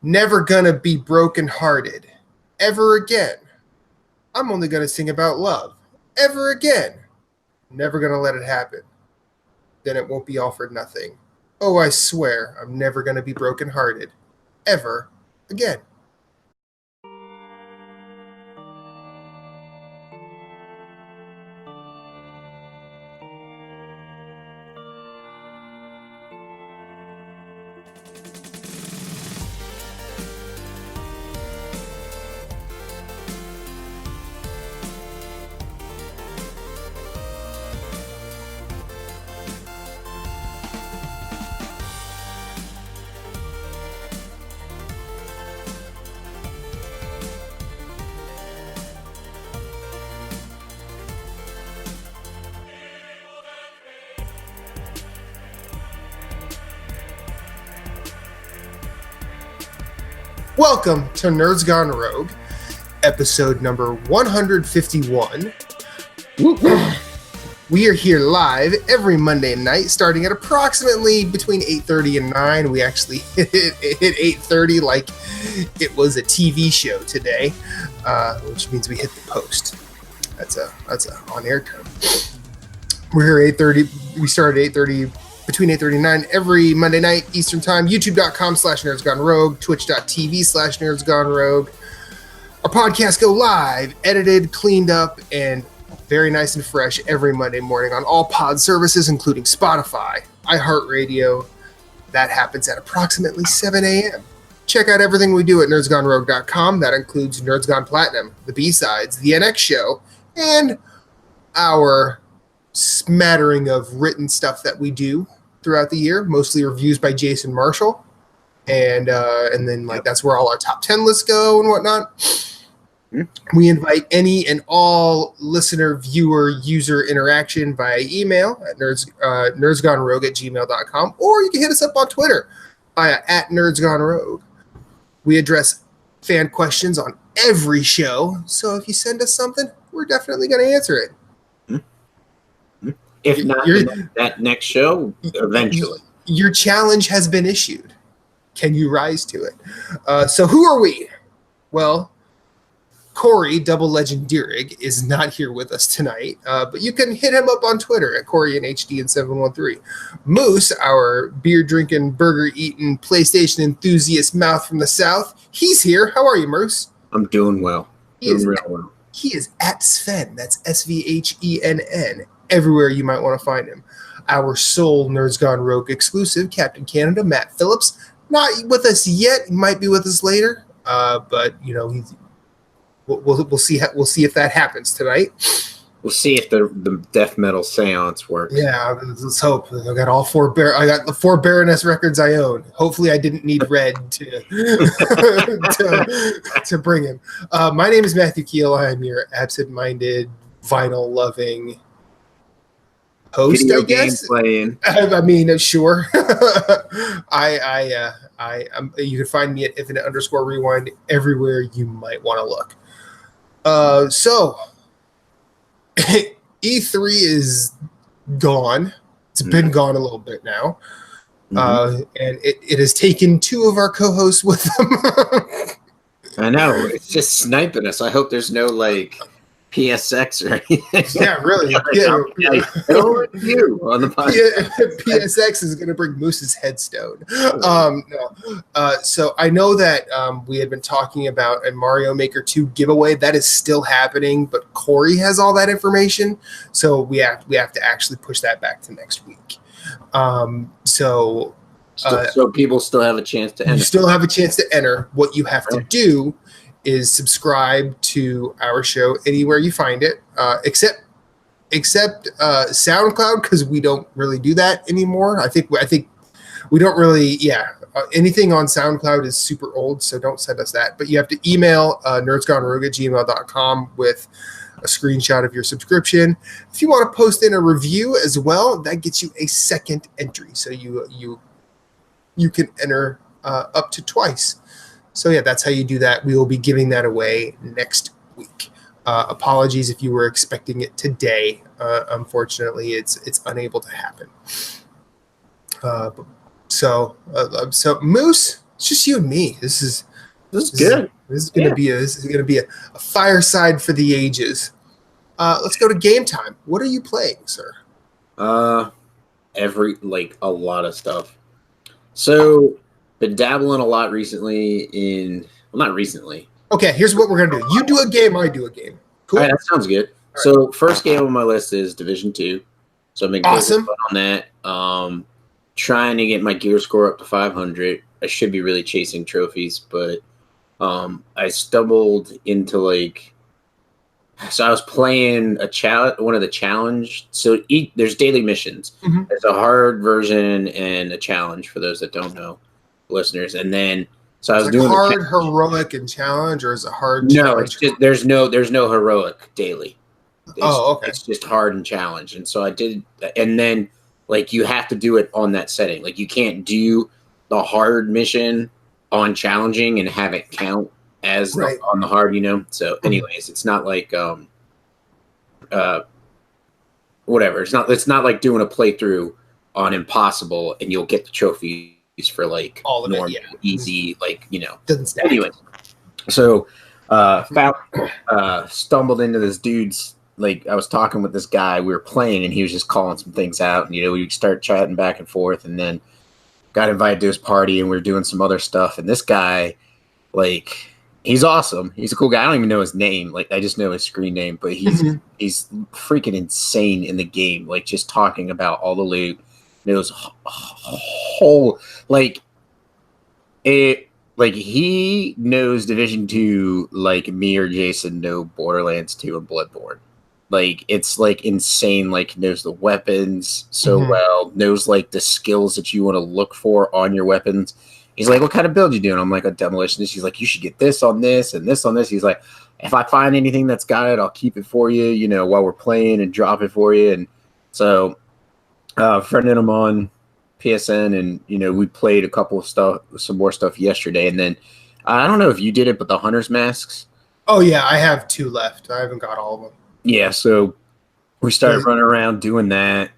Never gonna be brokenhearted. Ever again. I'm only gonna sing about love. Ever again. Never gonna let it happen. Then it won't be all for nothing. Oh, I swear, I'm never gonna be brokenhearted. Ever again. Welcome to Nerds Gone Rogue, episode number 151. We are here live every Monday night, starting at approximately between 8:30 and 9. We actually hit 8:30 like it was a TV show today, which means we hit the post. That's a on-air term. We're here at 8:30. We started at 8:30. Between 8:30 and 9 every Monday night Eastern Time. YouTube.com/NerdsGoneRogue, Twitch.tv/NerdsGoneRogue. Our podcasts go live, edited, cleaned up, and very nice and fresh every Monday morning on all pod services, including Spotify, iHeartRadio. That happens at approximately 7 a.m. Check out everything we do at NerdsGoneRogue.com. That includes Nerds Gone Platinum, the B-Sides, the NX Show, and our smattering of written stuff that we do throughout the year, mostly reviews by Jason Marshall, and then that's where all our top 10 lists go and whatnot. We invite any and all listener, viewer, user interaction via email at nerdsgonerogue@gmail.com, or you can hit us up on Twitter via @nerdsgonerogue. We address fan questions on every show, so if you send us something, we're definitely going to answer it. If not that next show, eventually. Your challenge has been issued. Can you rise to it? So who are we? Well, Corey, Double Legend Deerig, is not here with us tonight, but you can hit him up on Twitter at CoreyNHD and 713. Moose, our beer-drinking, burger-eating, PlayStation enthusiast mouth from the South, he's here. How are you, Moose? I'm doing well. Doing real well. He is at Sven. That's SVHENN. Everywhere you might want to find him. Our sole Nerds Gone Rogue exclusive, Captain Canada, Matt Phillips, not with us yet. He might be with us later, but we'll see. We'll see if that happens tonight. We'll see if the death metal seance works. Yeah, let's hope. I got the 4 Baroness records I own. Hopefully, I didn't need Red to to bring him. My name is Matthew Keel. I am your absent-minded, vinyl-loving host, video I guess. Playing. I mean, sure. You can find me at Infinite_Rewind everywhere you might want to look. So E3 is gone. It's been gone a little bit now, and it has taken 2 of our co-hosts with them. I know, it's just sniping us. I hope there's no PSX or anything. Yeah, really. You on the podcast. PSX is going to bring Moose's headstone. No. So I know that we had been talking about a Mario Maker 2 giveaway that is still happening, but Corey has all that information, so we have to actually push that back to next week. So people still have a chance to enter. You still have a chance to enter. What you have to do is subscribe to our show anywhere you find it, except SoundCloud, because we don't really do that anymore. I think we don't really. Yeah, anything on SoundCloud is super old, so don't send us that. But you have to email nerdsgonerogue@gmail.com with a screenshot of your subscription. If you want to post in a review as well, that gets you a second entry, so you can enter up to twice. So yeah, that's how you do that. We will be giving that away next week. Apologies if you were expecting it today. Unfortunately, it's unable to happen. So Moose, It's just you and me. This is good. This is gonna be a fireside for the ages. Let's go to game time. What are you playing, sir? A lot of stuff. So been dabbling a lot recently not recently. Okay, here's what we're gonna do. You do a game, I do a game. Cool. All right, that sounds good. All so right. First game on my list is Division 2. So I'm awesome on that. Trying to get my gear score up to 500. I should be really chasing trophies, but I stumbled into so I was playing one of the challenge. So there's daily missions. Mm-hmm. There's a hard version and a challenge for those that don't know, listeners. And then so I was doing hard, heroic, and challenge, or is it hard? No, challenge? It's just there's no heroic daily. Okay. It's just hard and challenge. And so I did, and then you have to do it on that setting. You can't do the hard mission on challenging and have it count as on the hard, So anyways, it's not whatever. It's not like doing a playthrough on impossible and you'll get the trophies for all of normal, it, easy, Doesn't stack. Anyway, so stumbled into this dude's, I was talking with this guy, we were playing and he was just calling some things out, and we start chatting back and forth, and then got invited to his party and we were doing some other stuff, and this guy, he's awesome. He's a cool guy. I don't even know his name. I just know his screen name, but he's freaking insane in the game. Just talking about all the loot, knows whole he knows Division 2 like me or Jason know Borderlands 2 and Bloodborne. It's insane. Knows the weapons so well, knows the skills that you want to look for on your weapons. He's like, what kind of build you doing? I'm like, a demolitionist. He's like, you should get this on this and this on this. He's like, if I find anything that's got it, I'll keep it for you, while we're playing, and drop it for you. And so friended him on PSN, and we played a couple of some more stuff yesterday. And then I don't know if you did it, but the hunter's masks. Oh yeah, I have 2 left. I haven't got all of them. Yeah, so we started running around doing that.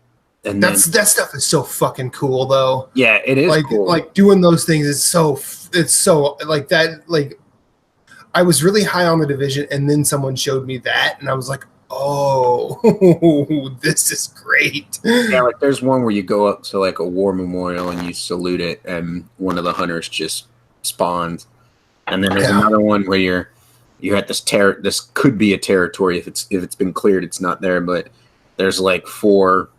And that stuff is so fucking cool, though. Yeah, it is cool. Doing those things is so that. I was really high on the Division, and then someone showed me that, and I was like, oh, this is great. Yeah, there's one where you go up to a war memorial and you salute it, and one of the hunters just spawns. And then there's another one where you're at this this could be a territory if it's been cleared, it's not there, but there's 4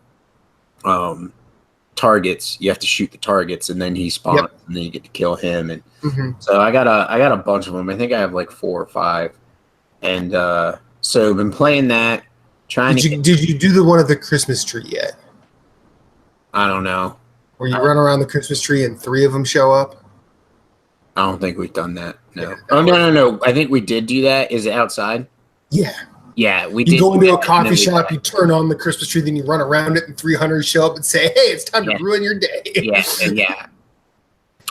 targets. You have to shoot the targets, and then he spawns, and then you get to kill him. And so I got a bunch of them. I think I have 4 or 5, and so I've been playing that. Did you do the one of the Christmas tree yet? I don't know. Where you run around the Christmas tree and 3 of them show up? I don't think we've done that. No. No. I think we did do that. Is it outside? Yeah. Yeah, we did. You go into a coffee shop, you turn turn on the Christmas tree, then you run around it, and 300 show up and say, hey, it's time to ruin your day. Yeah.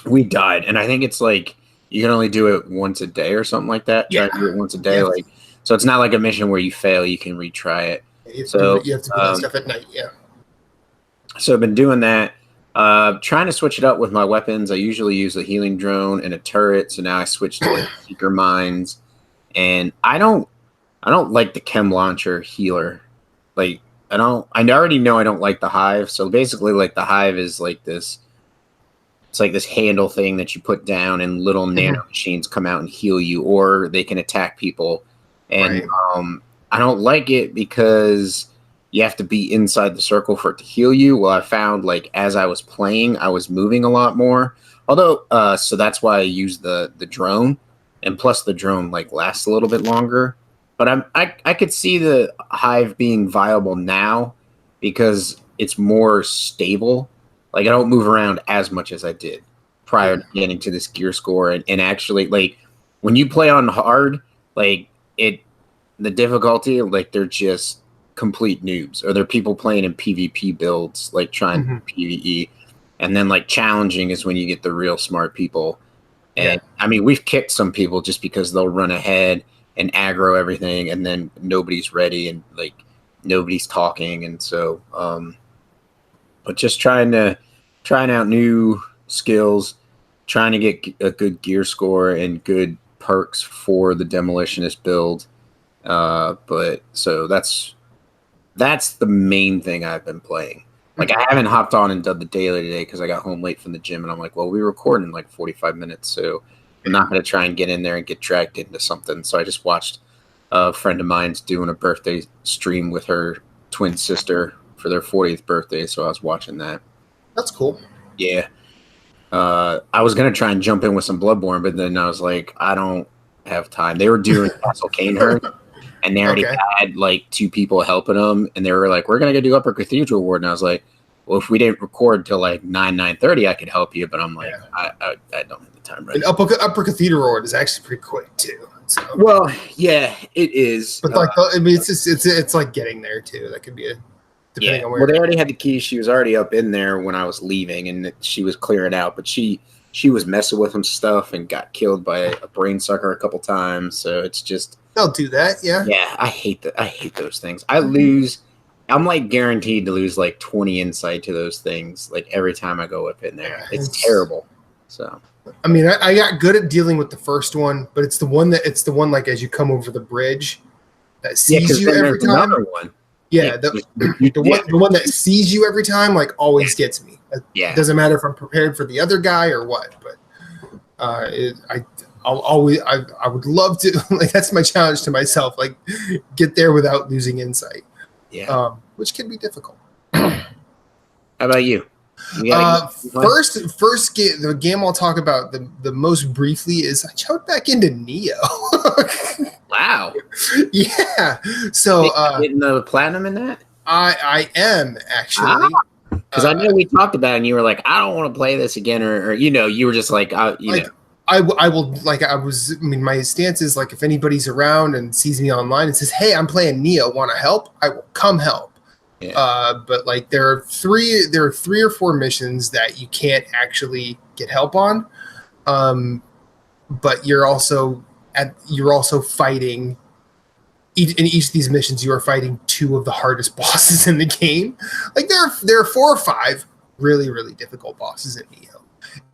We died. And I think it's you can only do it once a day or something like that. Yeah. Try to do it once a day. So it's not like a mission where you fail, you can retry it. You have to do that stuff at night, yeah. So I've been doing that. Trying to switch it up with my weapons. I usually use a healing drone and a turret, so now I switched to seeker mines. And I don't like the chem launcher healer. I already know I don't like the hive. So basically the hive is this. It's this handle thing that you put down, and little nano machines come out and heal you, or they can attack people. And I don't like it because you have to be inside the circle for it to heal you. Well, I found as I was playing, I was moving a lot more. Although, so that's why I use the drone, and plus the drone lasts a little bit longer. But I could see the hive being viable now because it's more stable. I don't move around as much as I did prior to getting to this gear score. And actually, when you play on hard, the difficulty, they're just complete noobs, or they're people playing in PvP builds, trying PvE. And then challenging is when you get the real smart people. And I mean, we've kicked some people just because they'll run ahead and aggro everything, and then nobody's ready, and nobody's talking. And so, but just trying out new skills. trying to get a good gear score and good perks for the demolitionist build. But so that's the main thing I've been playing. Like, I haven't hopped on and done the daily today because I got home late from the gym, and I'm like, well, we record in like 45 minutes, so I'm not going to try and get in there and get dragged into something. So I just watched a friend of mine's doing a birthday stream with her twin sister for their 40th birthday, so I was watching that. That's cool. Yeah. I was going to try and jump in with some Bloodborne, but then I was like, I don't have time. They were doing Castle Canehurst, and they already had like 2 people helping them, and they were like, we're going to go do Upper Cathedral Ward. And I was like, well, if we didn't record till like 9:30, I could help you, but I'm like, I don't have the time right now. And Upper Cathedral Ward is actually pretty quick too. So. Well, yeah, it is. But like, I mean, it's like getting there too. That could be a depending on where. Well, they already had the key. She was already up in there when I was leaving, and she was clearing out. But she was messing with some stuff and got killed by a brain sucker a couple times. So it's just they'll do that. Yeah. Yeah, I hate that. I hate those things. I lose. I'm like guaranteed to lose like 20 insight to those things. Like every time I go up in there, it's terrible. So. I mean, I got good at dealing with the first one, but it's the one like as you come over the bridge that sees you every time. One. Yeah, the one that sees you every time like always gets me. It doesn't matter if I'm prepared for the other guy or what, but I would love to like that's my challenge to myself, like get there without losing insight. Yeah, which can be difficult. How about you? First game, the game I'll talk about the most briefly is I jumped back into Neo. Wow. Yeah. So getting the platinum in that? I am actually. Because I know we talked about it and you were like, I don't want to play this again, or you were just like, I will like I mean my stance is like if anybody's around and sees me online and says, hey, I'm playing Neo, want to help? I will come help. Yeah. But like there are 3 or 4 missions that you can't actually get help on. But you're also fighting in each of these missions. You are fighting 2 of the hardest bosses in the game. Like there are 4 or 5 really, really difficult bosses in Neo,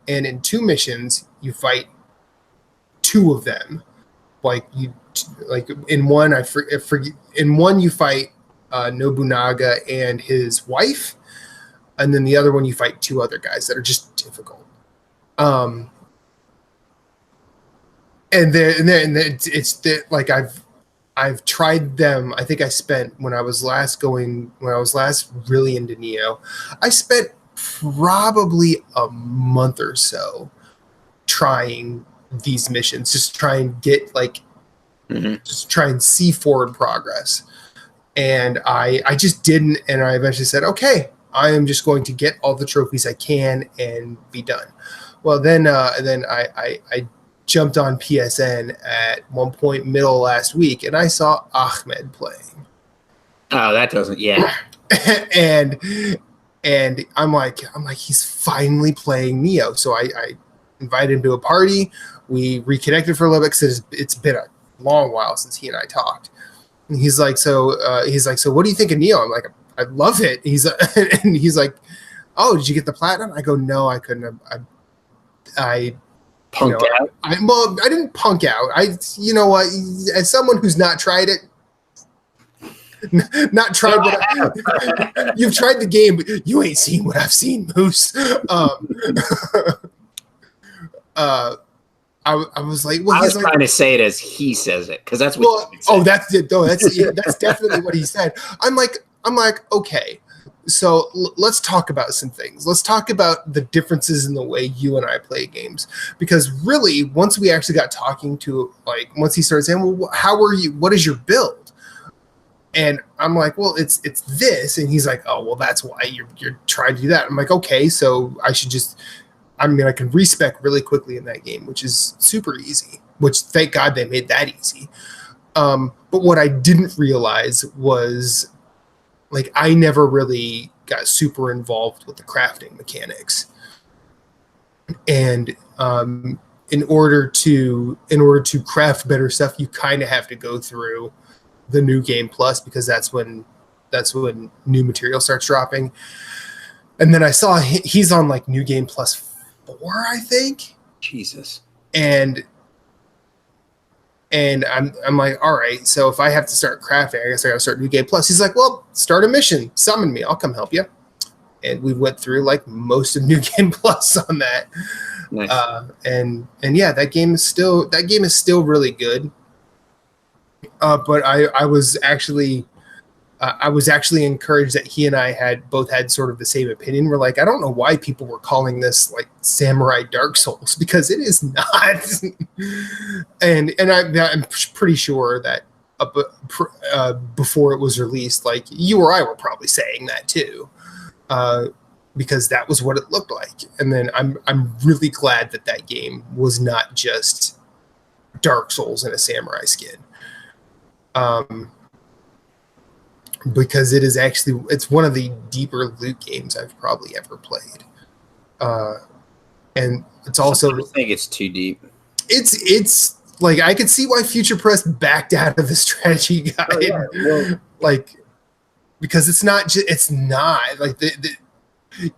and in 2 missions you fight 2 of them. Like in one in one you fight Nobunaga and his wife, and then the other one you fight 2 other guys that are just difficult. And then it's like I've tried them. I think I spent when I was last really into Neo, I spent probably a month or so trying these missions, just try and get just try and see forward progress. And I just didn't, and I eventually said, okay, I am just going to get all the trophies I can and be done. Well, then I jumped on PSN at one point middle of last week, and I saw Ahmed playing. Oh, that doesn't, yeah. and I'm like, he's finally playing Neo. So I invited him to a party. We reconnected for a little bit because it's been a long while since he and I talked. He's like, so what do you think of Neo? I'm like, I love it. And he's like, oh, did you get the platinum? I go, no, I couldn't. I punked out. I didn't punk out. You know what? As someone who's not tried it, you've tried the game, but you ain't seen what I've seen, Moose. I was like, well, I was trying to say it as he says it because that's what. Well, that's it. No, that's definitely what he said. I'm like, okay. So let's talk about some things. Let's talk about the differences in the way you and I play games. Because really, once we actually got talking to, like, once he started saying, well, how are you? What is your build? And I'm like, well, it's this. And he's like, oh, well, that's why you're trying to do that. I'm like, okay, so I should just. I mean, I can respec really quickly in that game, which is super easy, which thank God they made that easy. But what I didn't realize was, like, I never really got super involved with the crafting mechanics. And in order to craft better stuff, you kind of have to go through the New Game Plus, because that's when new material starts dropping. And then I saw he's on like New Game Plus 4, I think. Jesus. And I'm like, all right, so if I have to start crafting, I guess I gotta start New Game Plus. He's like, well, start a mission, summon me, I'll come help you. And we went through like most of New Game Plus on that. Nice. And yeah, that game is still really good. But I was actually encouraged that he and I had sort of the same opinion. We're like, I don't know why people were calling this like Samurai Dark Souls, because it is not. and I'm pretty sure that before it was released, like you or I were probably saying that too, because that was what it looked like. And then I'm really glad that game was not just Dark Souls in a samurai skin. Because it's one of the deeper loot games I've probably ever played. And it's also, I think it's too deep. It's like, I could see why Future Press backed out of the strategy guide. Oh, yeah. Well, like, because it's not like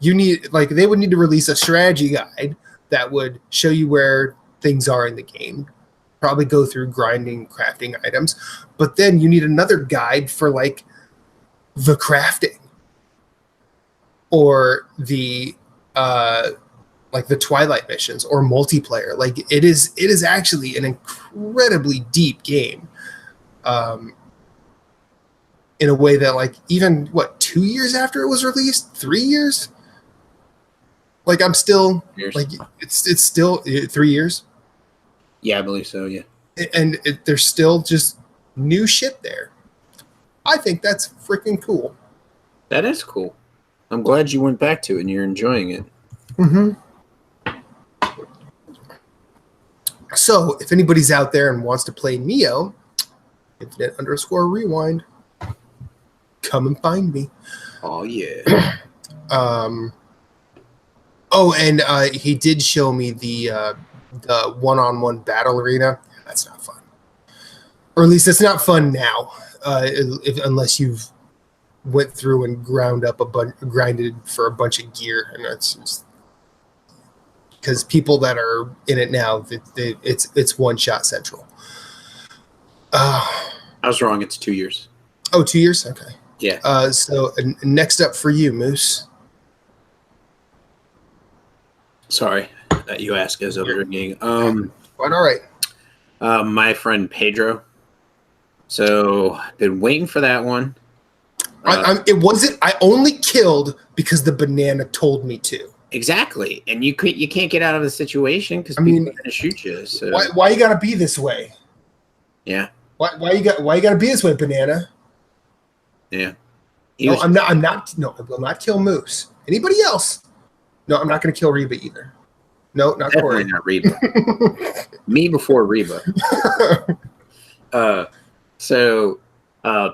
you need, like, they would need to release a strategy guide that would show you where things are in the game, probably go through grinding, crafting items, but then you need another guide for like the crafting or the like the Twilight missions or multiplayer. Like it is actually an incredibly deep game, in a way that, like, even 2 years after it was released, 3 years, like I'm still like it's still 3 years. Yeah, I believe so. Yeah, and there's still just new shit there. I think that's freaking cool. That is cool. I'm glad you went back to it and you're enjoying it. Mm-hmm. So, if anybody's out there and wants to play Neo, Infinite_Rewind, come and find me. Oh, yeah. And he did show me the one-on-one battle arena. That's not fun. Or at least it's not fun now, unless you've went through and grinded for a bunch of gear, and that's just because people that are in it now, it's one-shot central. I was wrong. It's 2 years. Oh, 2 years? Okay. Yeah. So next up for you, Moose. Sorry that you asked as I'm drinking. Quite all right. My friend Pedro. So I've been waiting for that one. I only killed because the banana told me to. Exactly, and you can't get out of the situation because people are gonna shoot you. So why you gotta be this way? Yeah. Why you gotta be this way, banana? Yeah. I'm not. No, I will not kill Moose. Anybody else? No, I'm not gonna kill Reba either. No, not Definitely Corey. not Reba. Me before Reba. So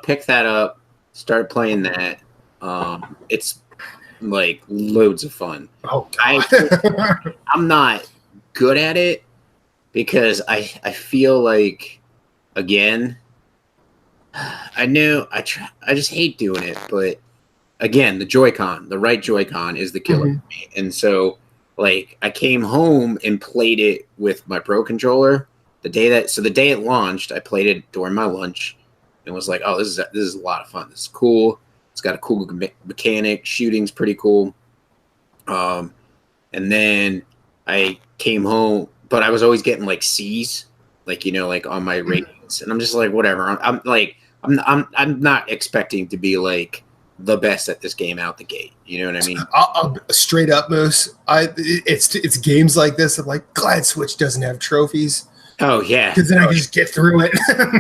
pick that up. Start playing that. It's like loads of fun. Oh God. I'm not good at it because I feel like, again, I just hate doing it, but again, the right Joy-Con is the killer for me. And so, like, I came home and played it with my Pro controller the day it launched. I played it during my lunch and was like, oh, this is a lot of fun. This is cool. It's got a cool mechanic. Shooting's pretty cool. And then I came home, but I was always getting like C's, like, like on my ratings, and I'm just like, whatever. I'm not expecting to be like the best at this game out the gate. You know what I mean? I'll straight up, Moose. It's games like this. I'm like, glad Switch doesn't have trophies. Oh yeah, because then I can just get through it.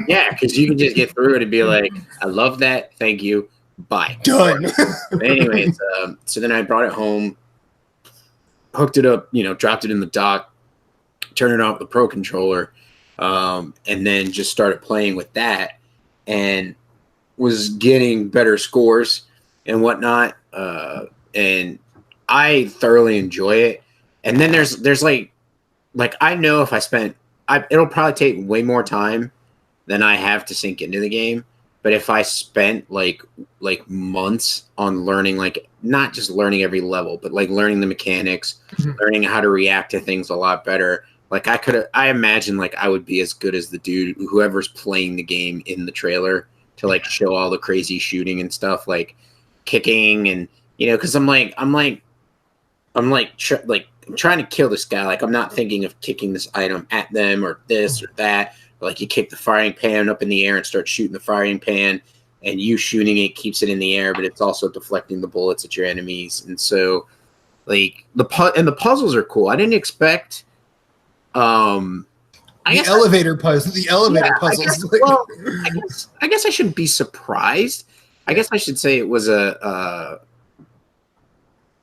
Yeah, because you can just get through it and be like, I love that. Thank you. Bye. Done. Anyways, so then I brought it home, hooked it up, dropped it in the dock, turned it on with the Pro controller, and then just started playing with that, and was getting better scores and whatnot. And I thoroughly enjoy it. And then there's like I know if I spent, it'll probably take way more time than I have to sink into the game. But if I spent like months on learning, like not just learning every level, but like learning the mechanics, learning how to react to things a lot better, like I imagine like I would be as good as the dude, whoever's playing the game in the trailer, to like show all the crazy shooting and stuff, like kicking and because I'm trying to kill this guy. Like I'm not thinking of kicking this item at them or this or that. Like you kick the frying pan up in the air and start shooting the frying pan, and you shooting it keeps it in the air, but it's also deflecting the bullets at your enemies. And so, like the puzzles are cool. I didn't expect. The elevator puzzles. I guess I shouldn't be surprised. I guess I should say it was a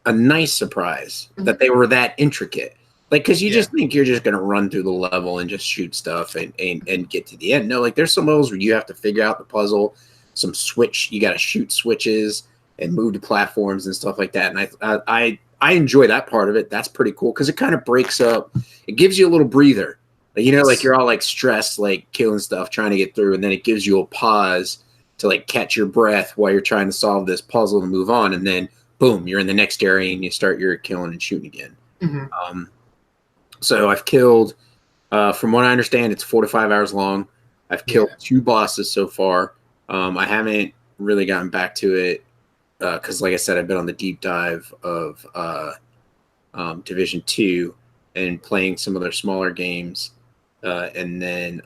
nice surprise that they were that intricate. Like, because you just think you're just going to run through the level and just shoot stuff and get to the end. No, like there's some levels where you have to figure out the puzzle, you got to shoot switches and move to platforms and stuff like that. And I enjoy that part of it. That's pretty cool because it kind of breaks up. It gives you a little breather. Like you're all like stressed, like killing stuff, trying to get through. And then it gives you a pause to like catch your breath while you're trying to solve this puzzle and move on. And then boom, you're in the next area and you start your killing and shooting again. Mm-hmm. So I've killed, from what I understand, it's 4 to 5 hours long. I've killed 2 bosses so far. I haven't really gotten back to it because, like I said, I've been on the deep dive of Division 2 and playing some of their smaller games, and then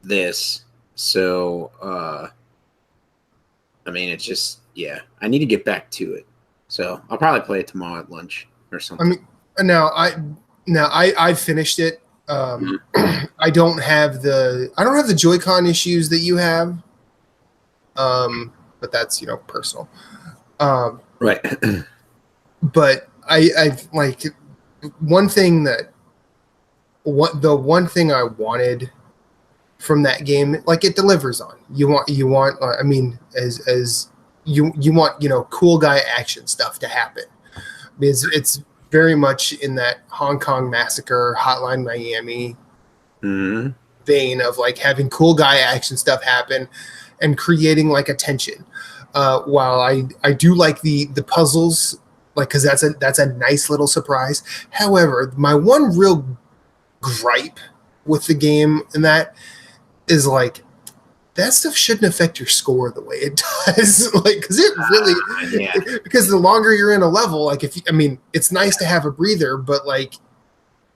this. So, I mean, it's just, I need to get back to it. So I'll probably play it tomorrow at lunch or something. I mean, Now I finished it. I don't have the Joy-Con issues that you have. But that's personal. Right. But I like the one thing I wanted from that game, like it delivers on. You want I mean, as you want cool guy action stuff to happen. It's very much in that Hong Kong Massacre, Hotline Miami vein of like having cool guy action stuff happen and creating like a tension. While I do like the puzzles, like because that's a nice little surprise. However, my one real gripe with the game and that is like that stuff shouldn't affect your score the way it does. Like, because it really, because the longer you're in a level, like it's nice to have a breather, but like,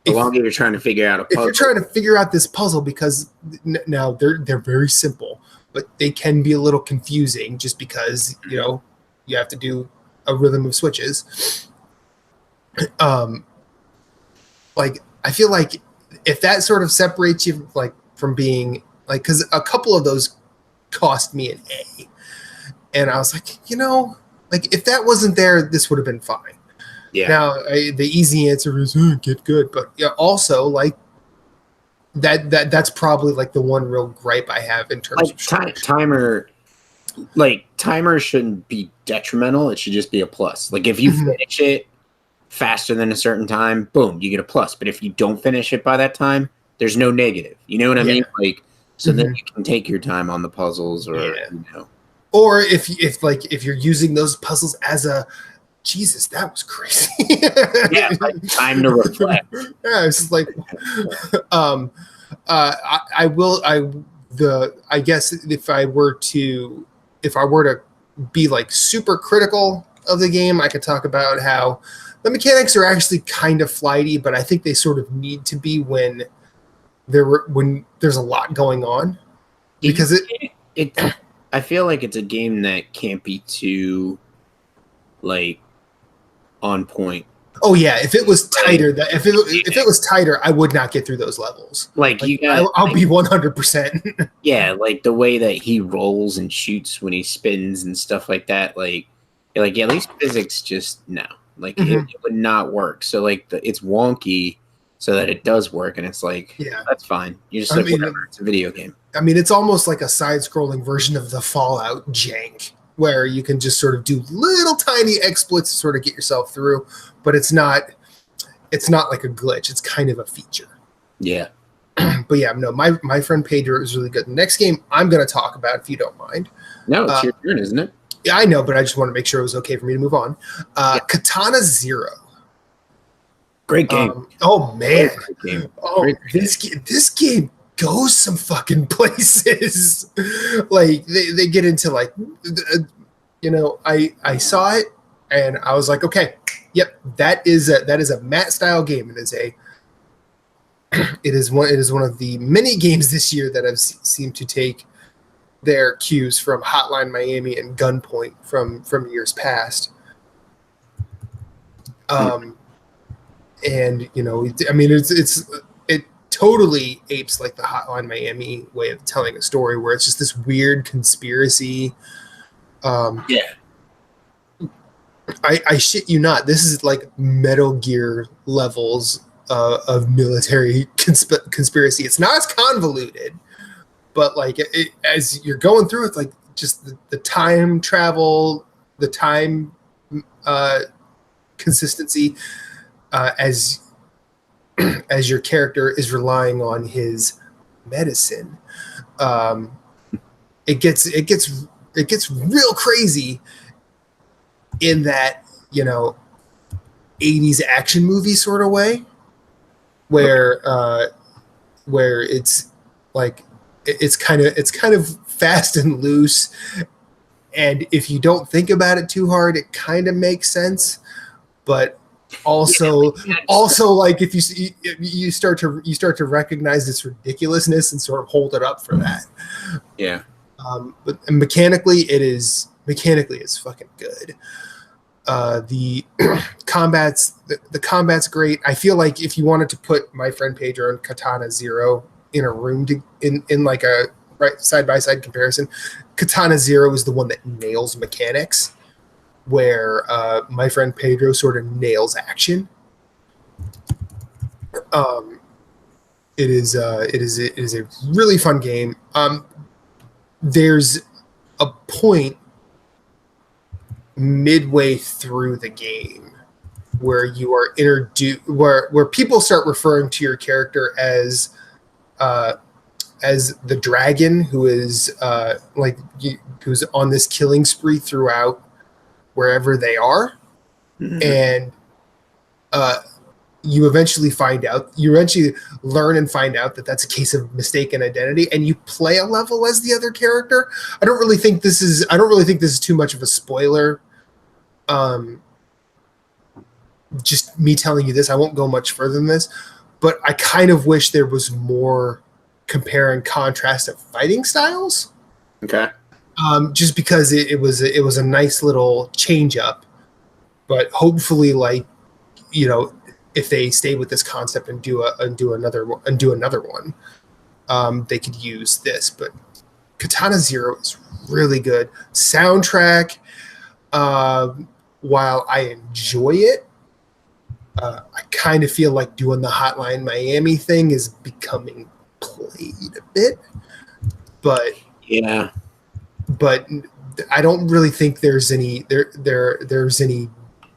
the longer you're trying to figure out a puzzle. If you're trying to figure out this puzzle, because now they're very simple, but they can be a little confusing just because you have to do a rhythm of switches. Like I feel like if that sort of separates you like from being like, because a couple of those cost me an A, and I was like, like if that wasn't there, this would have been fine. Yeah. Now the easy answer is get good, but also like that's probably like the one real gripe I have in terms of timer. Like timer shouldn't be detrimental; it should just be a plus. Like if you finish it faster than a certain time, boom, you get a plus. But if you don't finish it by that time, there's no negative. You know what I mean? Like. So then you can take your time on the puzzles, or or if you're using those puzzles as a Jesus, that was crazy. Like time to reflect. Yeah, it's just like I guess if I were to be like super critical of the game, I could talk about how the mechanics are actually kind of flighty, but I think they sort of need to be when there's a lot going on, because I feel like it's a game that can't be too like on point. Oh yeah, if it was tighter, if it was tighter, I would not get through those levels. Like I'll be 100%. Yeah, like the way that he rolls and shoots when he spins and stuff like that. Like at least physics just no, like it would not work. So like it's wonky. So that it does work, and it's like, that's fine. You just whatever. It's a video game. I mean, it's almost like a side-scrolling version of the Fallout jank, where you can just sort of do little tiny exploits to sort of get yourself through, but it's not like a glitch. It's kind of a feature. Yeah. but yeah, no, my friend Pedro is really good. The next game I'm going to talk about, if you don't mind. No, it's your turn, isn't it? Yeah, I know, but I just want to make sure it was okay for me to move on. Katana Zero. Great game. Oh man. Great game. Oh, this game goes some fucking places. Like they get into like, I saw it and I was like, okay, yep, that is a Matt style game. It is one of the many games this year that have seemed to take their cues from Hotline Miami and Gunpoint from years past. And I mean, it totally apes like the Hotline Miami way of telling a story, where it's just this weird conspiracy. I shit you not, this is like Metal Gear levels of military conspiracy. It's not as convoluted, but like as you're going through, it's like just the time travel, the time consistency, as your character is relying on his medicine. It gets real crazy in that 80s action movie sort of way, where it's like it's kind of fast and loose, and if you don't think about it too hard, it kind of makes sense. But also like if you start to recognize this ridiculousness and sort of hold it up for that. Yeah. But mechanically it's fucking good. The combat's great. I feel like if you wanted to put my friend Pedro and Katana Zero in a room in like a right side by side comparison, Katana Zero is the one that nails mechanics, where my friend Pedro sort of nails action. It is a really fun game. There's a point midway through the game where you are introduced, where people start referring to your character as the dragon, who is who's on this killing spree throughout wherever they are. Mm-hmm. And you eventually learn and find out that that's a case of mistaken identity, and you play a level as the other character. I don't really think this is too much of a spoiler. Just me telling you this, I won't go much further than this, but I kind of wish there was more compare and contrast of fighting styles. Okay. Just because it was a nice little change up, but hopefully, like, if they stay with this concept and do another one, they could use this. But Katana Zero is really good. Soundtrack, while I enjoy it, I kind of feel like doing the Hotline Miami thing is becoming played a bit. But yeah. But I don't really think there's any there's any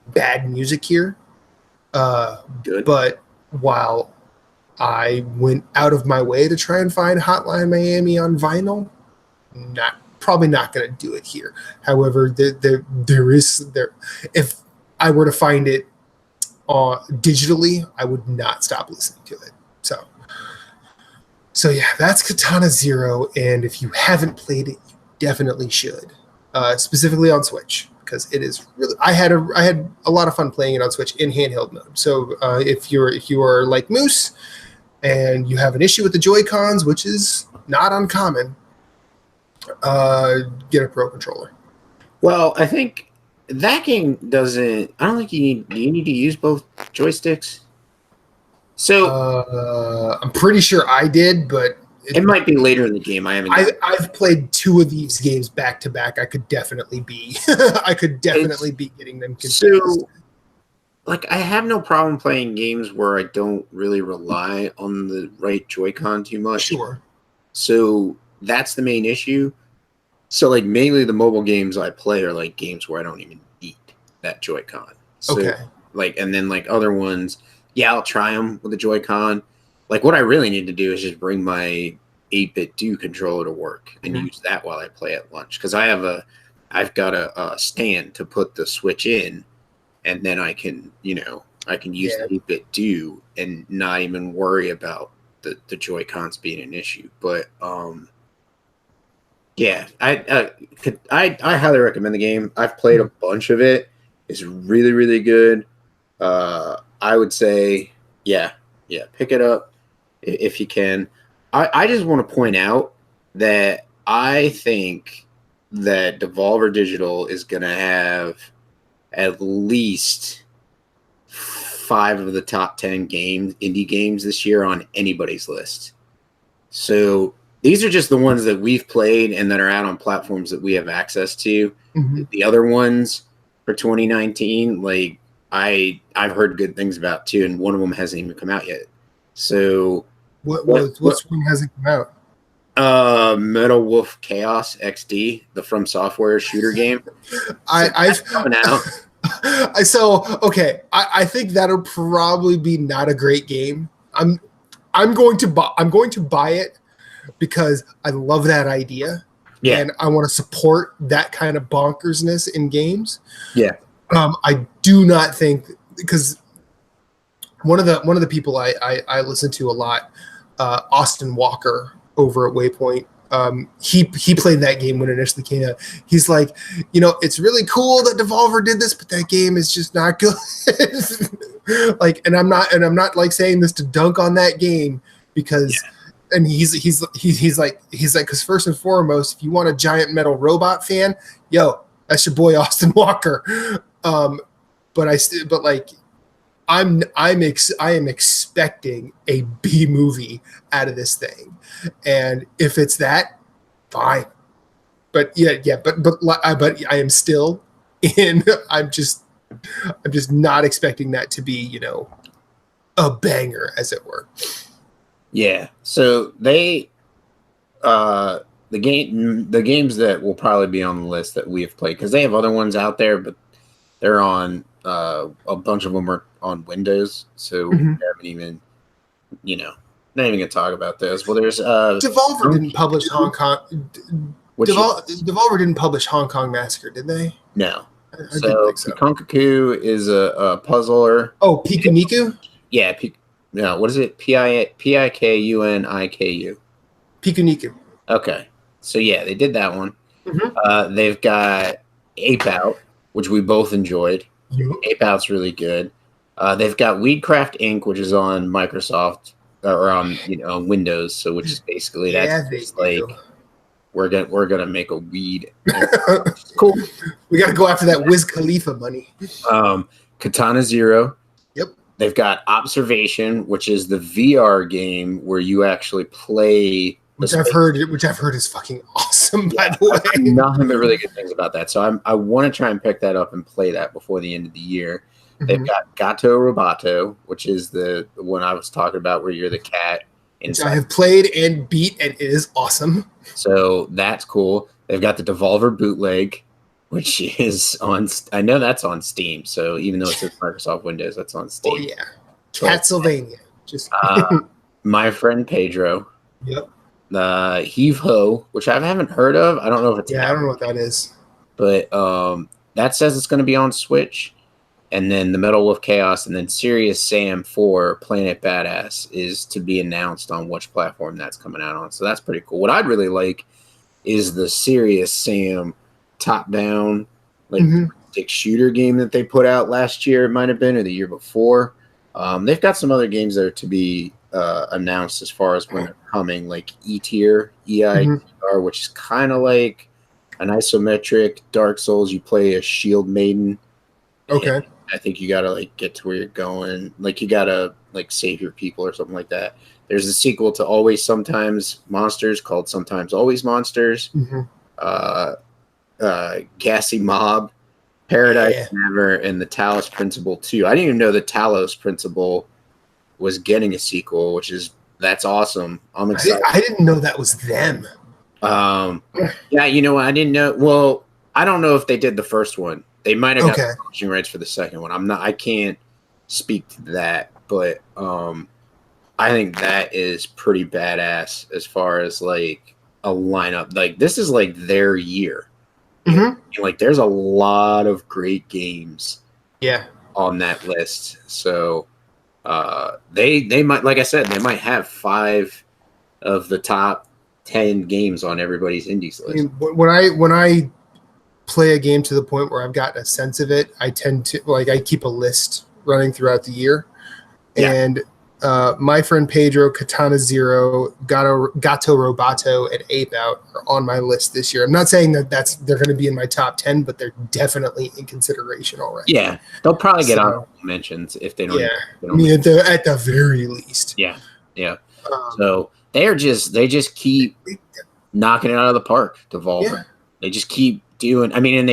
bad music here. Good. But while I went out of my way to try and find Hotline Miami on vinyl, probably not going to do it here. However, there is if I were to find it digitally, I would not stop listening to it. So yeah, that's Katana Zero, and if you haven't played it, you definitely should, specifically on Switch, because it is really. I had a lot of fun playing it on Switch in handheld mode. So if you are like Moose and you have an issue with the Joy-Cons, which is not uncommon, get a Pro controller. Well, I think that game doesn't. I don't think you need to use both joysticks. So I'm pretty sure I did, but it might be later in the game. I've played two of these games back to back. I could definitely be getting them confused. So, like, I have no problem playing games where I don't really rely on the right Joy-Con too much. Sure. So that's the main issue. So, like, mainly the mobile games I play are like games where I don't even need that Joy-Con. So, okay. Like, and then like other ones, yeah, I'll try them with the Joy-Con. like what I really need to do is just bring my 8-bit do controller to work and use that while I play at lunch, because I've got a stand to put the Switch in, and then I can use the 8-bit do and not even worry about the Joy-Cons being an issue. But yeah, I highly recommend the game. I've played a bunch of it. It's really, really good. I would say, yeah, pick it up if you can. I just want to point out that I think that Devolver Digital is going to have at least 5 of the top 10 indie games this year on anybody's list. So these are just the ones that we've played and that are out on platforms that we have access to. Mm-hmm. The other ones for 2019, like I've heard good things about too, and one of them hasn't even come out yet. So What one hasn't come out? Metal Wolf Chaos XD, the From Software shooter game. I've coming out. I think that'll probably be not a great game. I'm going to buy it because I love that idea. Yeah. And I want to support that kind of bonkersness in games. Yeah. I do not think, because one of the people I listen to a lot, Austin Walker over at Waypoint, he played that game when it initially came out. He's like, it's really cool that Devolver did this, but that game is just not good. Like, and I'm not like saying this to dunk on that game, because and he's like, because first and foremost, if you want a giant metal robot fan, that's your boy Austin Walker. I am expecting a B movie out of this thing, and if it's that, fine. But but I am still in. I'm just not expecting that to be a banger, as it were. Yeah. So they the games that will probably be on the list that we have played, because they have other ones out there, but they're on a bunch of them are on Windows, so we haven't even not even gonna talk about those. Well, there's Devolver didn't publish Hong Kong. Devolver didn't publish Hong Kong Massacre, did they? No. So Pikunku is a puzzler. Oh, Pikuniku? Yeah. No, what is it? Pikuniku. Pikuniku. Okay. So yeah, they did that one. Mm-hmm. They've got Ape Out, which we both enjoyed. Yep. Ape Out's really good. They've got Weedcraft Inc., which is on Microsoft or on Windows. So which is basically that's like we're gonna make a weed. Cool. We got to go after that Wiz Khalifa money. Katana Zero. Yep. They've got Observation, which is the VR game where you actually play. Which I've heard is fucking awesome, by the way. Nothing but really good things about that. So I want to try and pick that up and play that before the end of the year. Mm-hmm. They've got Gato Roboto, which is the one I was talking about, where you're the cat. Which I have played and beat, and it is awesome. So that's cool. They've got the Devolver Bootleg, which is on. I know that's on Steam. So even though it's Microsoft Windows, that's on Steam. Oh yeah, Castlevania. Just My Friend Pedro. Yep. The Heave Ho, which I haven't heard of. I don't know if it's I don't know what that is. But that says it's going to be on Switch. And then the Metal Wolf Chaos, and then Serious Sam 4 Planet Badass is to be announced on which platform that's coming out on. So that's pretty cool. What I'd really like is the Serious Sam top-down stick shooter game that they put out last year, it might have been, or the year before. They've got some other games that are to be announced as far as when they're coming, like E-Tier, E-I-T-R, which is kind of like an isometric Dark Souls. You play a shield maiden. Okay. I think you gotta get to where you're going. You gotta save your people or something like that. There's a sequel to Always Sometimes Monsters called Sometimes Always Monsters. Gassy Mob, Paradise Never, and the Talos Principle 2. I didn't even know the Talos Principle was getting a sequel, that's awesome. I'm excited. I didn't know that was them. Yeah, I didn't know. Well, I don't know if they did the first one. They might have got the publishing rights for the second one. I can't speak to that, but I think that is pretty badass as far as like a lineup. Like this is like their year. Like there's a lot of great games. Yeah. On that list. So they might, like I said, they might have 5 of the top 10 games on everybody's indies list. I mean, when I play a game to the point where I've gotten a sense of it, I tend to I keep a list running throughout the year. Yeah. And my friend Pedro, Katana Zero, Gato Roboto, and Ape Out are on my list this year. I'm not saying that they're going to be in my top 10, but they're definitely in consideration already. Yeah, they'll probably get honorable mentions if they don't. Yeah, I mean at the very least. Yeah. So they just keep knocking it out of the park. Devolver. Yeah. They just keep doing. I mean,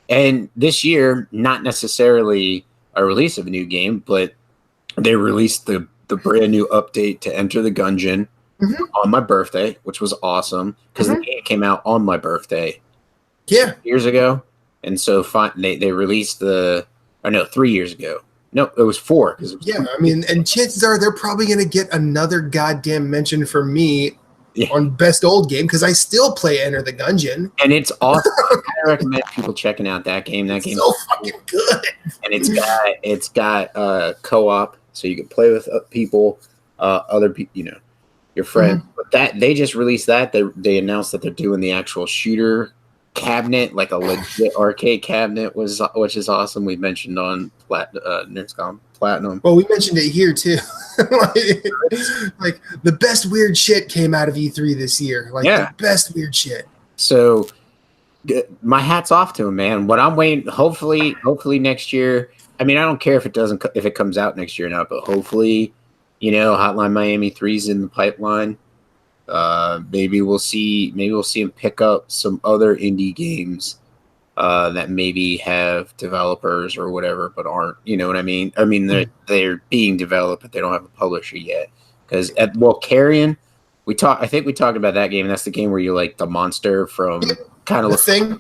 and this year, not necessarily a release of a new game, but they released the brand new update to Enter the Gungeon on my birthday, which was awesome because the game came out on my birthday 2 years ago. And so they released 3 years ago. No, it was 4. I mean, and chances are they're probably going to get another goddamn mention from me on Best Old Game because I still play Enter the Gungeon. And it's awesome. I recommend people checking out that game. That game so fucking good. And it's got co-op. So you can play with people, other people, your friends. But they just released that. They announced that they're doing the actual shooter cabinet, like a legit arcade cabinet, which is awesome. We mentioned on NerdScom Platinum. Well, we mentioned it here too. like the best weird shit came out of E3 this year. The best weird shit. So my hat's off to him, man. What I'm waiting, hopefully next year. I mean, I don't care if it comes out next year or not, but hopefully, Hotline Miami 3's in the pipeline. Maybe we'll see him pick up some other indie games that maybe have developers or whatever, but aren't. You know what I mean? I mean, they're being developed, but they don't have a publisher yet. Because Carrion, I think we talked about that game. And that's the game where you're like the monster from kind of the thing.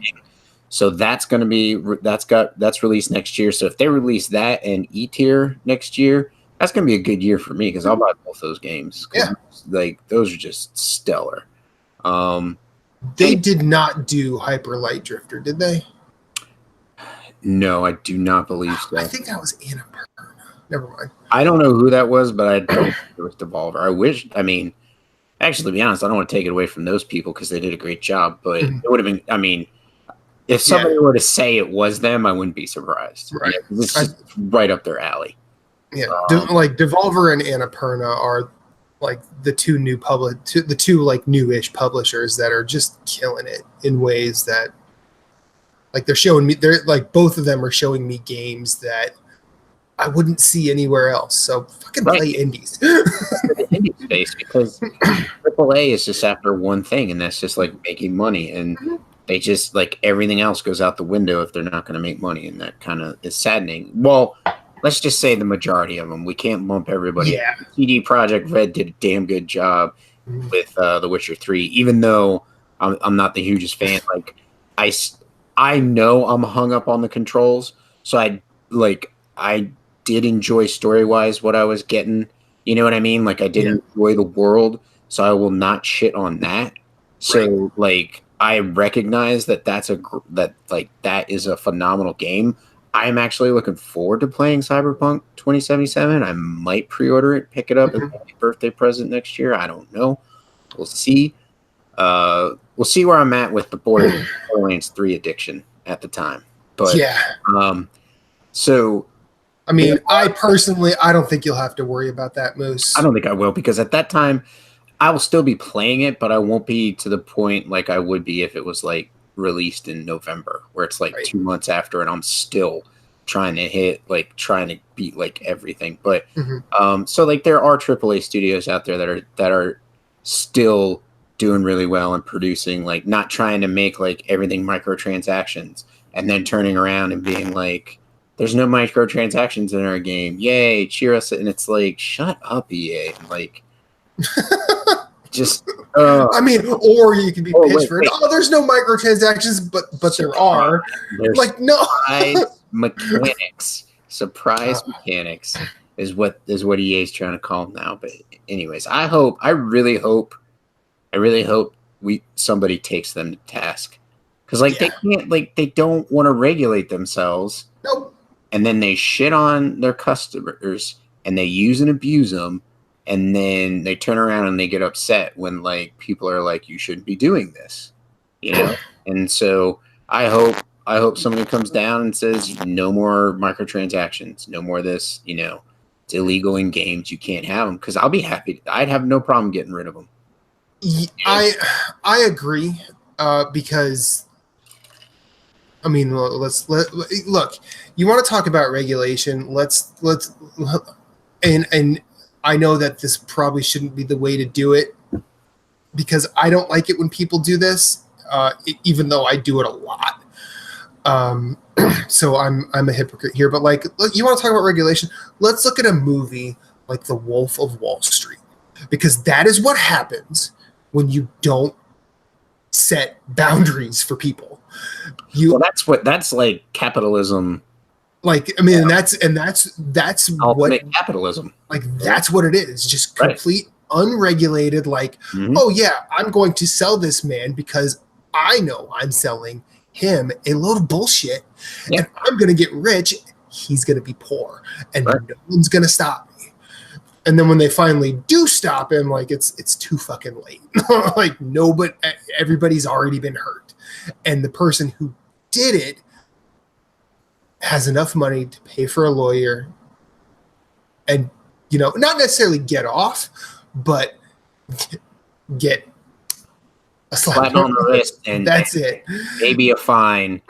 So that's going to be that's released next year. So if they release that and E-Tier next year, that's going to be a good year for me because I'll buy both those games. Yeah, those are just stellar. They did not do Hyper Light Drifter, did they? No, I do not believe so. I think that was Annapurna. Never mind. I don't know who that was, but I don't think it was Devolver. Actually, to be honest, I don't want to take it away from those people because they did a great job, but it would have been, if somebody were to say it was them, I wouldn't be surprised. Right. It's just right up their alley. Yeah. Devolver and Annapurna are like the two newish publishers that are just killing it in ways that they're like both of them are showing me games that I wouldn't see anywhere else. So fucking play indies. The indie space because AAA is just after one thing, and that's just like making money, and they just like everything else goes out the window if they're not going to make money, and that kind of is saddening. Well, let's just say the majority of them. We can't lump everybody. Yeah. CD Projekt Red did a damn good job with The Witcher 3, even though I'm not the hugest fan. Like I know I'm hung up on the controls, so I did enjoy story-wise what I was getting. You know what I mean? Like I did enjoy the world, so I will not shit on that. So I recognize that that is a phenomenal game. I'm actually looking forward to playing Cyberpunk 2077. I might pre-order it, pick it up as my birthday present next year. I don't know. We'll see. We'll see where I'm at with the Borderlands 3 addiction at the time. But so I mean, I don't think you'll have to worry about that, Moose. I don't think I will because at that time I will still be playing it, but I won't be to the point like I would be if it was like released in November, where it's like 2 months after, and I'm still trying to beat like everything. But so like there are AAA studios out there that are still doing really well and producing, like not trying to make like everything microtransactions and then turning around and being like, there's no microtransactions in our game. Yay, cheer us. And it's like, shut up, EA. Like, just. I mean, or you can be pitched for it. Oh, there's no microtransactions, but there are. There's like, no. Surprise mechanics. is what EA is trying to call them now. But anyways, I really hope somebody takes them to task, because like they can't, like they don't want to regulate themselves. Nope. And then they shit on their customers and they use and abuse them, and then they turn around and they get upset when like people are like, you shouldn't be doing this, you know. And so I hope somebody comes down and says no more microtransactions, no more of this, you know. It's illegal in games, you can't have them, because I'll be happy. I'd have no problem getting rid of them. I agree, because I mean, look. You want to talk about regulation? Let's and I know that this probably shouldn't be the way to do it, because I don't like it when people do this, even though I do it a lot. So I'm a hypocrite here. But like, look, you want to talk about regulation? Let's look at a movie like The Wolf of Wall Street, because that is what happens when you don't set boundaries for people. Well, that's like capitalism. Like, I mean, that's Ultimate what capitalism. Like, that's what it is. Just complete unregulated. Like, oh yeah, I'm going to sell this man because I know I'm selling him a load of bullshit, and I'm going to get rich. He's going to be poor, and no one's going to stop me. And then when they finally do stop him, like it's too fucking late. Like everybody's already been hurt, and the person who did it has enough money to pay for a lawyer, and not necessarily get off, but get a slap on the wrist, and that's it. Maybe a fine,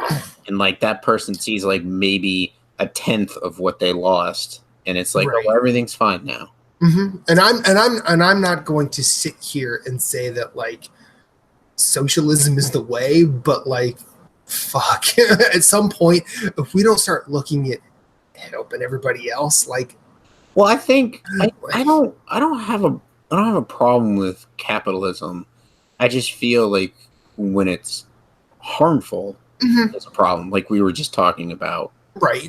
and like that person sees like maybe a tenth of what they lost, and it's like, oh, everything's fine now. Mm-hmm. And I'm not going to sit here and say that like socialism is the way, but like, fuck, at some point, if we don't start looking at helping everybody else, like, well, I think I don't have a problem with capitalism. I just feel like when it's harmful, it's a problem. Like we were just talking about,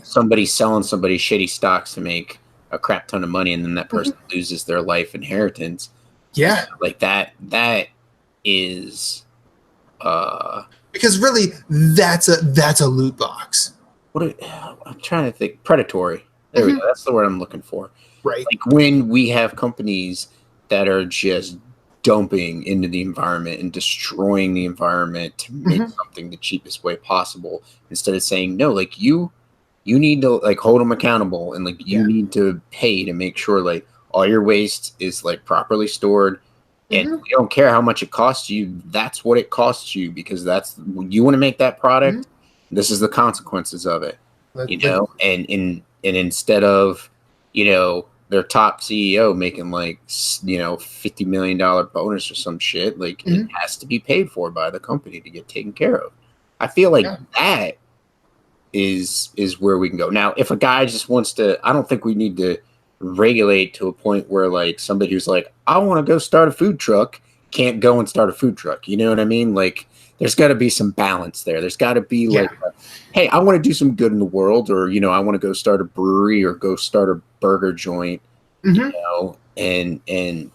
somebody selling somebody shitty stocks to make a crap ton of money, and then that person loses their life inheritance. Yeah, like that is because really that's a loot box. I'm trying to think. Predatory. There we go. That's the word I'm looking for. Right. Like when we have companies that are just dumping into the environment and destroying the environment to make something the cheapest way possible, instead of saying no, like you need to like hold them accountable, and like you need to pay to make sure like all your waste is like properly stored, and we don't care how much it costs you. That's what it costs you, because that's you want to make that product. This is the consequences of it, and instead of their top CEO making like $50 million bonus or some shit, like it has to be paid for by the company to get taken care of. I feel like that is where we can go. Now, if a guy just wants to, I don't think we need to regulate to a point where like somebody who's like, I want to go start a food truck can't go and start a food truck. You know what I mean? Like there's got to be some balance there. There's got to be like, hey, I want to do some good in the world, or I want to go start a brewery or go start a burger joint, and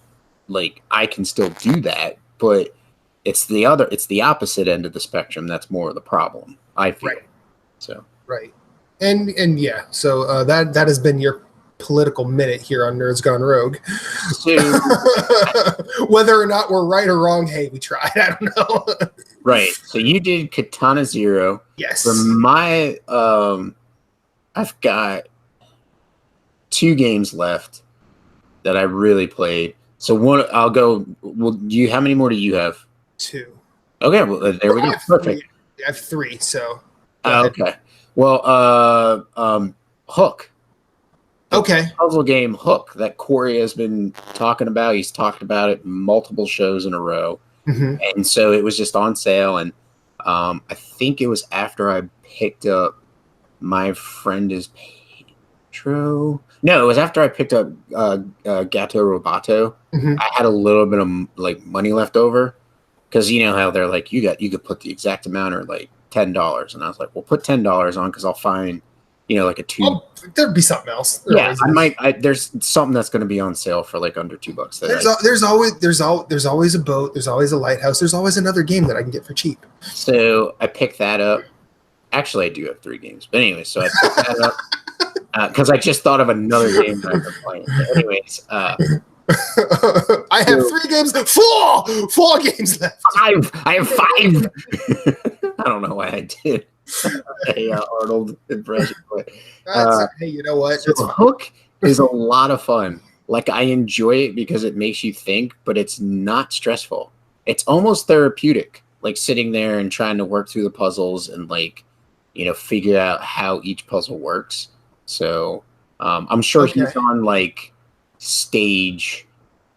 like I can still do that, but it's the opposite end of the spectrum that's more of the problem, I feel. So and yeah, so that has been your political minute here on Nerds Gone Rogue. Whether or not we're right or wrong, hey, we tried. I don't know. Right. So you did Katana Zero. Yes. For my I've got 2 games left that I really played. So one, I'll go. Well, how many more do you have? 2. Okay. Well, there we go. Perfect. I have 3. So. Okay. Well, Hook. Okay. Puzzle game Hook that Corey has been talking about. He's talked about it multiple shows in a row. And so it was just on sale. And I think it was after I picked up My Friend is Pedro. No, it was after I picked up Gato Roboto. I had a little bit of like money left over, because you know how they're like, you could put the exact amount, or like $10. And I was like, well, put $10 on, because I'll find like a two. Oh, there'd be something else. Yeah, I might. There's something that's going to be on sale for like under $2. There's always a boat. There's always a lighthouse. There's always another game that I can get for cheap. So I picked that up. Actually, I do have 3 games, but anyway, so I picked that up because I just thought of another game that I've been playing. But anyways, I have 3 games. 4 games left. 5. I have 5. I don't know why I did. Hey, Arnold impression. Hey, you know what? So Hook is a lot of fun. Like, I enjoy it because it makes you think, but it's not stressful. It's almost therapeutic, like sitting there and trying to work through the puzzles and figure out how each puzzle works. So I'm sure he's on like stage.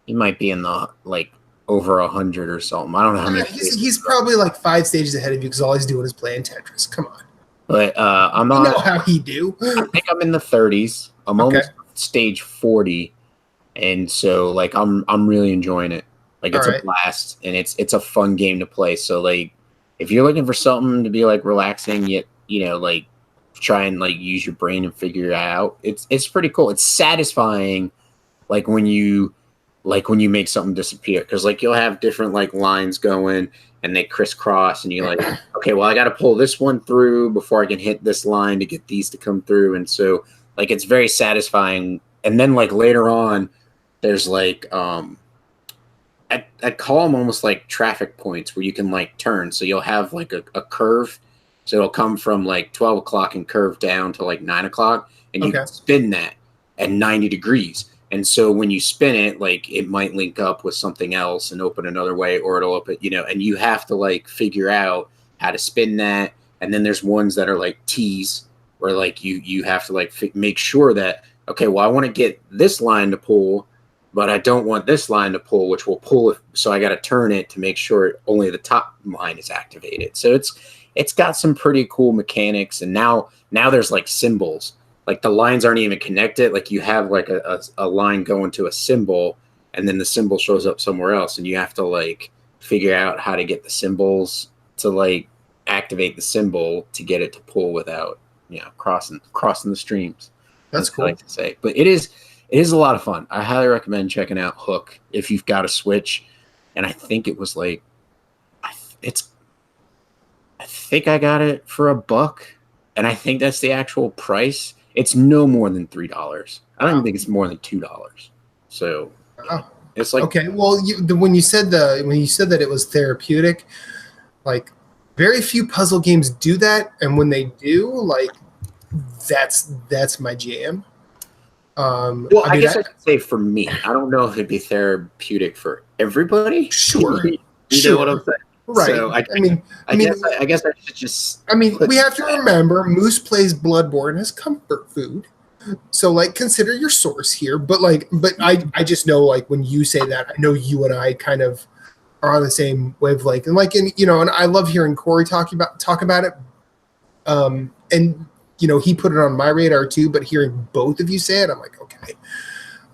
He might be in the like over 100 or something. I don't know how many. He's probably like 5 stages ahead of you because all he's doing is playing Tetris. Come on. But I'm on. You know how he do. I think I'm in the 30s. I'm almost stage 40, and so like I'm really enjoying it. Like it's a blast, and it's a fun game to play. So like, if you're looking for something to be like relaxing, yet like try and like use your brain and figure it out, it's pretty cool. It's satisfying, like when you make something disappear, because like you'll have different like lines going and they crisscross, and you're like, okay, well I got to pull this one through before I can hit this line to get these to come through, and so like it's very satisfying. And then like later on, there's like I call them almost like traffic points where you can like turn. So you'll have like a curve. So it'll come from like 12 o'clock and curve down to like 9 o'clock. And you can spin that at 90 degrees. And so when you spin it, like it might link up with something else and open another way, or it'll open, and you have to like figure out how to spin that. And then there's ones that are like T's where like you have to like make sure that, okay, well, I want to get this line to pull, but I don't want this line to pull, which will pull it. So I got to turn it to make sure only the top line is activated. So it's got some pretty cool mechanics. And now there's like symbols, like the lines aren't even connected. Like you have like a line going to a symbol, and then the symbol shows up somewhere else. And you have to like figure out how to get the symbols to like activate the symbol to get it to pull without, crossing the streams. That's cool. I like to say, but it is a lot of fun. I highly recommend checking out Hook if you've got a Switch. And I think it was like, I think I got it for $1, and I think that's the actual price. It's no more than $3. I don't even think it's more than $2. So it's like, okay. Well, when you said that it was therapeutic, like very few puzzle games do that, and when they do, like that's my jam. Well, I guess I could say for me, I don't know if it'd be therapeutic for everybody. Sure. You know what I'm saying? Right. So I guess I should just. I mean, we have to remember Moose Plays Bloodborne as comfort food, so like consider your source here. But I just know, like, when you say that, I know you and I kind of are on the same wavelength, and and I love hearing Corey talk about it. And he put it on my radar too. But hearing both of you say it, I'm like, okay,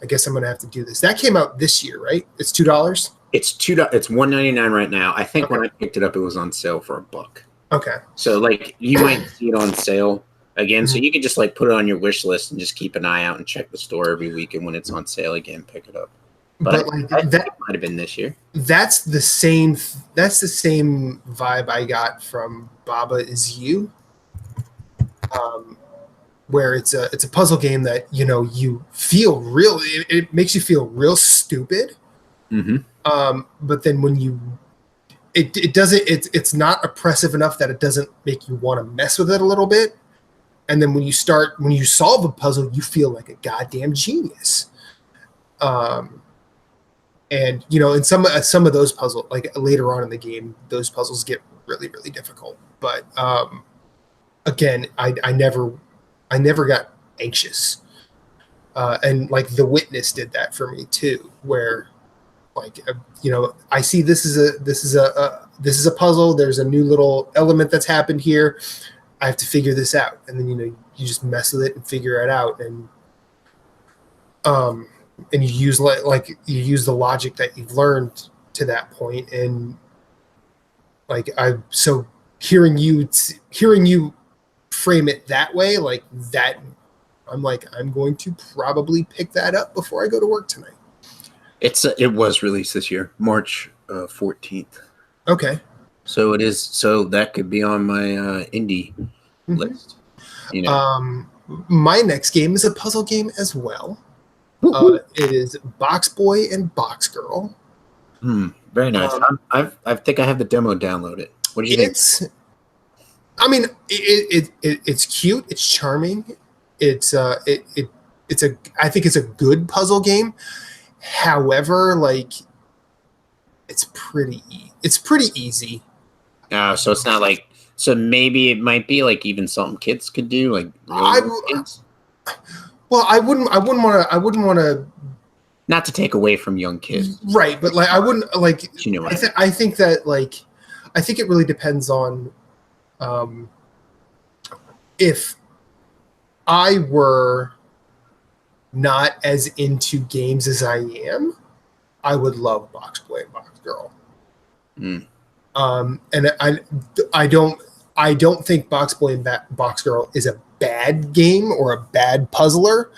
I guess I'm gonna have to do this. That came out this year, right? It's $2. It's $2. It's $1.99 right now. I think when I picked it up, it was on sale for $1. Okay. So like you might see it on sale again. So you can just like put it on your wish list and just keep an eye out and check the store every week. And when it's on sale again, pick it up. But I think it might have been this year. That's the same vibe I got from Baba Is You. Where it's a puzzle game that you feel real. It makes you feel real stupid. Mm-hmm. But then when it doesn't, it's not oppressive enough that it doesn't make you want to mess with it a little bit. And then when you solve a puzzle, you feel like a goddamn genius. And in some of those puzzles, like later on in the game, those puzzles get really, really difficult. But again, I never got anxious. And like The Witness did that for me too, where like I see this is a puzzle. There's a new little element that's happened here. I have to figure this out, and then you just mess with it and figure it out, and you use you use the logic that you've learned to that point, and like hearing you frame it that way, like that, I'm like, I'm going to probably pick that up before I go to work tonight. It was released this year, March 14th. Okay. So it is. So that could be on my indie list. You know. My next game is a puzzle game as well. It is Box Boy and Box Girl. Very nice. I think I have the demo downloaded. What do you think? I mean, it's cute. It's charming. I think it's a good puzzle game. However, like, it's pretty easy. So it's not like. So maybe it might be like even something kids could do, like kids. Well, I wouldn't want to. Not to take away from young kids, right? But like, I wouldn't like. You know, I think that like, I think it really depends on, if I were not as into games as I am, I would love Box Boy and Box Girl. And I don't think Box Boy and Box Girl is a bad game or a bad puzzler.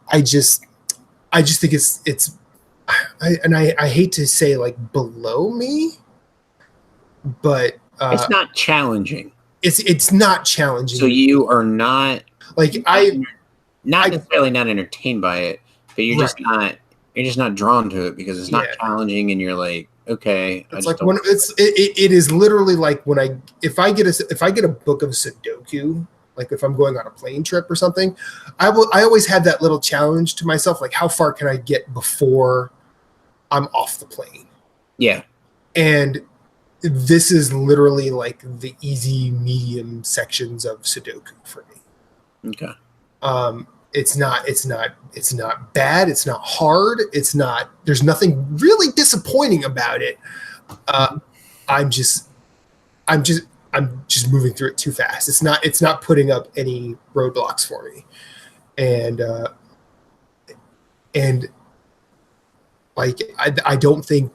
I just think I hate to say like below me, but it's not challenging. It's not challenging. So you are not like not necessarily not entertained by it, but you're just not drawn to it because it's not challenging, and you're like, okay. It's like when it is literally like when if I get a book of Sudoku, like if I'm going on a plane trip or something, I always have that little challenge to myself, like how far can I get before I'm off the plane? Yeah. And this is literally like the easy medium sections of Sudoku for me. Okay. It's not bad. It's not hard. There's nothing really disappointing about it. I'm just moving through it too fast. It's not putting up any roadblocks for me. And like, I don't think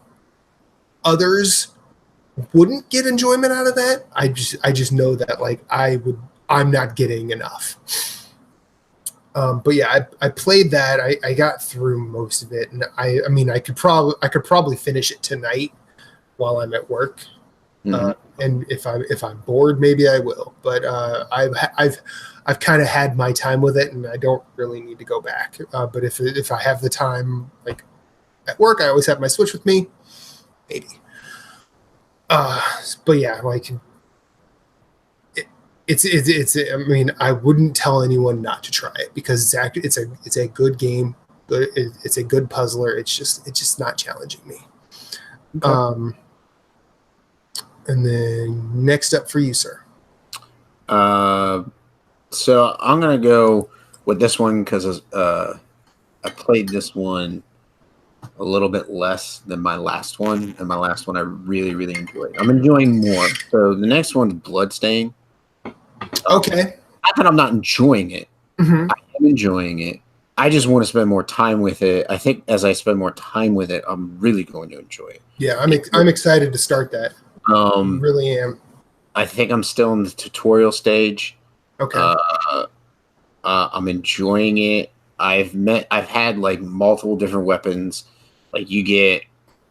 others wouldn't get enjoyment out of that. I just know that like I'm not getting enough. But yeah, I played that. I got through most of it, and I mean, I could probably finish it tonight while I'm at work. And if I'm bored, maybe I will. But I've kind of had my time with it, and I don't really need to go back. But if I have the time, like at work, I always have my Switch with me. Maybe. But yeah, like. It's. I mean, I wouldn't tell anyone not to try it because it's a good game. It's a good puzzler. It's just not challenging me. Okay. And then next up for you, sir. So I'm gonna go with this one because I played this one a little bit less than my last one, and my last one I really really enjoyed. I'm enjoying more. So the next one's Bloodstain. Okay. Not that I'm not enjoying it. I am enjoying it. I just want to spend more time with it. I think as I spend more time with it, I'm really going to enjoy it. Yeah, I'm excited to start that. Really am. I think I'm still in the tutorial stage. Okay. I'm enjoying it. I've had like multiple different weapons. Like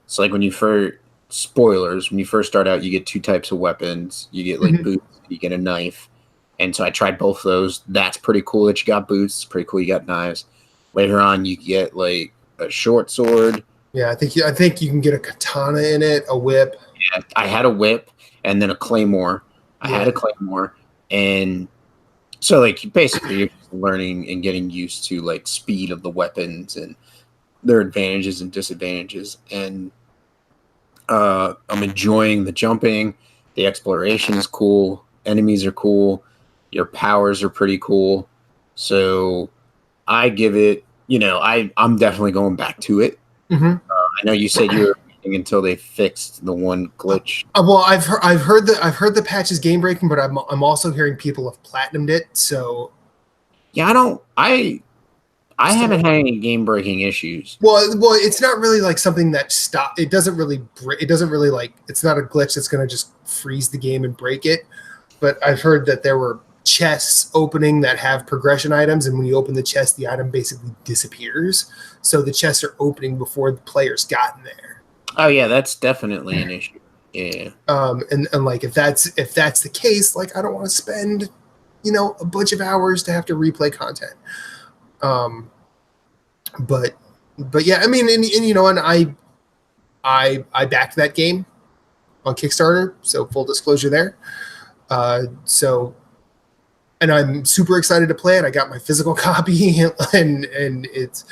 so like when you first start out, you get two types of weapons. You get like boots, you get a knife. And so I tried both those. That's pretty cool that you got boots. It's pretty cool you got knives. Later on, you get like a short sword. Yeah, I think you can get a katana in it, a whip. Yeah, I had a whip and then a claymore. I had a claymore, and so like basically you're just learning and getting used to like speed of the weapons and their advantages and disadvantages. And I'm enjoying the jumping. The exploration is cool. Enemies are cool. Your powers are pretty cool. So I give it, I'm definitely going back to it. I know you said you were waiting until they fixed the one glitch. Well, I've heard the patch is game breaking, but I'm also hearing people have platinumed it. So yeah, I haven't had any game breaking issues. Well, it's not really like something that it doesn't really like, it's not a glitch that's going to just freeze the game and break it. But I've heard that there were chests opening that have progression items, and when you open the chest, the item basically disappears. So the chests are opening before the player's gotten there. Oh yeah, that's definitely an issue. Yeah. And like if that's the case, like I don't want to spend, a bunch of hours to have to replay content. But yeah, I mean, and I backed that game on Kickstarter, so full disclosure there. And I'm super excited to play it. I got my physical copy, and it's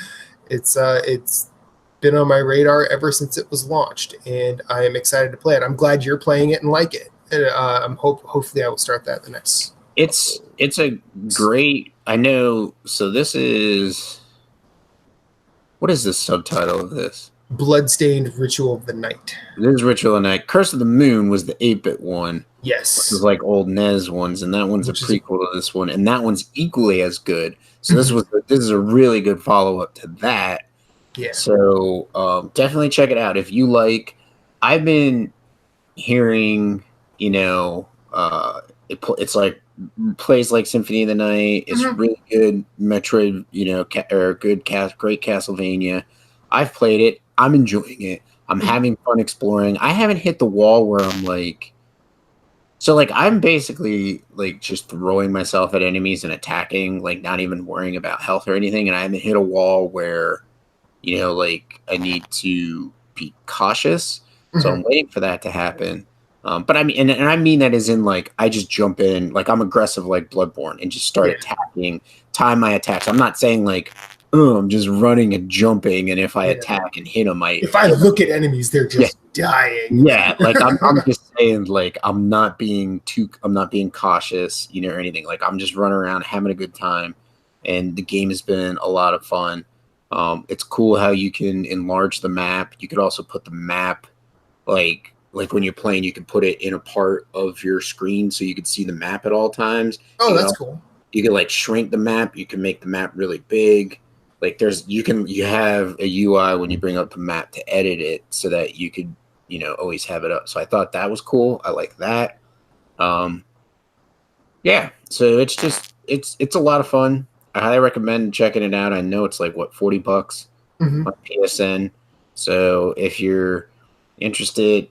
been on my radar ever since it was launched, and I am excited to play it. I'm glad you're playing it and like it. And hopefully I will start that the next. It's a great. I know. So this is. What is the subtitle of this? Bloodstained Ritual of the Night. This is Ritual of the Night. Curse of the Moon was the 8-bit one. Yes. This is like old NES ones, and that one's a prequel to this one, and that one's equally as good. So this is a really good follow-up to that. Yeah. So definitely check it out. If you like, I've been hearing, it's like plays like Symphony of the Night. It's really good Metroid, great Castlevania. I've played it. I'm enjoying it. I'm having fun exploring. I haven't hit the wall where I'm like, so like I'm basically like just throwing myself at enemies and attacking, like not even worrying about health or anything. And I haven't hit a wall where, like I need to be cautious. So I'm waiting for that to happen. But I mean, and I mean that as in like I just jump in, like I'm aggressive like Bloodborne and just start attacking, time my attacks. I'm not saying like, I'm just running and jumping, and if I attack and hit them, if I look at enemies, they're just dying. Yeah, like I'm just saying, like I'm not being cautious, or anything. Like I'm just running around having a good time, and the game has been a lot of fun. It's cool how you can enlarge the map. You could also put the map, like when you're playing, you can put it in a part of your screen so you can see the map at all times. Oh, that's cool. You can like shrink the map. You can make the map really big. Like you have a UI when you bring up the map to edit it so that you could, always have it up. So I thought that was cool. I like that. Yeah. So it's a lot of fun. I highly recommend checking it out. I know it's like $40 on PSN. So if you're interested,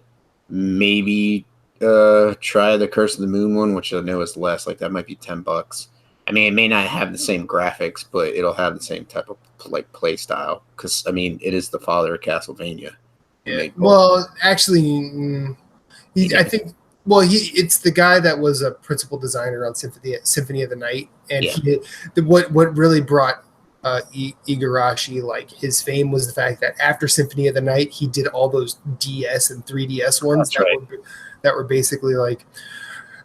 maybe try the Curse of the Moon one, which I know is less. Like that might be $10. I mean, it may not have the same graphics, but it'll have the same type of like play style. Because I mean, it is the father of Castlevania. Yeah. Well, actually, I think. Well, it's the guy that was a principal designer on Symphony of the Night, and what really brought Igarashi like his fame was the fact that after Symphony of the Night, he did all those DS and 3DS ones that were basically like.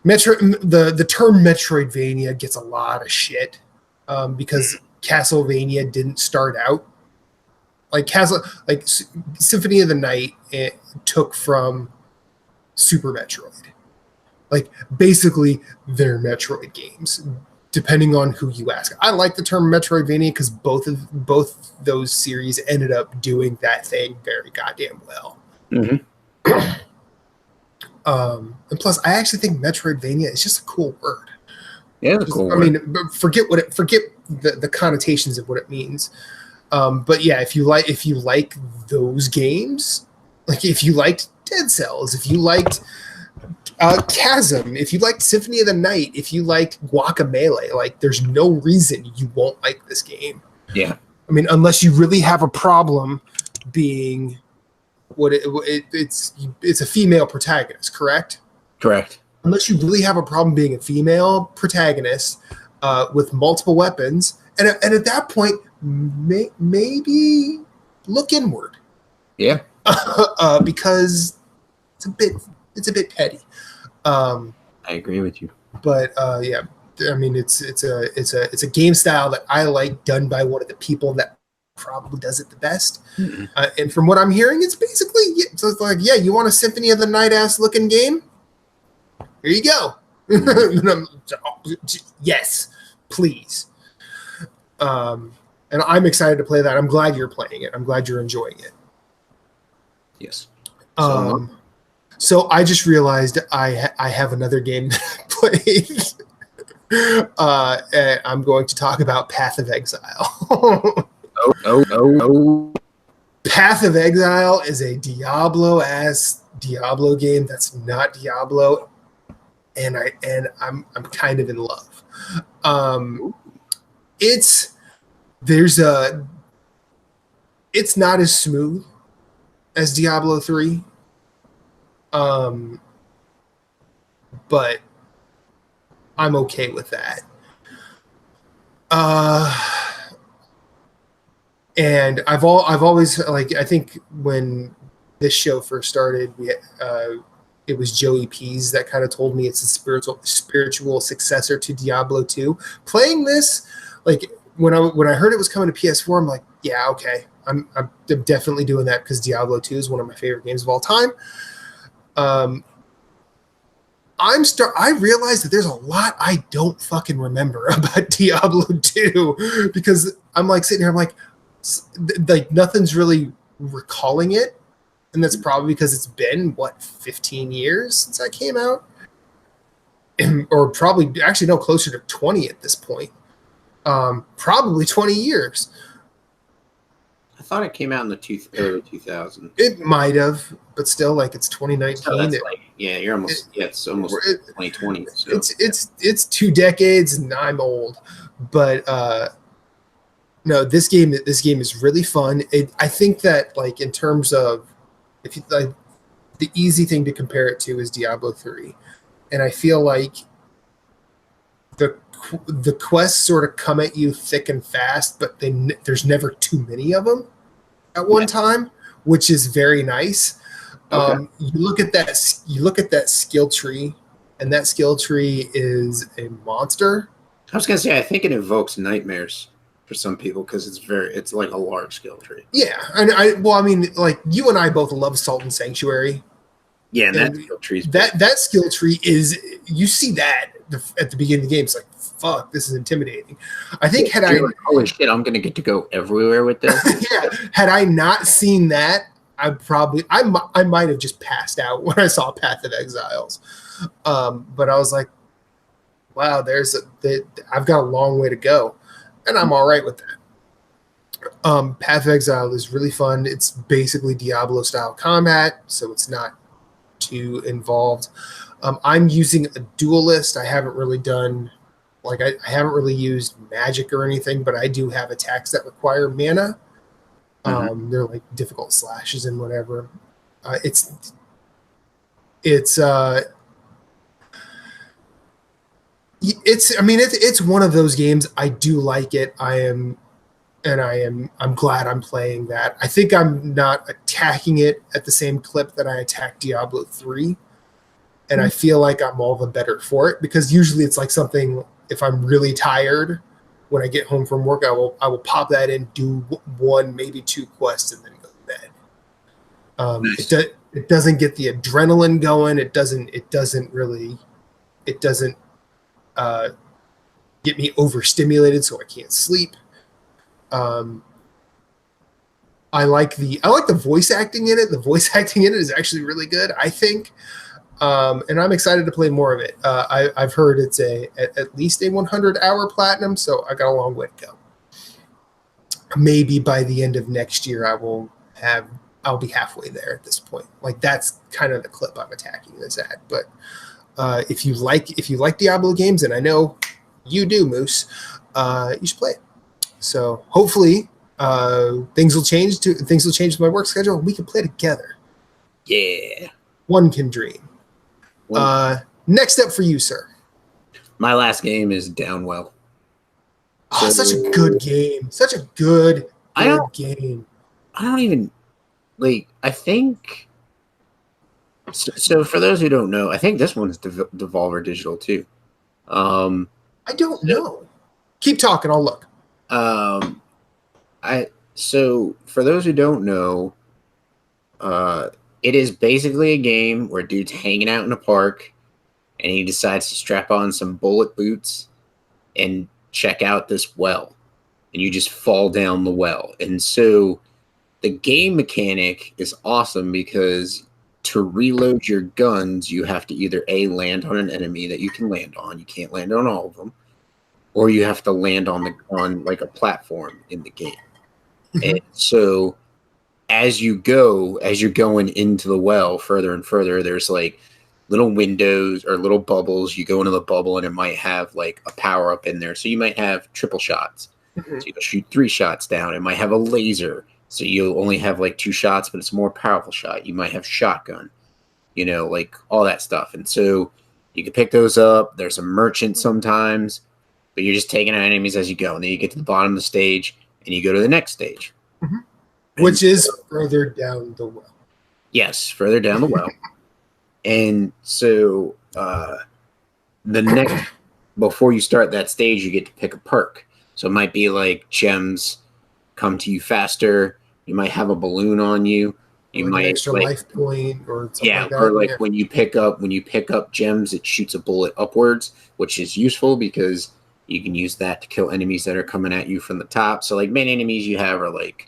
The term Metroidvania gets a lot of shit because Castlevania didn't start out like Symphony of the Night. It took from Super Metroid, like basically they're Metroid games, depending on who you ask. I like the term Metroidvania because both those series ended up doing that thing very goddamn well. And plus, I actually think Metroidvania is just a cool word. Yeah, it's a cool word. I mean, forget the connotations of what it means. But yeah, if you like those games, like if you liked Dead Cells, if you liked Chasm, if you liked Symphony of the Night, if you liked Guacamelee, like there's no reason you won't like this game. Yeah. I mean, unless you really have a problem being. It's a female protagonist, correct? Correct. Unless you really have a problem being a female protagonist with multiple weapons, and at that point, maybe look inward. Yeah. Because it's a bit petty. I agree with you. But yeah, I mean it's a game style that I like, done by one of the people that probably does it the best. And from what I'm hearing, it's basically like, you want a Symphony of the Night ass looking game? Here you go. Yes, please. And I'm excited to play that. I'm glad you're playing it. I'm glad you're enjoying it. Yes. So I just realized I have another game that I played. And I'm going to talk about Path of Exile. Oh. Path of Exile is a Diablo-ass Diablo game that's not Diablo, and I'm kind of in love. It's not as smooth as Diablo 3. But I'm okay with that. And I've always, like, I think when this show first started, it was Joey Pease that kind of told me it's a spiritual successor to Diablo 2. Playing this, like, when I heard it was coming to PS4, I'm like, yeah, okay, I'm definitely doing that because Diablo 2 is one of my favorite games of all time. I realized that there's a lot I don't fucking remember about Diablo 2 because I'm like sitting here, I'm like nothing's really recalling it. And that's probably because it's been, 15 years since I came out? Or probably, actually, no, closer to 20 at this point. Probably 20 years. I thought it came out in the early 2000s. It might have, but still, like, it's 2019. So that's you're almost, it's almost 2020. So. It's 2 decades, and I'm old. But no, this game is really fun. I think that, like, in terms of, if you like, the easy thing to compare it to is Diablo 3, and I feel like the quests sort of come at you thick and fast, but there's never too many of them at one time, which is very nice. Okay. You look at that skill tree, and that skill tree is a monster. I was gonna say, I think it evokes nightmares for some people because it's like a large skill tree. Yeah, I mean, like, you and I both love Salt and Sanctuary. Yeah, and that skill tree that skill tree is, you see that at the beginning of the game. It's like, fuck, this is intimidating. I think holy shit, I'm gonna get to go everywhere with this. Yeah, had I not seen that, I might have just passed out when I saw Path of Exiles. But I was like, wow, I've got a long way to go. And I'm all right with that. Path of Exile is really fun. It's basically Diablo-style combat, so it's not too involved. I'm using a duelist. I haven't really done, like, I haven't really used magic or anything, but I do have attacks that require mana. They're like difficult slashes and whatever. It's one of those games. I do like it. I'm glad I'm playing that. I think I'm not attacking it at the same clip that I attacked Diablo 3. And I feel like I'm all the better for it, because usually it's like something, if I'm really tired when I get home from work, I will pop that in, do 1, maybe 2 quests, and then go to bed. Nice. It doesn't get the adrenaline going. It doesn't get me overstimulated so I can't sleep. I like the voice acting in it. The voice acting in it is actually really good, I think. And I'm excited to play more of it. I've heard it's at least a 100-hour platinum, so I got a long way to go. Maybe by the end of next year, I'll be halfway there at this point. Like, that's kind of the clip I'm attacking this at. But if you like Diablo games, and I know you do, Moose, you should play it. So hopefully things will change with my work schedule, and we can play together. Yeah. One can dream. Next up for you, sir. My last game is Downwell. Oh, such a good game. Such a good game. I don't even, like, I think, so for those who don't know, I think this one's Devolver Digital too. I don't know. Keep talking, I'll look. So for those who don't know, it is basically a game where dude's hanging out in a park and he decides to strap on some bullet boots and check out this well. And you just fall down the well. And so the game mechanic is awesome because to reload your guns, you have to either A, land on an enemy that you can land on. You can't land on all of them. or you have to land on like a platform in the game. And so as you're going into the well further and further, there's like little windows or little bubbles. You go into the bubble and it might have like a power up in there. So you might have triple shots. So you'll shoot 3 shots down. It might have a laser. So you'll only have like 2 shots, but it's a more powerful shot. You might have shotgun, like all that stuff. And so you can pick those up. There's a merchant sometimes, but you're just taking out enemies as you go. And then you get to the bottom of the stage and you go to the next stage. Which is further down the well. Yes, further down the well. And so before you start that stage, you get to pick a perk. So it might be like gems come to you faster. You might have a balloon on you. You might an extra life point or something like that. Or like when you pick up gems, it shoots a bullet upwards, which is useful because you can use that to kill enemies that are coming at you from the top. So like main enemies you have are like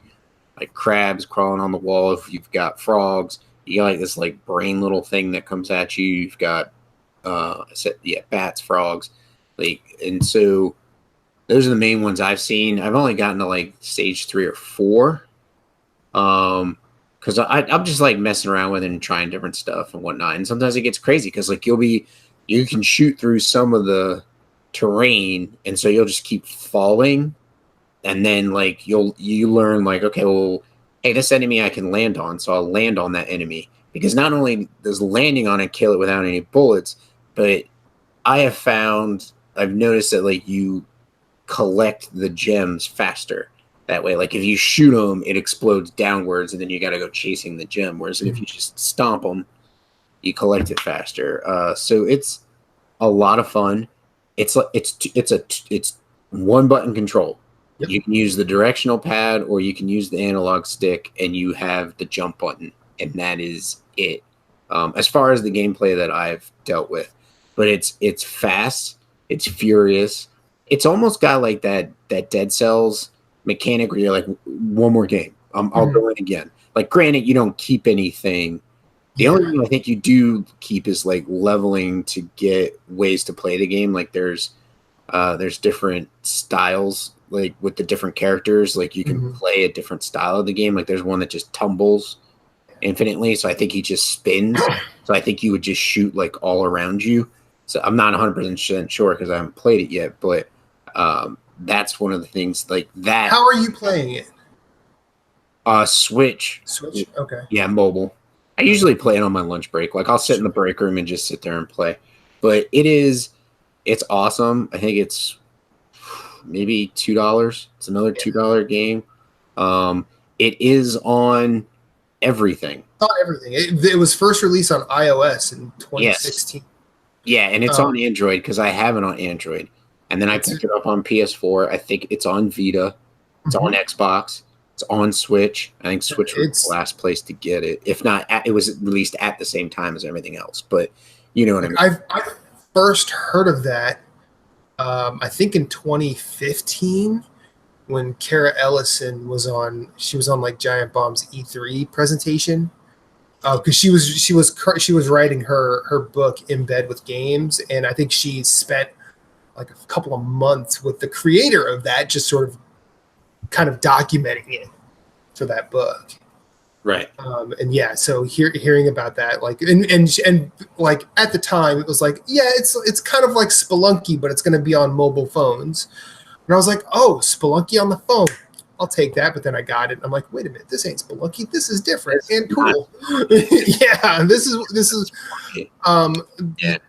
crabs crawling on the wall. If you've got frogs, you got like this like brain little thing that comes at you. You've got bats, frogs, and so those are the main ones I've seen. I've only gotten to like stage 3 or 4, because I'm just like messing around with it and trying different stuff and whatnot. And sometimes it gets crazy because like you can shoot through some of the terrain, and so you'll just keep falling. And then like you learn like, okay, well, hey, this enemy I can land on, so I'll land on that enemy. Because not only does landing on it kill it without any bullets, but I've noticed that like you collect the gems faster that way. Like if you shoot them, it explodes downwards, and then you got to go chasing the gem. Whereas if you just stomp them, you collect it faster. So it's a lot of fun. It's one button control. Yep. You can use the directional pad or you can use the analog stick, and you have the jump button, and that is it. As far as the gameplay that I've dealt with, but it's fast, it's furious. It's almost got like that Dead Cells mechanic where you're like, one more game, I'll go in again. Like, granted, you don't keep anything. The only thing I think you do keep is like leveling to get ways to play the game. Like there's different styles, like with the different characters. Like you can play a different style of the game. Like there's one that just tumbles infinitely, so I think he just spins. So I think you would just shoot like all around you. So I'm not 100% sure because I haven't played it yet, but that's one of the things like that. How are you playing it? Switch. Okay. Yeah, mobile. I usually play it on my lunch break. Like I'll sit in the break room and just sit there and play. But it's awesome. I think it's maybe $2. It's another $2 game. It is on everything. Not everything. It was first released on iOS in 2016. Yes. Yeah, and it's on Android because I have it on Android. And then I picked it up on PS4. I think it's on Vita. It's on Xbox. It's on Switch. I think Switch was the last place to get it. If not, it was released at the same time as everything else. But you know what I mean. I first heard of that, I think in 2015, when Kara Ellison was on like Giant Bomb's E3 presentation, because she was writing her book In Bed with Games, and I think she spent like a couple of months with the creator of that, just sort of kind of documenting it for that book. Right. And yeah, so hearing about that, like, and like at the time it was like, yeah, it's kind of like Spelunky, but it's going to be on mobile phones. And I was like, oh, Spelunky on the phone, I'll take that. But then I got it. I'm like, wait a minute, this ain't Spelunky. This is different and cool. Yeah, this is.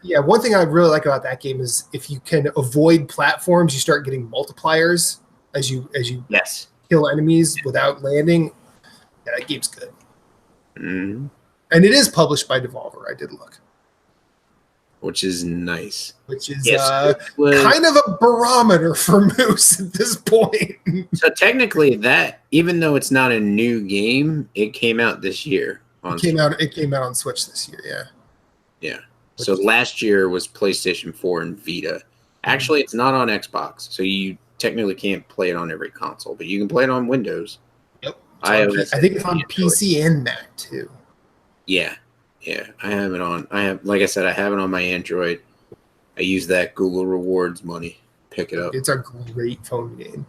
Yeah. One thing I really like about that game is if you can avoid platforms, you start getting multipliers as you kill enemies without landing. Yeah, that game's good. Mm-hmm. And it is published by Devolver. I did look. Which is nice. Which is kind of a barometer for Moose at this point. So technically that, even though it's not a new game, it came out this year. It came out on Switch this year, yeah. Yeah. So last year was PlayStation 4 and Vita. Actually, it's not on Xbox, so you technically can't play it on every console, but you can play it on Windows. Yep. I think it's on PC and Mac too. Yeah. Yeah. I have it on. Like I said, I have it on my Android. I use that Google Rewards money. pick it up. It's a great phone game.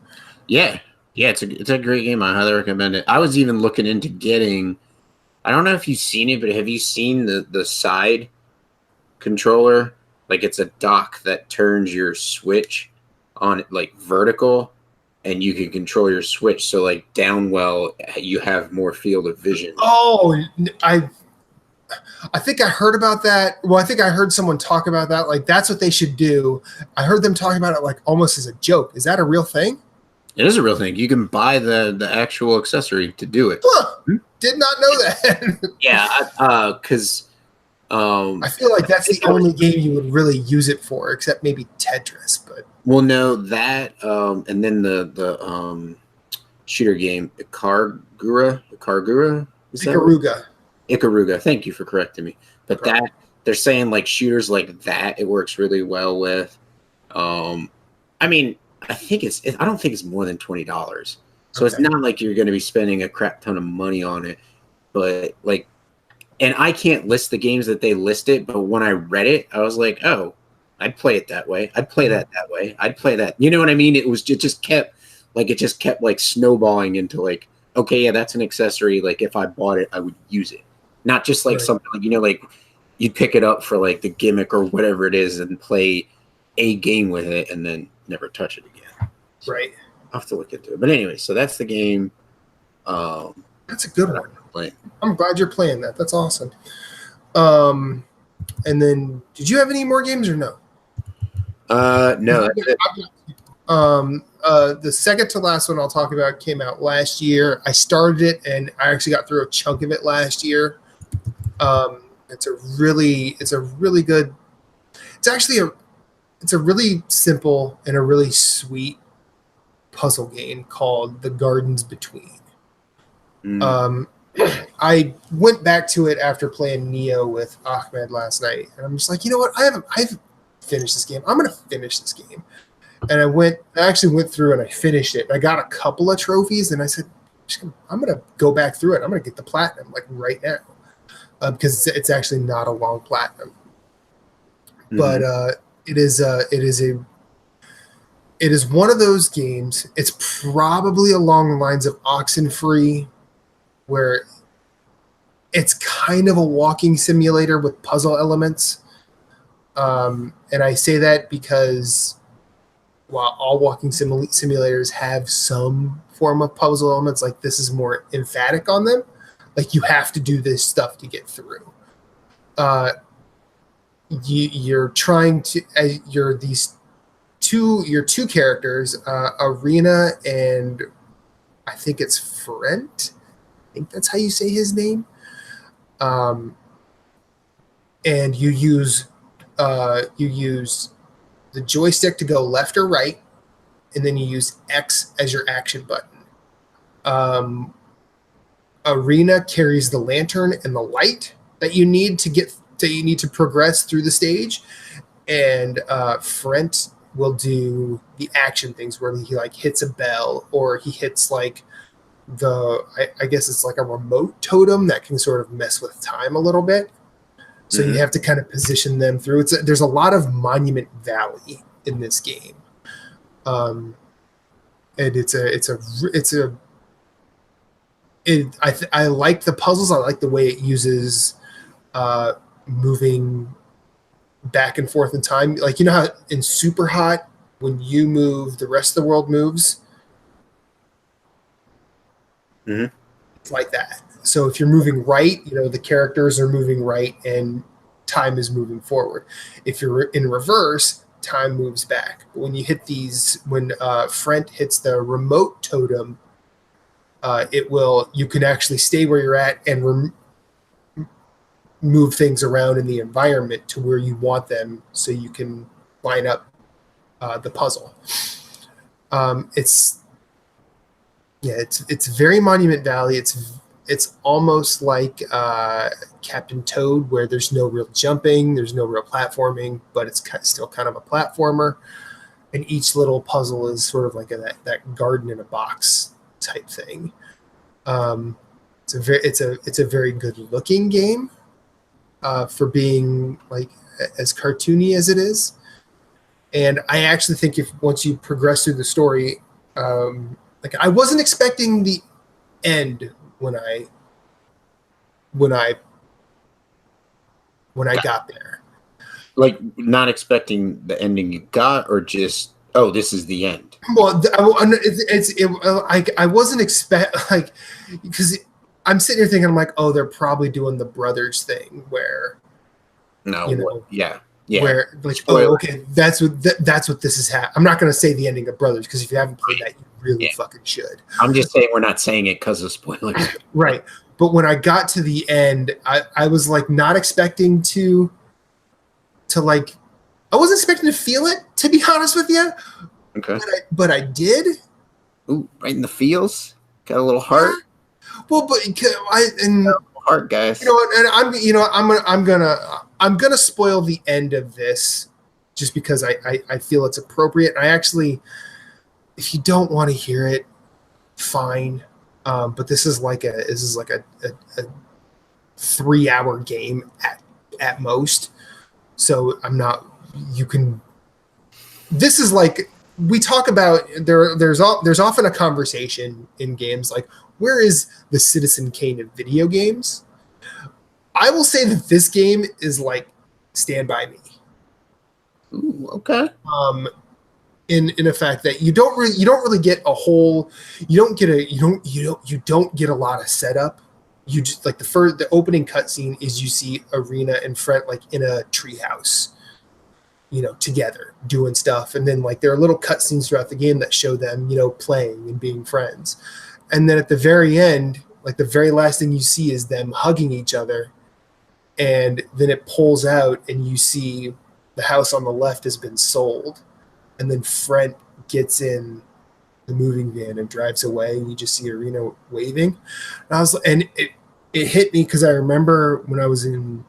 Yeah, it's a great game. I highly recommend it. I was even looking into getting. I don't know if you've seen it, but have you seen the side controller? Like it's a dock that turns your Switch on like vertical, and you can control your Switch. So like downwell, you have more field of vision. Oh, I think I heard about that. Well, I think I heard someone talk about that. Like that's what they should do. I heard them talking about it like almost as a joke. Is that a real thing? It is a real thing. You can buy the actual accessory to do it. Huh. Did not know that. Yeah, because I feel like that's the only game you would really use it for, except maybe Tetris. But well, no, that and then the shooter game, Ikaruga. Ikaruga. Thank you for correcting me. But that they're saying like shooters like that, it works really well with. I mean, I don't think it's more than $20. So It's not like you're going to be spending a crap ton of money on it. But like, and I can't list the games that they listed, but when I read it, I was like, oh, I'd play it that way. I'd play that way. I'd play that. You know what I mean? It just kept like snowballing into like, okay, yeah, that's an accessory. Like if I bought it, I would use it. Not just like something like, like you'd pick it up for like the gimmick or whatever it is and play a game with it and then never touch it again. So right. I'll have to look into it. But anyway, so that's the game. That's a good one. I'm glad you're playing that. That's awesome. And then did you have any more games or no? No. The second to last one I'll talk about came out last year. I started it and I actually got through a chunk of it last year. It's a really good. It's a really simple and a really sweet puzzle game called The Gardens Between. I went back to it after playing Neo with Ahmed last night, and I'm just like, you know what? I haven't finished this game. I'm gonna finish this game. And I actually went through and I finished it. I got a couple of trophies, and I said, I'm gonna go back through it. I'm gonna get the platinum like right now, because it's actually not a long platinum. But it is one of those games. It's probably along the lines of Oxenfree, where it's kind of a walking simulator with puzzle elements. And I say that because while all walking simulators have some form of puzzle elements, like this is more emphatic on them. Like you have to do this stuff to get through. You're trying to, you're your two characters, Arena and I think it's Frent. I think that's how you say his name. And you use the joystick to go left or right, and then you use X as your action button. Arena carries the lantern and the light that you need to progress through the stage, and Frent will do the action things where he like hits a bell or he hits like I guess it's like a remote totem that can sort of mess with time a little bit. So you have to kind of position them through. There's a lot of Monument Valley in this game, and I like the puzzles. I like the way it uses moving back and forth in time. Like, you know how in Super Hot, when you move, the rest of the world moves. It's like that. So if you're moving right, the characters are moving right and time is moving forward. If you're in reverse, time moves back. But when you hit when Frent hits the remote totem, you can actually stay where you're at and move things around in the environment to where you want them so you can line up the puzzle. It's very Monument Valley. It's almost like Captain Toad, where there's no real jumping, there's no real platforming, but it's still kind of a platformer. And each little puzzle is sort of like that garden in a box type thing. It's a very good looking game for being like as cartoony as it is. And I actually think if once you progress through the story, like I wasn't expecting the end when I got there. Like not expecting the ending you got, or just this is the end. Well, I wasn't like because I'm sitting here thinking I'm like, oh, they're probably doing the brothers thing where yeah. Where like, Spoiler. oh, okay, that's what this is. I'm not going to say the ending of Brothers because if you haven't played that, you really fucking should. I'm just saying we're not saying it because of spoilers, right? But when I got to the end, I was like not expecting to like, I wasn't expecting to feel it, to be honest with you. Okay, but I did. Ooh, right in the feels. Got a little heart. Yeah. Well, but heart, guys. You know what? And I'm gonna spoil the end of this just because I feel it's appropriate. And I actually, if you don't want to hear it, fine. But this is like a 3-hour game at most. So I'm not. You can. This is like we talk about. There's often a conversation in games like, where is the Citizen Kane of video games? I will say that this game is like Stand By Me. Ooh, okay. In effect that you don't really get a whole, you don't get a lot of setup. You just like the opening cutscene is you see Arena and Front like in a treehouse, together doing stuff, and then like there are little cutscenes throughout the game that show them playing and being friends, and then at the very end, like the very last thing you see is them hugging each other. And then it pulls out and you see the house on the left has been sold. And then Frent gets in the moving van and drives away. And you just see Arena waving. And it hit me because I remember when I was in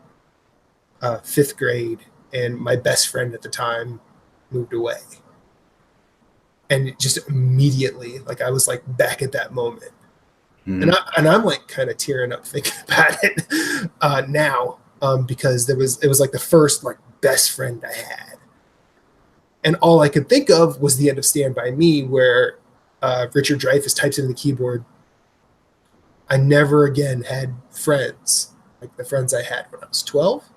5th grade and my best friend at the time moved away. And it just immediately, like I was like back at that moment. And I'm like kind of tearing up thinking about it now because it was like the first like best friend I had, and all I could think of was the end of Stand By Me, where Richard Dreyfuss types into the keyboard, "I never again had friends like the friends I had when I was 12.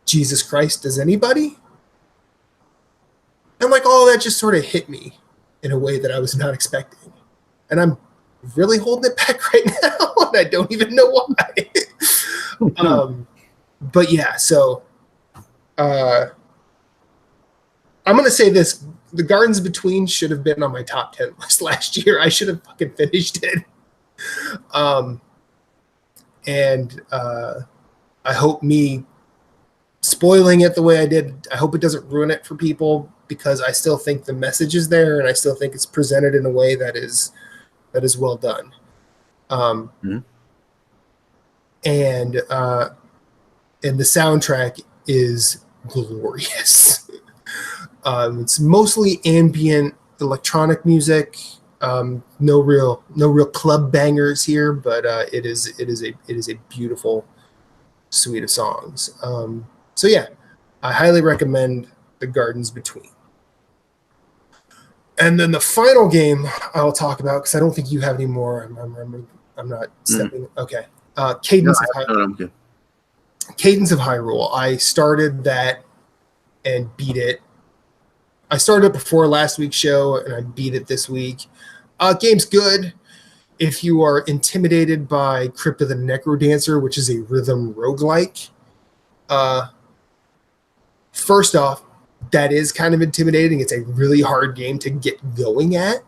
Jesus Christ, does anybody?" And like all that just sort of hit me in a way that I was not expecting, and I'm really holding it back right now, and I don't even know why. But yeah, so I'm gonna say this: The Gardens Between should have been on my top 10 list last year. I should have fucking finished it. And I hope me spoiling it the way I did, I hope it doesn't ruin it for people, because I still think the message is there, and I still think it's presented in a way that is well done. And the soundtrack is glorious. It's mostly ambient electronic music. No real club bangers here, but it is a beautiful suite of songs. So yeah, I highly recommend The Gardens Between. And then the final game I'll talk about, because I don't think you have any more. I'm not stepping. Okay. Cadence of Hyrule. I started that and beat it. I started it before last week's show, and I beat it this week. Game's good. If you are intimidated by Crypt of the Necrodancer, which is a rhythm roguelike, first off, that is kind of intimidating. It's a really hard game to get going at.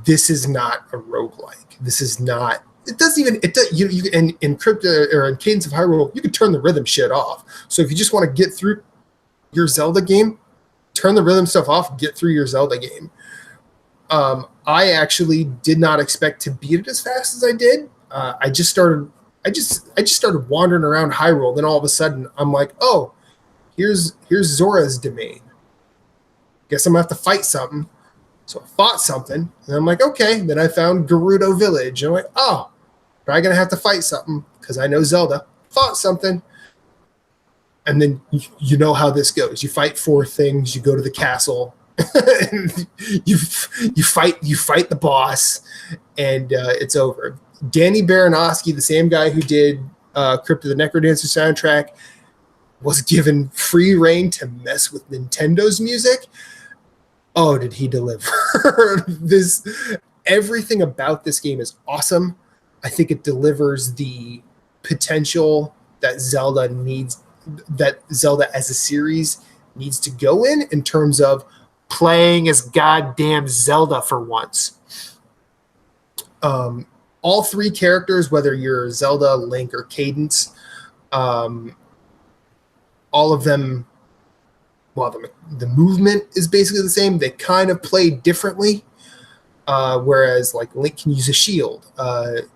This is not a roguelike. This is not. It doesn't even. It does. You in Crypto or in Cadence of Hyrule, you can turn the rhythm shit off. So if you just want to get through your Zelda game, turn the rhythm stuff off. Get through your Zelda game. I actually did not expect to beat it as fast as I did. I just started wandering around Hyrule. Then all of a sudden, I'm like, oh. Here's Zora's domain. Guess I'm gonna have to fight something. So I fought something, and I'm like, okay. Then I found Gerudo Village, and I'm like, oh, probably gonna have to fight something because I know Zelda. Fought something, And then you know how this goes. You fight 4 things. You go to the castle. And you fight the boss, and it's over. Danny Baranowski, the same guy who did Crypt of the Necrodancer soundtrack, was given free reign to mess with Nintendo's music. Oh, did he deliver? Everything about this game is awesome. I think it delivers the potential that Zelda as a series needs to go in terms of playing as goddamn Zelda for once. All 3 characters, whether you're Zelda, Link, or Cadence, all of them, well, the movement is basically the same. They kind of play differently, whereas like Link can use a shield.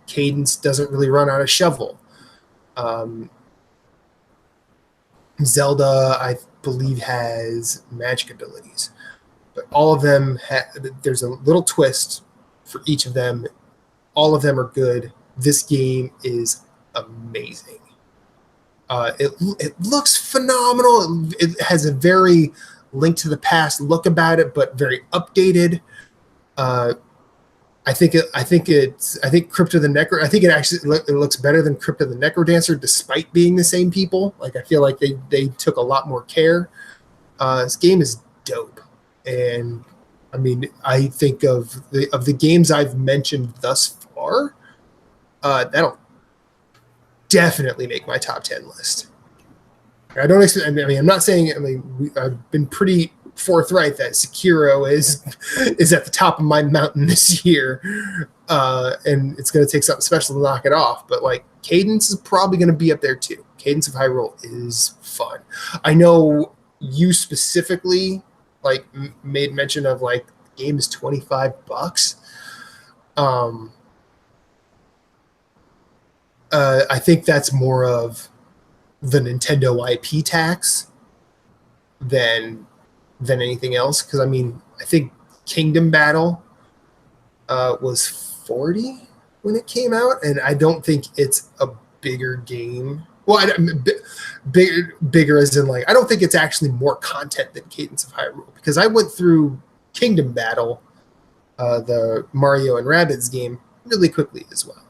Cadence doesn't really run on a shovel. Zelda, I believe, has magic abilities. But all of them, there's a little twist for each of them. All of them are good. This game is amazing. It looks phenomenal. It has a very Link to the Past look about it, but very updated. I think Crypt of the Necro. I think it looks better than Crypt of the Necrodancer, despite being the same people. Like, I feel like they took a lot more care. This game is dope, and I mean, I think of the games I've mentioned thus far, that'll definitely make my top 10 list. I don't expect. I mean, I'm not saying. I mean, I've been pretty forthright that Sekiro is at the top of my mountain this year, and it's going to take something special to knock it off. But like, Cadence is probably going to be up there too. Cadence of Hyrule is fun. I know you specifically like made mention of like the game is $25. I think that's more of the Nintendo IP tax than anything else. Because I mean, I think Kingdom Battle was $40 when it came out, and I don't think it's a bigger game. Well, bigger as in like, I don't think it's actually more content than Cadence of Hyrule, because I went through Kingdom Battle, the Mario and Rabbids game, really quickly as well.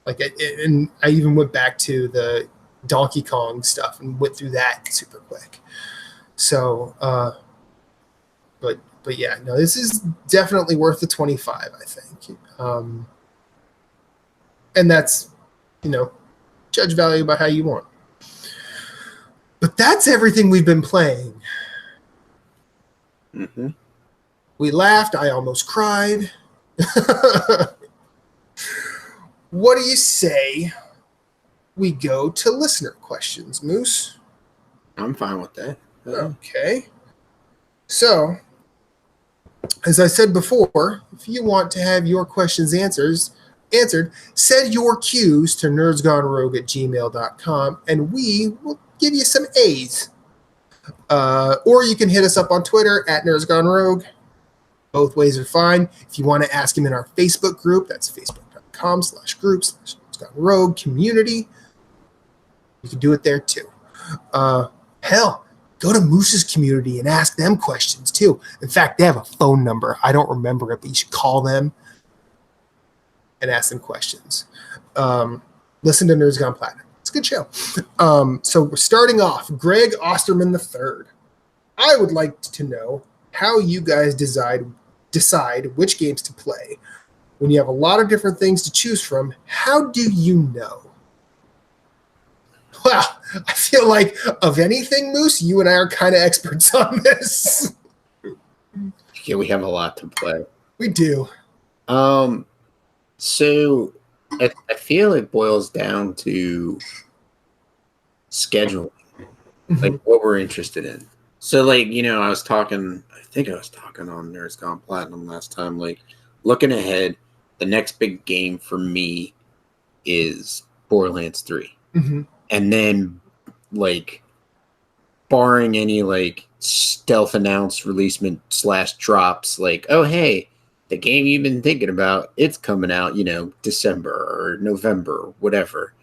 Like, and I even went back to the Donkey Kong stuff and went through that super quick. So, but yeah, no, this is definitely worth the 25, I think. And that's, judge value by how you want. But that's everything we've been playing. Mm-hmm. We laughed. I almost cried. What do you say we go to listener questions, Moose? I'm fine with that. Okay. So, as I said before, if you want to have your questions answered, send your cues to nerdsgonerogue@gmail.com, and we will give you some A's. Or you can hit us up on Twitter @nerdsgonerogue. Both ways are fine. If you want to ask him in our Facebook group, that's facebook.com/groups/nerdsgonerogue community. You can do it there too. Hell, go to Moose's community and ask them questions too. In fact, they have a phone number. I don't remember it, but you should call them and ask them questions. Listen to Nerds Gone Platinum. It's a good show. So we're starting off. Greg Osterman III. I would like to know how you guys decide which games to play. When you have a lot of different things to choose from, how do you know? Well, I feel like of anything, Moose, you and I are kind of experts on this. Yeah, we have a lot to play. We do. So I feel it boils down to scheduling, like what we're interested in. So, like, I think I was talking on Nerds Gone Platinum last time, like, looking ahead, the next big game for me is Borderlands 3. Mm-hmm. And then, like, barring any, like, stealth announced releasement / drops, like, oh, hey, the game you've been thinking about, it's coming out, December or November or whatever.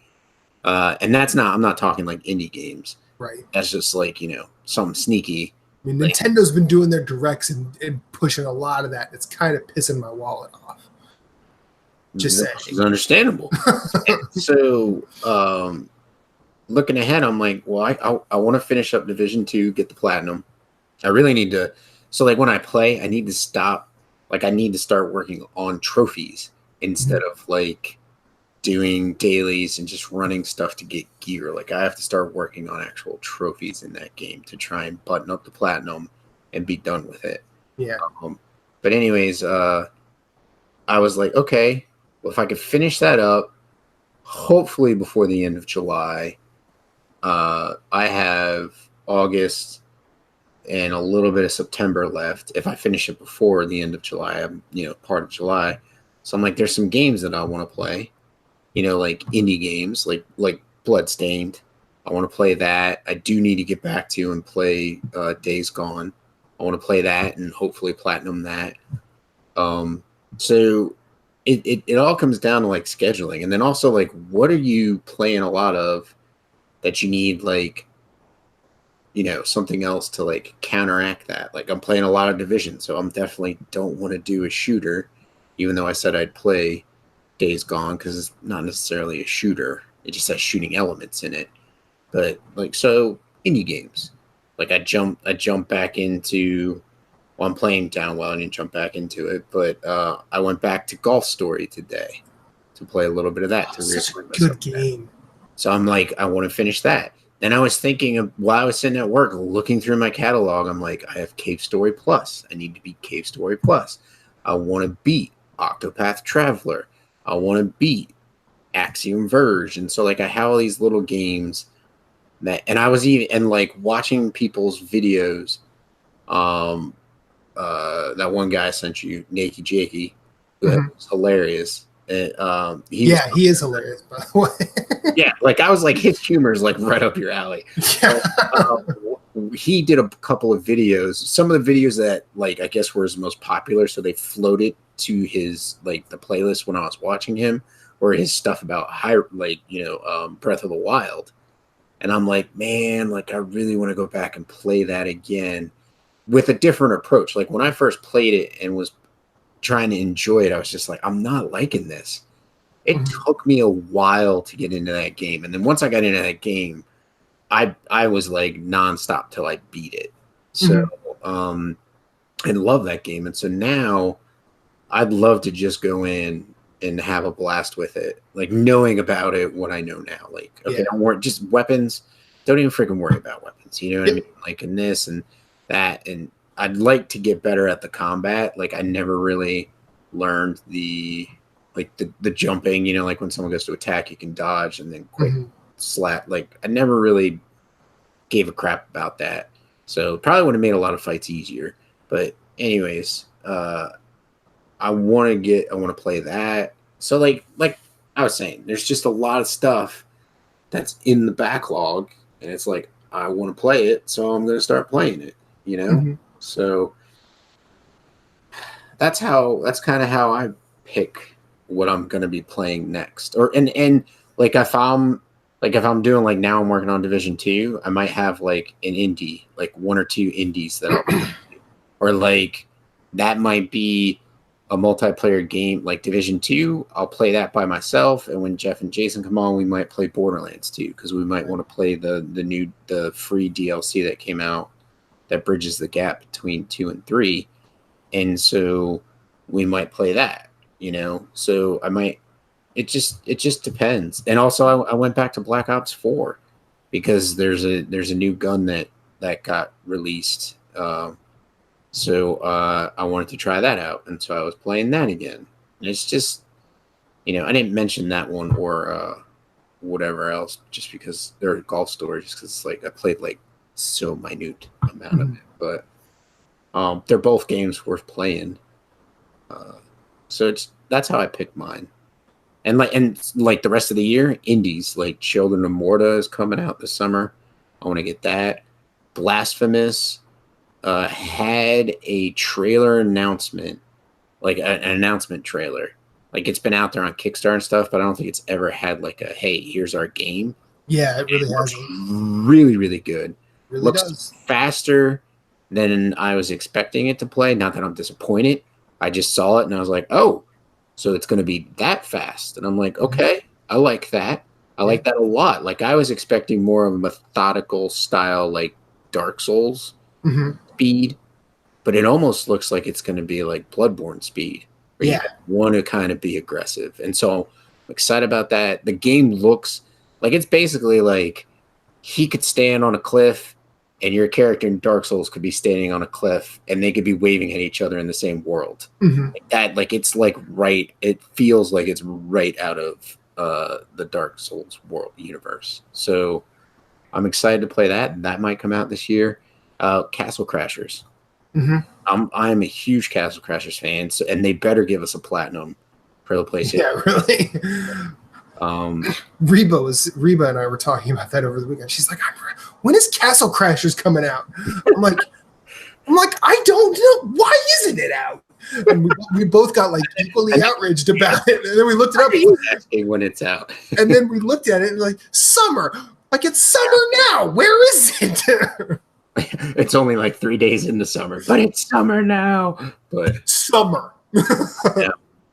And I'm not talking, like, indie games. Right. That's just like, something sneaky. I mean, Nintendo's been doing their directs and pushing a lot of that. It's kind of pissing my wallet off. Just saying. It's understandable. So, looking ahead, I'm like, well, I want to finish up Division 2, get the platinum. I really need to. So, like, when I play, I need to stop. Like, I need to start working on trophies instead of like doing dailies and just running stuff to get gear. Like, I have to start working on actual trophies in that game to try and button up the platinum and be done with it. Yeah. But anyways, I was like, okay, well, if I could finish that up, hopefully before the end of July, I have August and a little bit of September left. If I finish it before the end of July, I'm, part of July. So I'm like, there's some games that I want to play, like indie games, like Bloodstained. I want to play that. I do need to get back to and play Days Gone. I want to play that and hopefully platinum that. So it all comes down to like scheduling, and then also like, what are you playing a lot of that you need like, something else to like counteract that. Like, I'm playing a lot of Division, so I'm definitely don't want to do a shooter, even though I said I'd play Days Gone because it's not necessarily a shooter. It just has shooting elements in it. But like, so indie games, like I jump back into. Well, I'm playing Downwell. I didn't jump back into it, but I went back to Golf Story today to play a little bit of that. Such a good game. So I'm like, I want to finish that. Then I was thinking of while I was sitting at work, looking through my catalog, I'm like, I have Cave Story Plus. I need to beat Cave Story Plus. I want to beat Octopath Traveler. I want to beat Axiom Verge. And so like I have all these little games and I was even, and like watching people's videos, that one guy I sent you, Nakey Jakey, was hilarious. And, he is hilarious, by the way. Yeah, like I was like, his humor is like right up your alley. Yeah. He did a couple of videos, some of the videos that like I guess were his most popular, so they floated to his like the playlist when I was watching him, or his stuff about Breath of the Wild. And I'm like, man, like I really want to go back and play that again with a different approach. Like when I first played it and was trying to enjoy it, I was just like, I'm not liking this. It took me a while to get into that game. And then once I got into that game, I was like nonstop till I beat it. So, and love that game. And so now I'd love to just go in and have a blast with it. Like knowing about it, what I know now, like, okay, don't worry, just weapons. Don't even freaking worry about weapons. You know what I mean? Like in this and that. And I'd like to get better at the combat. Like I never really learned the jumping, like when someone goes to attack, you can dodge and then quick slap. Like I never really gave a crap about that. So probably would have made a lot of fights easier. But anyways, I want to play that. So like I was saying, there's just a lot of stuff that's in the backlog, and it's like, I want to play it, so I'm going to start playing it, So that's kind of how I pick what I'm going to be playing next. Or, and like if I'm doing like now I'm working on Division 2, I might have like an indie, like one or two indies that I'll play. Or like that might be a multiplayer game like Division 2. I'll play that by myself, and when Jeff and Jason come on, we might play Borderlands 2 because we might want to play the free DLC that came out that bridges the gap between 2 and 3, and so we might play that. So I might. It just depends. And also, I went back to Black Ops 4 because there's a new gun that got released. So I wanted to try that out, and so I was playing that again. And it's just, I didn't mention that one or whatever else just because they're Golf Story, just because like I played like so minute amount of it. But they're both games worth playing. So that's how I pick mine. And like the rest of the year, indies like Children of Morta is coming out this summer. I want to get that. Blasphemous. Had a trailer announcement, like an announcement trailer. Like it's been out there on Kickstarter and stuff, but I don't think it's ever had like a, hey, here's our game. Yeah, it really has. Really, really good. Really Looks does. faster than I was expecting it to play. Not that I'm disappointed. I just saw it and I was like, oh, so it's going to be that fast. And I'm like, okay, I like that. I like that a lot. Like I was expecting more of a methodical style, like Dark Souls speed, but it almost looks like it's going to be like Bloodborne speed, where you want to kind of be aggressive. And so I'm excited about that. The game looks like it's basically like he could stand on a cliff and your character in Dark Souls could be standing on a cliff and they could be waving at each other in the same world. Like that, like it's like right, it feels like it's right out of the Dark Souls world universe. So I'm excited to play that. That might come out this year. Castle Crashers. I'm a huge Castle Crashers fan, so, and they better give us a platinum for the PlayStation. Yeah, really. Reba and I were talking about that over the weekend. She's like, when is Castle Crashers coming out? I'm like, I don't know. Why isn't it out? And we both got like equally outraged about it. And then we looked it up. Asking when it's out. And then we looked at it and like, summer. Like it's summer now. Where is it? It's only like 3 days into summer, but it's summer now. But summer. Yeah.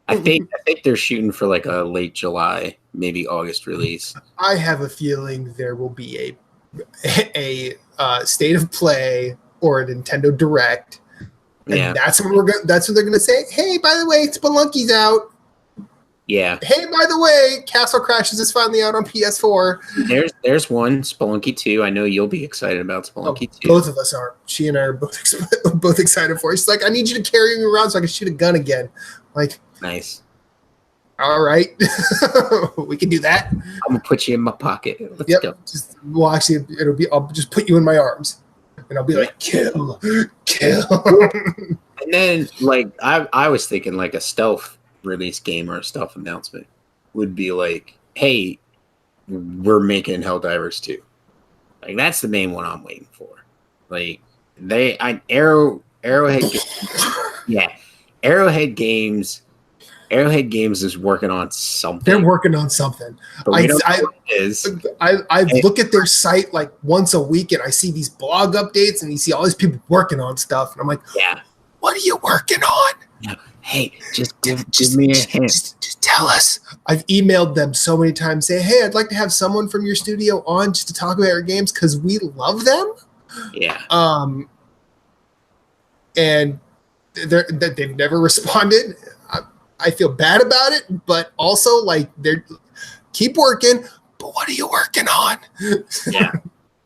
I think they're shooting for like a late July, maybe August release. I have a feeling there will be a state of play or a Nintendo Direct, and that's when that's when they're gonna say, "Hey, by the way, Spelunky's out." Yeah. Hey, by the way, Castle Crashers is finally out on PS4. There's one Spelunky 2. I know you'll be excited about Spelunky 2. Both of us are. She and I are both excited for it. She's like, "I need you to carry me around so I can shoot a gun again." Like, nice. All right, we can do that. I'm gonna put you in my pocket. Let's go. Actually, I'll just put you in my arms, and I'll be like, kill. And then, like, I was thinking like a stealth release game or a stealth announcement would be like, hey, we're making Helldivers 2. Like that's the main one I'm waiting for. Like Arrowhead Games is working on something. They're working on something. I look at their site like once a week and I see these blog updates and you see all these people working on stuff. And I'm like, yeah, what are you working on? Yeah. Hey, just give me a hint. Just tell us. I've emailed them so many times saying, hey, I'd like to have someone from your studio on just to talk about your games because we love them. Yeah. And they've never responded. I feel bad about it, but also like they're keep working. But what are you working on? Yeah.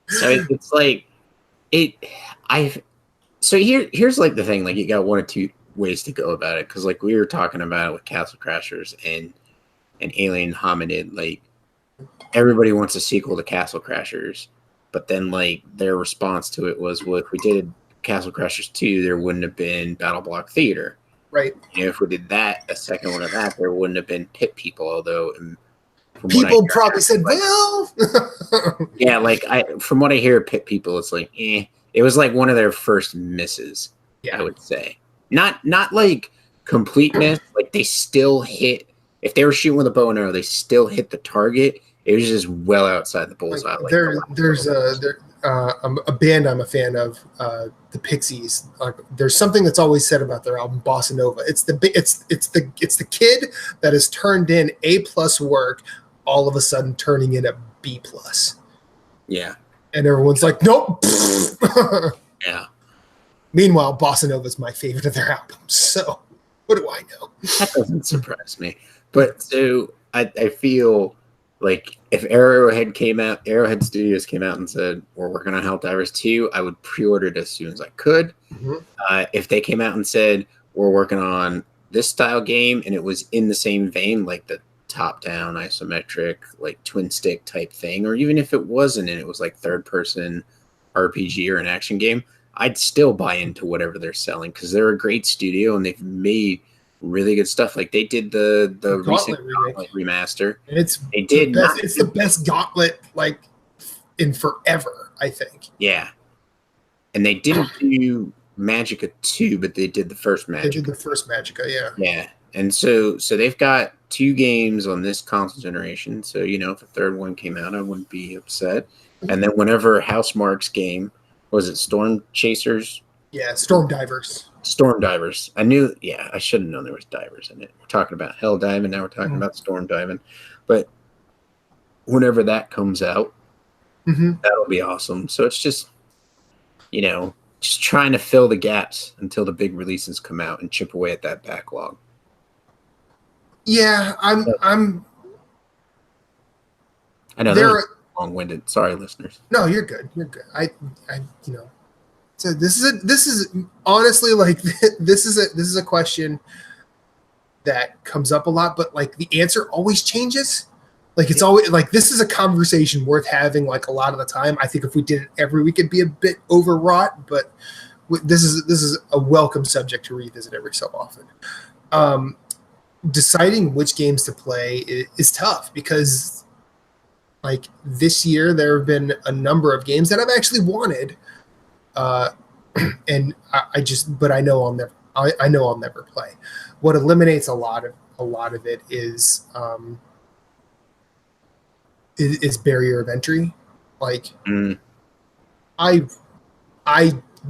So it's like So here's like the thing. Like you got one or two ways to go about it because like we were talking about it with Castle Crashers and Alien Hominid. Like everybody wants a sequel to Castle Crashers, but then like their response to it was, well, if we did Castle Crashers 2, there wouldn't have been Battle Block Theater. Right. And if we did that, a second one of that, there wouldn't have been Pit People, although people probably said, well, yeah, like from what I hear, Pit People, it's like, it was like one of their first misses, I would say. Not like completeness, like they still hit, if they were shooting with a bow and arrow, they still hit the target. It was just well outside the bullseye. Like there's a band I'm a fan of, the Pixies. There's something that's always said about their album Bossa Nova. It's the kid that has turned in A+ work, all of a sudden turning in a B+. Yeah, and everyone's like, nope. Yeah. Meanwhile, Bossa Nova is my favorite of their albums. So what do I know? That doesn't surprise me. But so I feel like if Arrowhead Studios came out and said, we're working on Helldivers 2, I would pre-order it as soon as I could. Mm-hmm. If they came out and said, we're working on this style game, and it was in the same vein, like the top-down, isometric, like twin-stick type thing, or even if it wasn't and it was like third-person RPG or an action game, I'd still buy into whatever they're selling because they're a great studio and they've made really good stuff. Like they did the recent Gauntlet remaster. And it's the best Gauntlet like in forever, I think. Yeah. And they didn't do Magicka 2, but they did the first Magicka. They did the first Magicka, yeah. Yeah. And so they've got 2 games on this console generation. So, if a third one came out, I wouldn't be upset. And then whenever Housemarque's game, was it Storm Chasers? Yeah, Storm Divers. Storm Divers. I should have known there was divers in it. We're talking about hell diving, now we're talking about storm diving. But whenever that comes out, that'll be awesome. So it's just, just trying to fill the gaps until the big releases come out and chip away at that backlog. Yeah, I know they're long-winded. Sorry, listeners. No, you're good. You're good. So this is honestly like this is a question that comes up a lot, but like the answer always changes. Like it's always like this is a conversation worth having like a lot of the time. I think if we did it every week, it'd be a bit overwrought, but this is a welcome subject to revisit every so often. Deciding which games to play is tough because like this year there have been a number of games that I've actually wanted, and I know I'll never play. What eliminates a lot of it is barrier of entry. Like I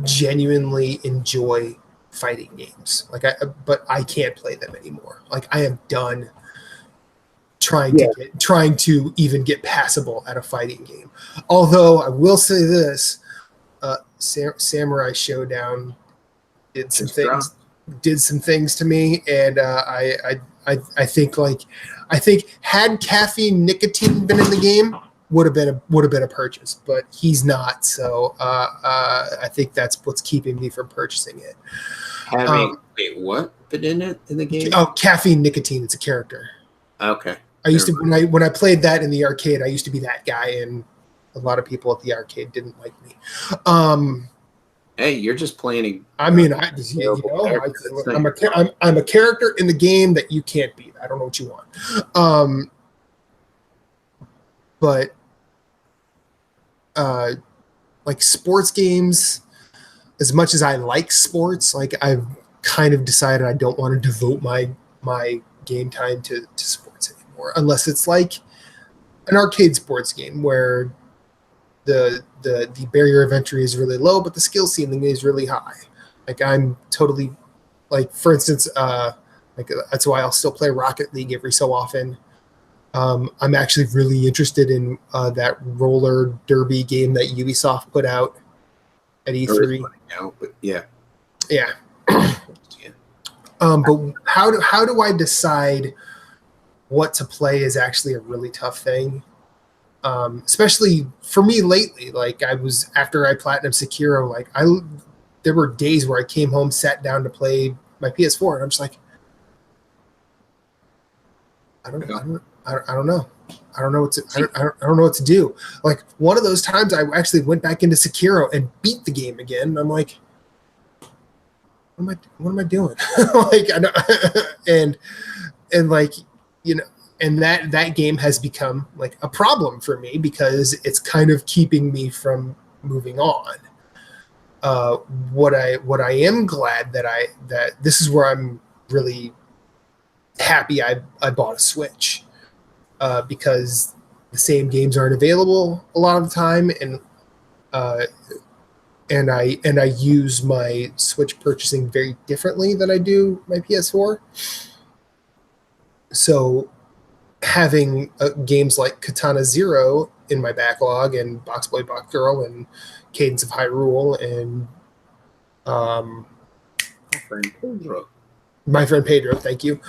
genuinely enjoy fighting games. But I can't play them anymore. Like I am done trying to even get passable at a fighting game. Although I will say this, Samurai Showdown did some things to me, and I think had caffeine nicotine been in the game, would have been a purchase, but he's not. So I think that's what's keeping me from purchasing it. Wait, what? Been in it in the game? Oh, caffeine nicotine. It's a character. Okay. I used to when I played that in the arcade. I used to be that guy, and a lot of people at the arcade didn't like me. Hey, you're just playing. I'm a character in the game that you can't beat. I don't know what you want. But like sports games, as much as I like sports, like I've kind of decided I don't want to devote my game time to sports anymore, unless it's like an arcade sports game where the barrier of entry is really low, but the skill ceiling is really high. Like I'm totally like, for instance, like that's why I'll still play Rocket League every so often. I'm actually really interested in that roller derby game that Ubisoft put out at E3. Now, but yeah. But how do I decide what to play is actually a really tough thing. Especially for me lately. Like after I platinum Sekiro, like there were days where I came home, sat down to play my PS4, and I'm just like, I don't know. I don't know. I don't know what to do. Like one of those times, I actually went back into Sekiro and beat the game again. And I'm like, what am I doing? Like, and like, and that game has become like a problem for me because it's kind of keeping me from moving on. What I am glad that this is where I'm really happy I bought a Switch. Because the same games aren't available a lot of the time, and I use my Switch purchasing very differently than I do my PS4. So having games like Katana Zero in my backlog, and Box Boy Box Girl, and Cadence of Hyrule, and my friend Pedro, thank you.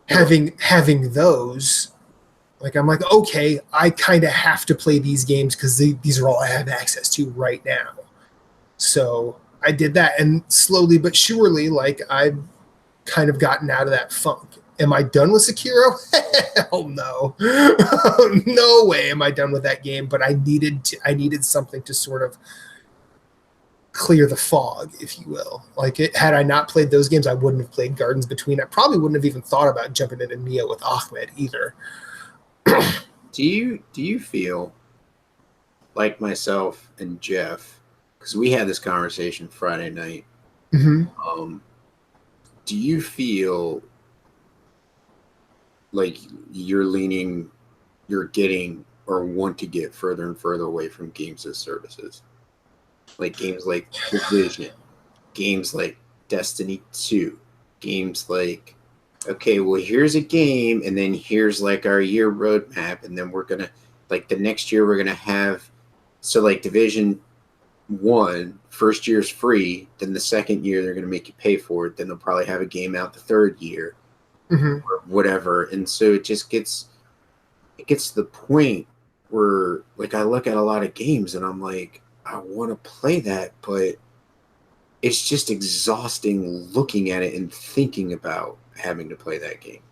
Having those. Like, I'm like, okay, I kind of have to play these games because these are all I have access to right now. So I did that, and slowly but surely, like, I've kind of gotten out of that funk. Am I done with Sekiro? Hell no. No way am I done with that game, but I needed something to sort of clear the fog, if you will. Like, had I not played those games, I wouldn't have played Gardens Between. I probably wouldn't have even thought about jumping into Neo with Ahmed either. Do you feel like myself and Jeff, because we had this conversation Friday night, do you feel like you're getting or want to get further and further away from games as services. Like games like Division, games like Destiny 2, games like, okay, well, here's a game, and then here's like our year roadmap, and then we're gonna, like, the next year we're gonna have, so like Division 1, first year's free, then the second year they're gonna make you pay for it, then they'll probably have a game out the third year, Mm-hmm. or whatever. And so it gets to the point where, like, I look at a lot of games and I'm like, I want to play that, but it's just exhausting looking at it and thinking about having to play that game.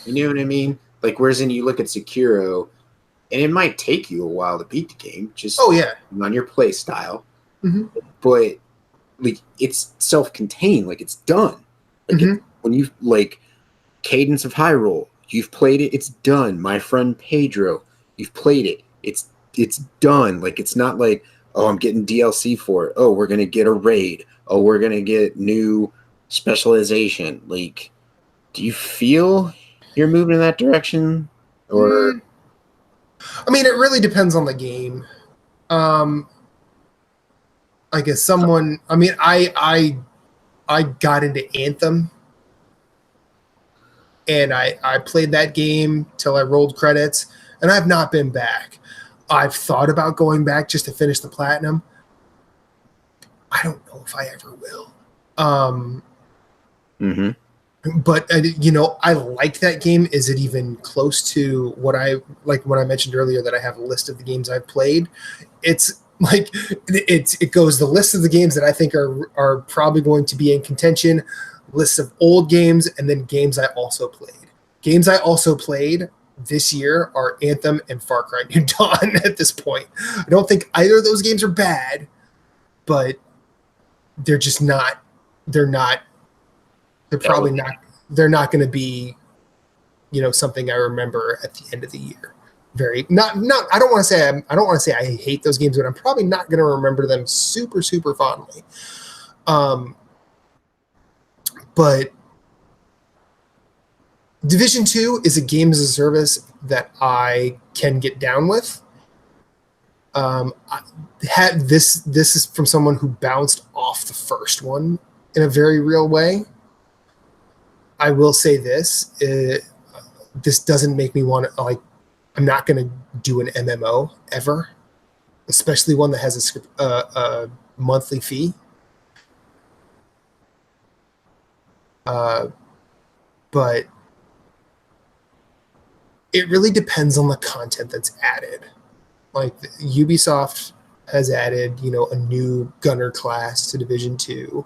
You know what I mean? Like, whereas then you look at Sekiro, and it might take you a while to beat the game, just on your play style. Mm-hmm. But like, it's self-contained, like it's done. Like when you like Cadence of Hyrule, you've played it, it's done. My Friend Pedro, you've played it, it's done. Like, it's not like, oh, I'm getting DLC for it. Oh, we're gonna get a raid. Oh, we're gonna get new specialization. Like, do you feel you're moving in that direction? Or I mean, it really depends on the game. I guess someone. I mean, I got into Anthem, and I played that game till I rolled credits, and I've not been back. I've thought about going back just to finish the platinum. I don't know if I ever will. But I like that game. Is it even close to what I like? When I mentioned earlier that I have a list of the games I've played, it's like it goes the list of the games that I think are probably going to be in contention, lists of old games, and then games I also played. Games I also played this year are Anthem and Far Cry New Dawn at this point. I don't think either of those games are bad, but they're just not. They're probably not. They're not going to be, something I remember at the end of the year. I don't want to say I hate those games, but I'm probably not going to remember them super, super fondly. But Division 2 is a game as a service that I can get down with. This is from someone who bounced off the first one in a very real way. I will say this: this doesn't make me want to, like. I'm not going to do an MMO ever, especially one that has a monthly fee. But it really depends on the content that's added. Like, Ubisoft has added, a new gunner class to Division 2.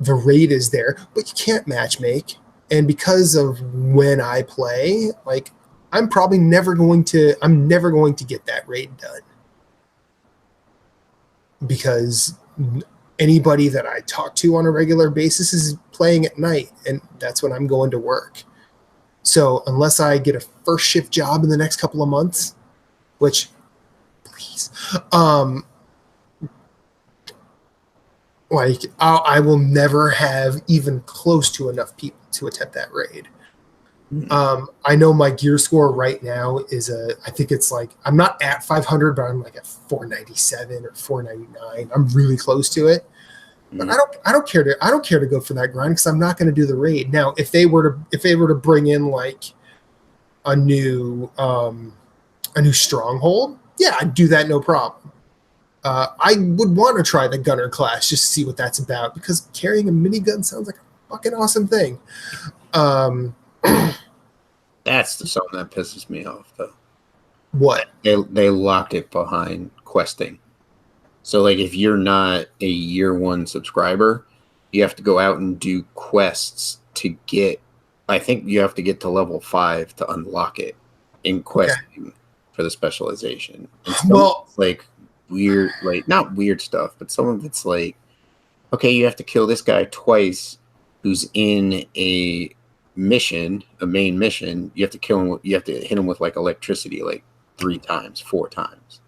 The raid is there, but you can't matchmake. And because of when I play, like, I'm never going to get that raid done. Because anybody that I talk to on a regular basis is playing at night, and that's when I'm going to work. So unless I get a first shift job in the next couple of months, which, please, like, I will never have even close to enough people to attempt that raid. I know my gear score right now is I think it's like, I'm not at 500, but I'm like at 497 or 499. I'm really close to it. But I don't care to go for that grind, because I'm not going to do the raid. Now, if they were to bring in like a new stronghold, yeah, I'd do that, no problem. I would want to try the gunner class just to see what that's about, because carrying a minigun sounds like a fucking awesome thing. That's the something that pisses me off, though. What? They locked it behind questing. So, like, if you're not a year one subscriber, you have to go out and do quests to get. I think you have to get to level 5 to unlock it in questing for the specialization. And like weird, like, not weird stuff, but some of it's like, okay, you have to kill this guy twice who's in a main mission. You have to kill him. You have to hit him with like electricity like 3 times, 4 times.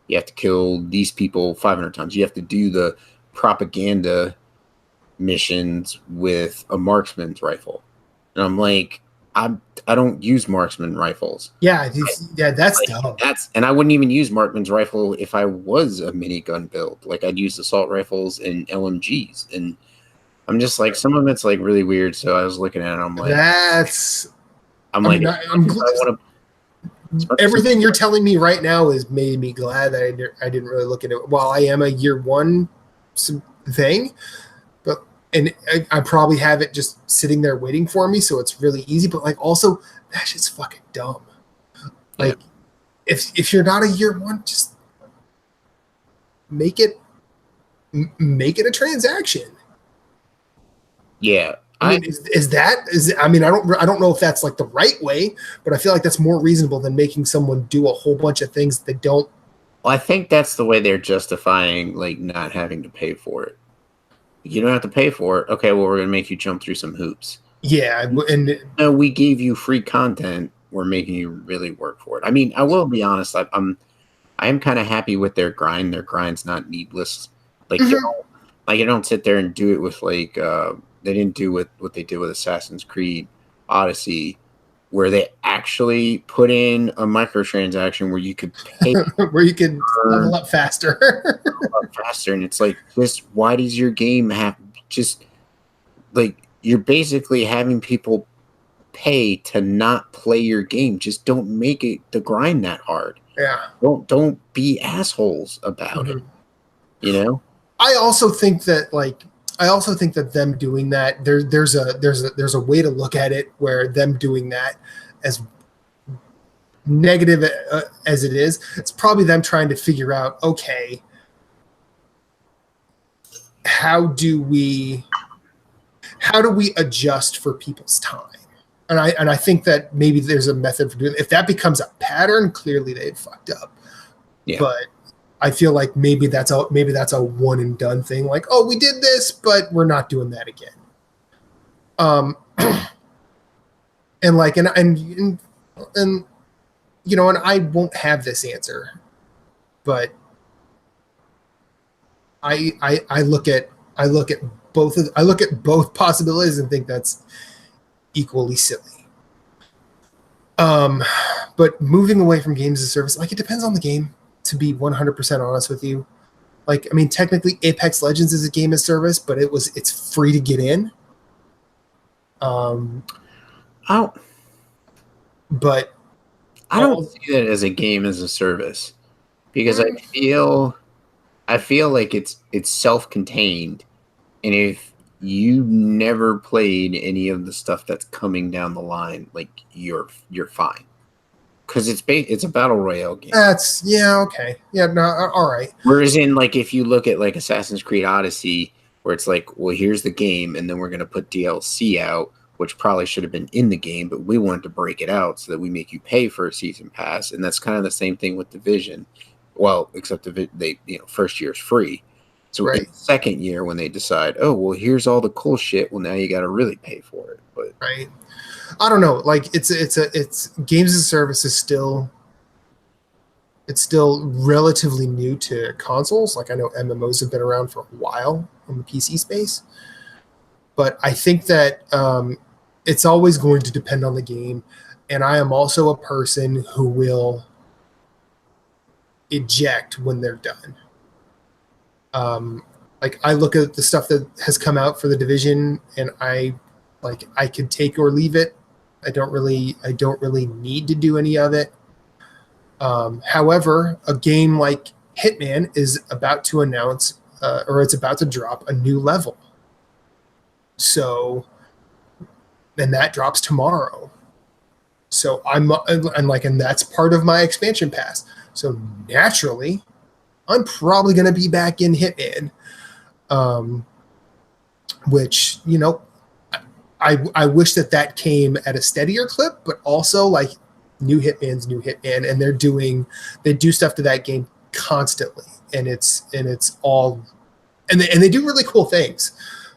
You have to kill these people 500 times. You have to do the propaganda missions with a marksman's rifle. And I'm like, I don't use marksman rifles. Yeah, that's dumb. And I wouldn't even use marksman's rifle if I was a minigun build. Like I'd use assault rifles and LMGs, and I'm just like some of it's like really weird. So I was looking at it, I'm like, everything you're telling me right now has made me glad that I didn't really look at it. While I am a year one thing, and I probably have it just sitting there waiting for me, so it's really easy. But like, also, that shit's fucking dumb. Like, if you're not a year one, just make it a transaction. Yeah, I mean, I don't know if that's like the right way, but I feel like that's more reasonable than making someone do a whole bunch of things that they don't. Well, I think that's the way they're justifying like not having to pay for it. You don't have to pay for it. Okay, well, we're going to make you jump through some hoops. Yeah, and no, we gave you free content. We're making you really work for it. I mean, I will be honest. I am kind of happy with their grind. Their grind's not needless. Like, you don't sit there and do it with like they didn't do what they did with Assassin's Creed Odyssey, where they actually put in a microtransaction where you could pay where you could level up faster. And it's like, just why does your game have just like you're basically having people pay to not play your game? Just don't make it the grind that hard. Yeah. Don't be assholes about it. You know? I also think that them doing that, there's a way to look at it where them doing that, as negative as it is, it's probably them trying to figure out, okay, how do we adjust for people's time? And I think that maybe there's a method for doing it. If that becomes a pattern, clearly they've fucked up. Yeah. But I feel like maybe that's a one and done thing. Like, oh, we did this, but we're not doing that again. And you know, and I won't have this answer, but I look at both possibilities and think that's equally silly. But moving away from games as a service, like, it depends on the game, to be 100% honest with you. Like, I mean, technically Apex Legends is a game as service, but it's free to get in. But I don't see that as a game as a service, because I feel like it's self-contained, and if you never played any of the stuff that's coming down the line, like, you're fine, because it's a battle royale game. Okay, no, all right. Whereas in, like, if you look at like Assassin's Creed Odyssey, where it's like, well, here's the game, and then we're gonna put DLC out, which probably should have been in the game, but we wanted to break it out so that we make you pay for a season pass. And that's kind of the same thing with Division. Well, except first year's free. So in the second year, when they decide, oh, well, here's all the cool shit, well, now you got to really pay for it. But I don't know. Like, it's games as a service is still relatively new to consoles. Like, I know MMOs have been around for a while in the PC space, but I think that it's always going to depend on the game. And I am also a person who will eject when they're done. Like, I look at the stuff that has come out for the Division, and I could take or leave it. I don't really need to do any of it. However, a game like Hitman is about to announce, or it's about to drop a new level. So, and that drops tomorrow. So and that's part of my expansion pass. So naturally, I'm probably going to be back in Hitman, which, you know, I wish that came at a steadier clip, but also, like, new Hitman, and they do stuff to that game constantly, and it's all, and they do really cool things,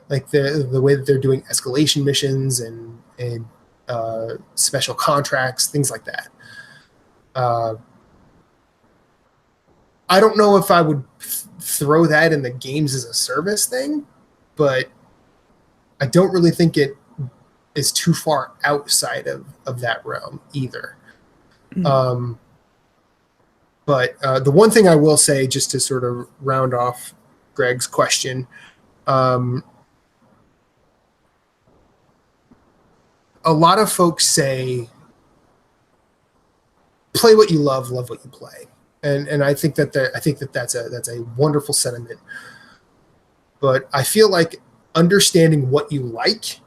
like the way that they're doing escalation missions and special contracts, things like that. I don't know if I would throw that in the games as a service thing, but I don't really think it is too far outside of that realm either. But the one thing I will say, just to sort of round off Greg's question, a lot of folks say, play what you love what you play. And I think that's a wonderful sentiment. But I feel like understanding what you like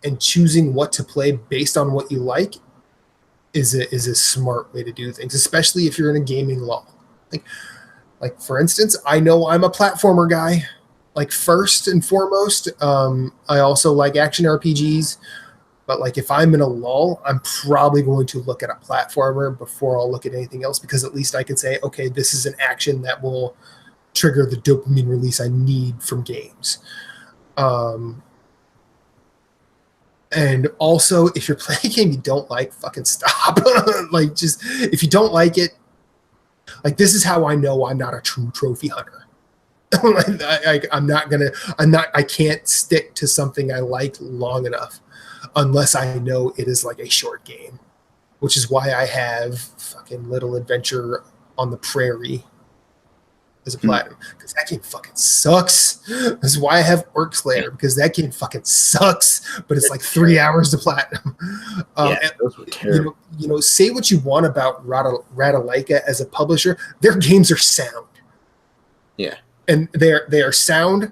and choosing what to play based on what you like is a smart way to do things, especially if you're in a gaming lull. Like for instance, I know I'm a platformer guy. Like first and foremost, I also like action RPGs. But like if I'm in a lull, I'm probably going to look at a platformer before I'll look at anything else, because at least I can say, okay, this is an action that will trigger the dopamine release I need from games. And also, if you're playing a game you don't like, fucking stop. Like, just if you don't like it, like this is how I know I'm not a true trophy hunter. I can't stick to something I like long enough unless I know it is like a short game, which is why I have fucking Little Adventure on the Prairie as a platinum, because that game fucking sucks. This is why I have Orc Slayer, because that game fucking sucks, but it's like 3 hours to platinum. Those were terrible. You know, say what you want about Ratalaika as a publisher, their games are sound. Yeah. And they are sound,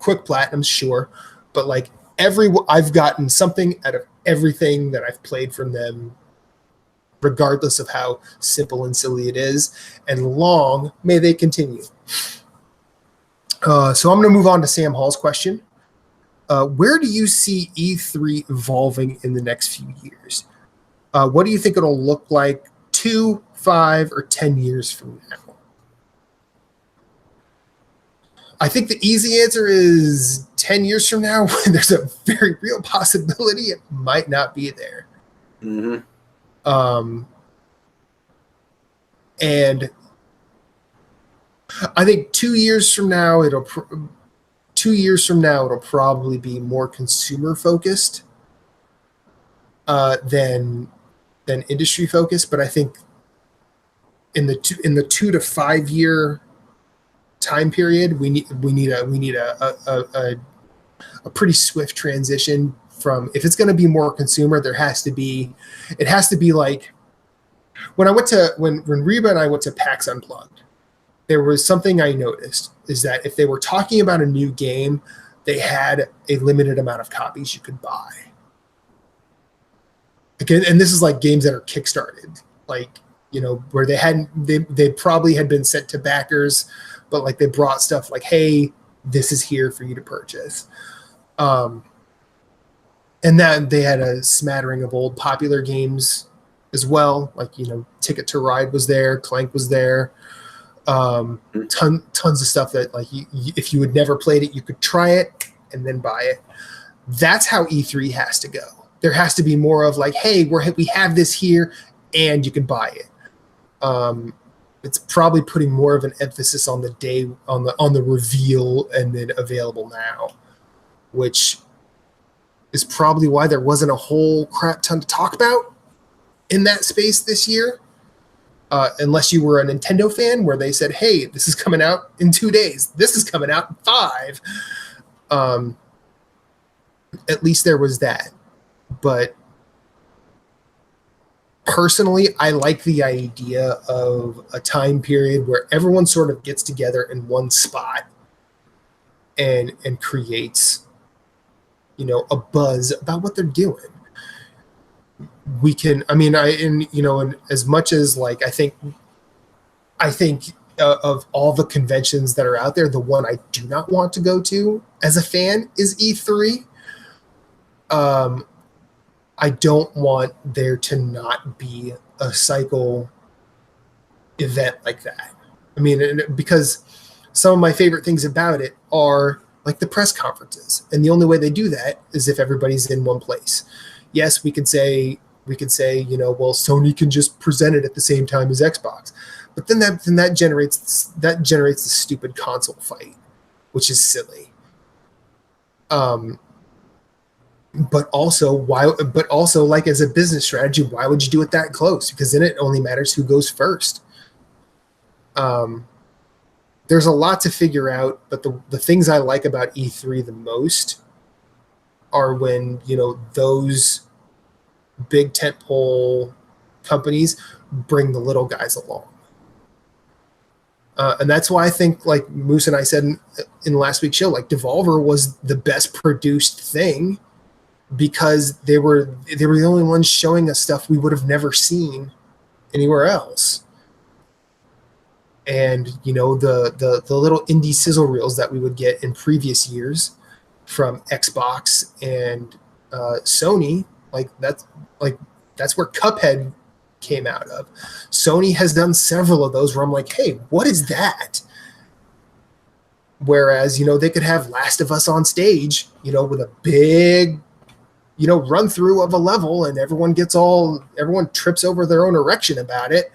quick platinums, sure, but like I've gotten something out of everything that I've played from them, regardless of how simple and silly it is, and long may they continue. So I'm going to move on to Sam Hall's question. Where do you see E3 evolving in the next few years? What do you think it'll look like 2, 5, or 10 years from now? I think the easy answer is 10 years from now, when there's a very real possibility it might not be there. Mm-hmm. And I think 2 years from now, it'll probably be more consumer focused than industry focused. But I think in the 2 to 5 year time period, we need a pretty swift transition from, if it's going to be more consumer, it has to be like when Reba and I went to PAX Unplugged, there was something I noticed, is that if they were talking about a new game, they had a limited amount of copies you could buy. Again, and this is like games that are kickstarted, like, you know, where they probably had been sent to backers, but like they brought stuff like, hey, this is here for you to purchase. And then they had a smattering of old popular games as well. Like, you know, Ticket to Ride was there, Clank was there. Tons of stuff that, like, if you had never played it, you could try it and then buy it. That's how E3 has to go. There has to be more of like, hey, we have this here and you can buy it. It's probably putting more of an emphasis on the day, on the reveal and then available now, which is probably why there wasn't a whole crap ton to talk about in that space this year. Unless you were a Nintendo fan, where they said, hey, this is coming out in 2 days. This is coming out in 5. At least there was that. But personally, I like the idea of a time period where everyone sort of gets together in one spot and creates, you know, a buzz about what they're doing. We can, I mean, and as much as like, I think of all the conventions that are out there, the one I do not want to go to as a fan is E3. I don't want there to not be a cycle event like that. I mean, because some of my favorite things about it are like the press conferences. And the only way they do that is if everybody's in one place. Yes, we could say, you know, well, Sony can just present it at the same time as Xbox. But then that generates the stupid console fight, which is silly. But also, why? But also, like as a business strategy, why would you do it that close? Because then it only matters who goes first. There's a lot to figure out, but the things I like about E3 the most are when those big tentpole companies bring the little guys along. And that's why I think, like Moose and I said in last week's show, like Devolver was the best produced thing because they were the only ones showing us stuff we would have never seen anywhere else. And the little indie sizzle reels that we would get in previous years from Xbox and Sony, that's where Cuphead came out of. Sony has done several of those where I'm like, hey, what is that? Whereas they could have Last of Us on stage, with a big run through of a level, and everyone trips over their own erection about it.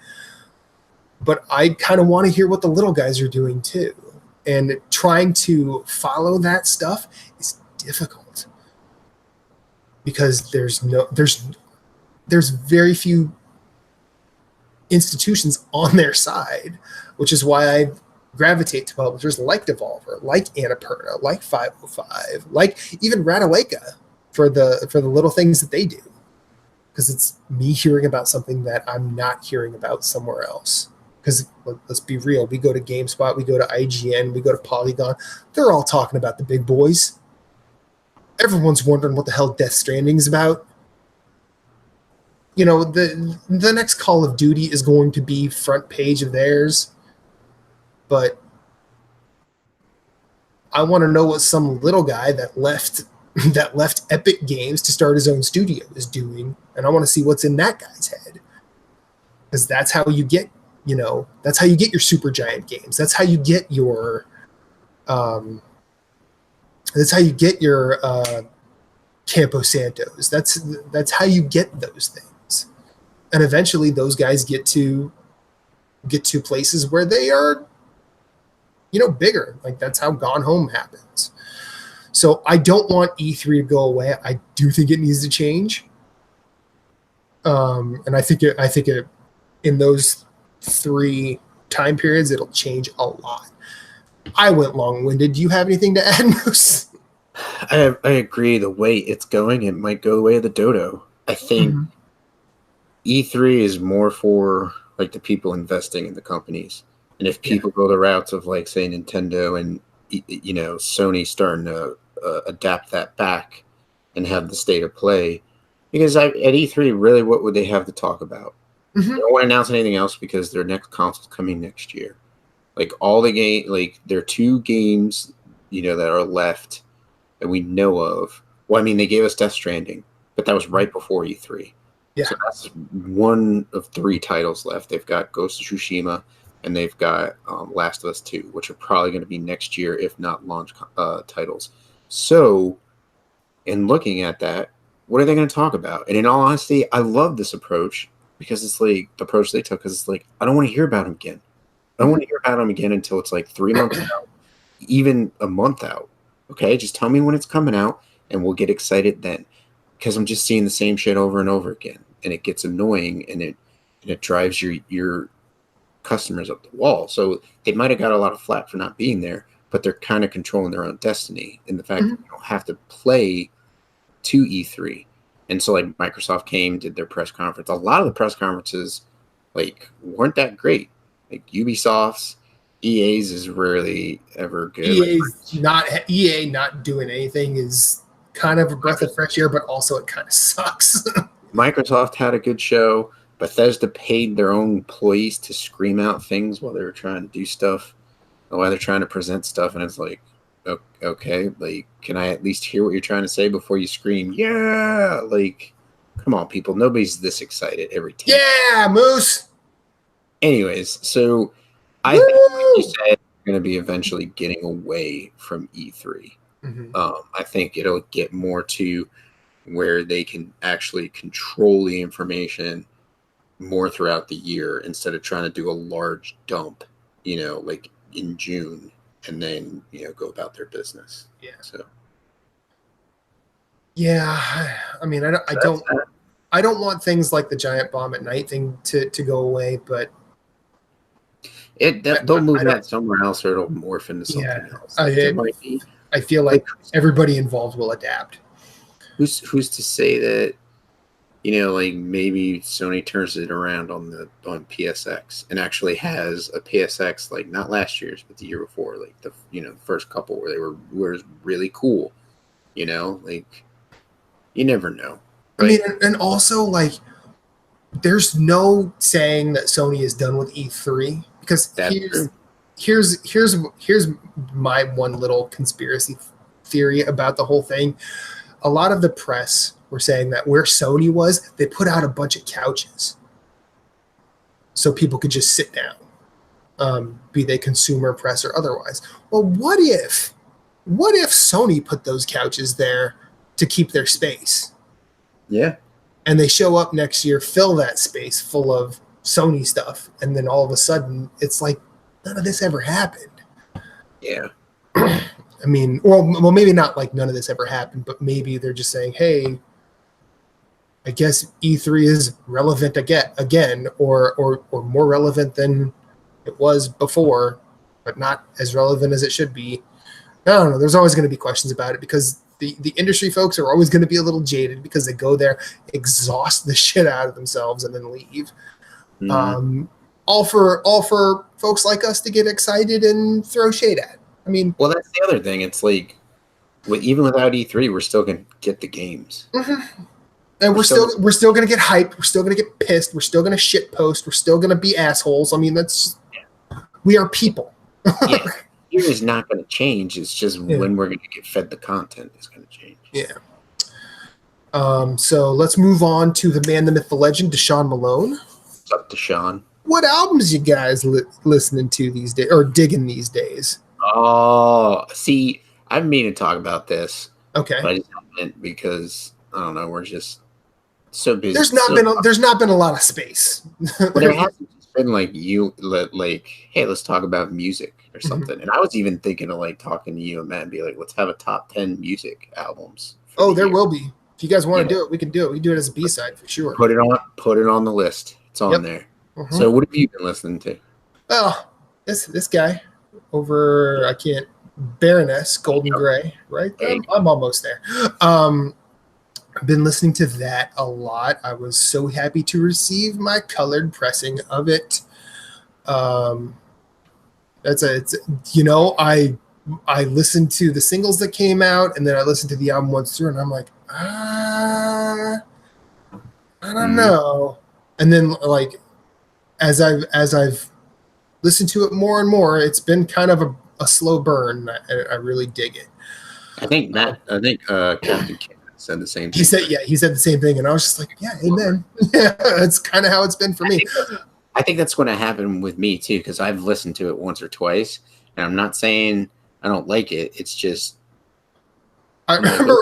But I kind of want to hear what the little guys are doing too. And trying to follow that stuff is difficult because there's very few institutions on their side, which is why I gravitate to publishers like Devolver, like Annapurna, like 505, like even Radaleka for the little things that they do. Because it's me hearing about something that I'm not hearing about somewhere else. Because let's be real, we go to GameSpot, we go to IGN, we go to Polygon. They're all talking about the big boys. Everyone's wondering what the hell Death Stranding is about. The next Call of Duty is going to be front page of theirs. But I want to know what some little guy that left Epic Games to start his own studio is doing, and I want to see what's in that guy's head. Because that's how you get your super giant games. That's how you get your Campo Santos. That's how you get those things. And eventually those guys get to places where they are bigger. Like that's how Gone Home happens. So I don't want E3 to go away. I do think it needs to change. And I think it in those 3 time periods, it'll change a lot. I went long-winded. Do you have anything to add, Moose? I agree. The way it's going, it might go the way of the dodo. I think E3 is more for like the people investing in the companies. And if people go the routes of like say Nintendo and Sony starting to adapt that back and have the state of play, because at E3, really, what would they have to talk about? They don't want to announce anything else because their next console's coming next year. Like all the game, like there are 2 games, that are left that we know of. Well, I mean, they gave us Death Stranding, but that was right before E3. Yeah. So that's one of 3 titles left. They've got Ghost of Tsushima, and they've got Last of Us 2, which are probably going to be next year, if not launch titles. So, in looking at that, what are they going to talk about? And in all honesty, I love this approach because it's like the approach they took. Because it's like I don't want to hear about him again. I don't want to hear about him again until it's like 3 months out, even a month out. Okay, just tell me when it's coming out, and we'll get excited then. Because I'm just seeing the same shit over and over again, and it gets annoying, and it drives your customers up the wall. So they might have got a lot of flack for not being there, but they're kind of controlling their own destiny in the fact that you don't have to play to E3. And so like Microsoft came, did their press conference. A lot of the press conferences like weren't that great. Like Ubisoft's, EA's is rarely ever good. EA not doing anything is kind of a breath of fresh air, but also it kind of sucks. Microsoft had a good show. Bethesda paid their own employees to scream out things while they were trying to do stuff, or while they're trying to present stuff, and it's like, okay, like, can I at least hear what you're trying to say before you scream? Yeah, like, come on, people, nobody's this excited every time. Yeah, Moose. Anyways, so I think, like you said, we're going to be eventually getting away from E3. I think it'll get more to where they can actually control the information more throughout the year instead of trying to do a large dump, like in June and then, go about their business. Yeah. So Yeah, I mean, That's I don't want things like the giant bomb at night thing to go away, but it. I, They'll move I don't. that somewhere else, or it'll morph into Yeah, something else. Like there might be I feel like like everybody involved will adapt. who's to say that like maybe Sony turns it around on PSX and actually has a PSX like not last year's but the year before, like the first couple where they were really cool. Like you never know. I mean, Like and also like, there's no saying that Sony is done with E3 because that's true. here's my one little conspiracy theory about the whole thing. A lot of the press were saying that where Sony was, they put out a bunch of couches so people could just sit down, be they consumer press or otherwise. Well, what if Sony put those couches there to keep their space? Yeah. And they show up next year, fill that space full of Sony stuff, and then all of a sudden it's like none of this ever happened. Yeah. I mean, well, maybe not like none of this ever happened, but maybe they're just saying, hey, I guess E3 is relevant again, or more relevant than it was before, but not as relevant as it should be. I don't know. There's always going to be questions about it because the industry folks are always going to be a little jaded because they go there, exhaust the shit out of themselves, and then leave. Mm-hmm. All for folks like us to get excited and throw shade at. I mean, Well, that's the other thing. It's like even without E3, we're still gonna get the games. mm-hmm. And we're still gonna get hyped. We're still gonna get pissed. We're still gonna shit post. We're still gonna be assholes. I mean, we are people. Yeah, here is not going to change. It's just when we're going to get fed the content is going to change. Yeah. So let's move on to the man, the myth, the legend, Deshaun Malone. What's up, Deshaun? What albums you guys listening to these days or digging these days? Oh, see, I've been meaning to talk about this. Okay. But I just haven't because I don't know. We're just so busy. There's not been a lot of space. There hasn't been like hey, let's talk about music or something. And I was even thinking of like talking to you and Matt and be like, let's have a top 10 music albums. Oh, there will be. If you guys want to do it, we can do it. We can do it as a B-side for sure. Put it on the list. It's on there. Mm-hmm. So what have you been listening to? Oh, this guy over Baroness Golden Gray, right? I'm almost there. I've been listening to that a lot. I was so happy to receive my colored pressing of it. I listened to the singles that came out, and then I listened to the album once through, and I'm like, I don't know. And then like as I've listened to it more and more, it's been kind of a slow burn. I really dig it. I think Captain Kim said the same thing. He said the same thing, and I was just like, yeah, amen. Yeah, that's kind of how it's been for me. I think that's going to happen with me too, because I've listened to it once or twice, and I'm not saying I don't like it. It's just I remember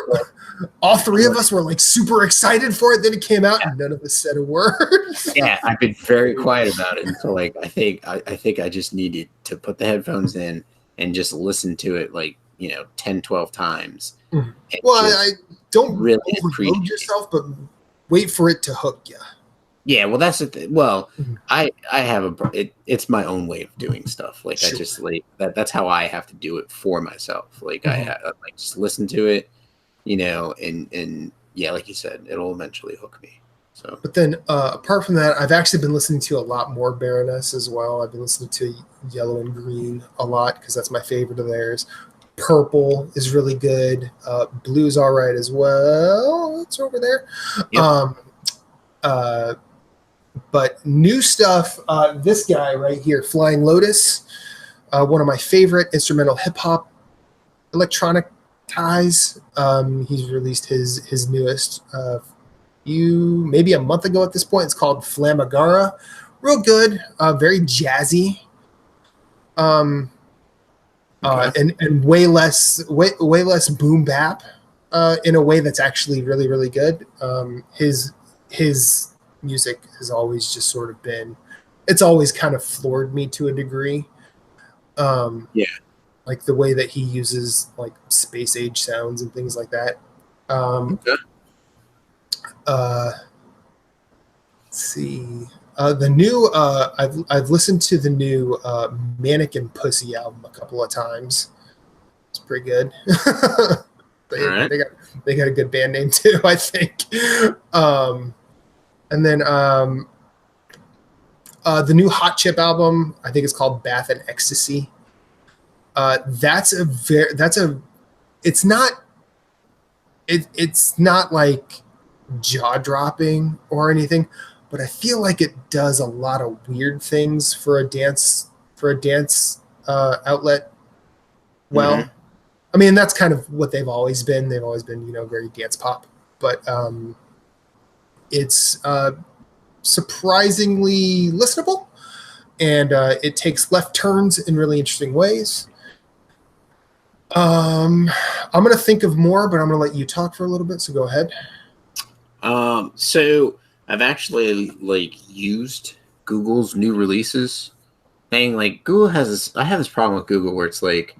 all three of us were like super excited for it. Then it came out, and none of us said a word. Yeah, I've been very quiet about it. So like, I think I just needed to put the headphones in and just listen to it like 10, 12 times. Well, I don't really overload yourself, but wait for it to hook you. Yeah, well, that's the thing. Well, I have it's my own way of doing stuff. Like sure. I just like that's how I have to do it for myself. Like I like just listen to it, and yeah, like you said, it'll eventually hook me. So, but then apart from that, I've actually been listening to a lot more Baroness as well. I've been listening to Yellow and Green a lot because that's my favorite of theirs. Purple is really good. Blue's all right as well. It's over there. Yep. But new stuff, this guy right here, Flying Lotus, one of my favorite instrumental hip-hop electronic ties. He's released his newest maybe a month ago at this point. It's called Flamagara. Real good, very jazzy. And way less boom bap in a way that's actually really, really good. His music has always just sort of been, it's always kind of floored me to a degree. Like the way that he uses like space age sounds and things like that. Okay. Uh, let's see. The new I've listened to the new Mannequin Pussy album a couple of times. It's pretty good. All right. They got a good band name too, I think. And then the new Hot Chip album, I think it's called Bath and Ecstasy. It's not it's not like jaw dropping or anything, but I feel like it does a lot of weird things for a dance outlet. Well, I mean, that's kind of what they've always been. They've always been, very dance pop, but it's surprisingly listenable, and it takes left turns in really interesting ways. I'm going to think of more, but I'm going to let you talk for a little bit, so go ahead. So I've actually used Google's new releases thing. Like Google I have this problem with Google where it's like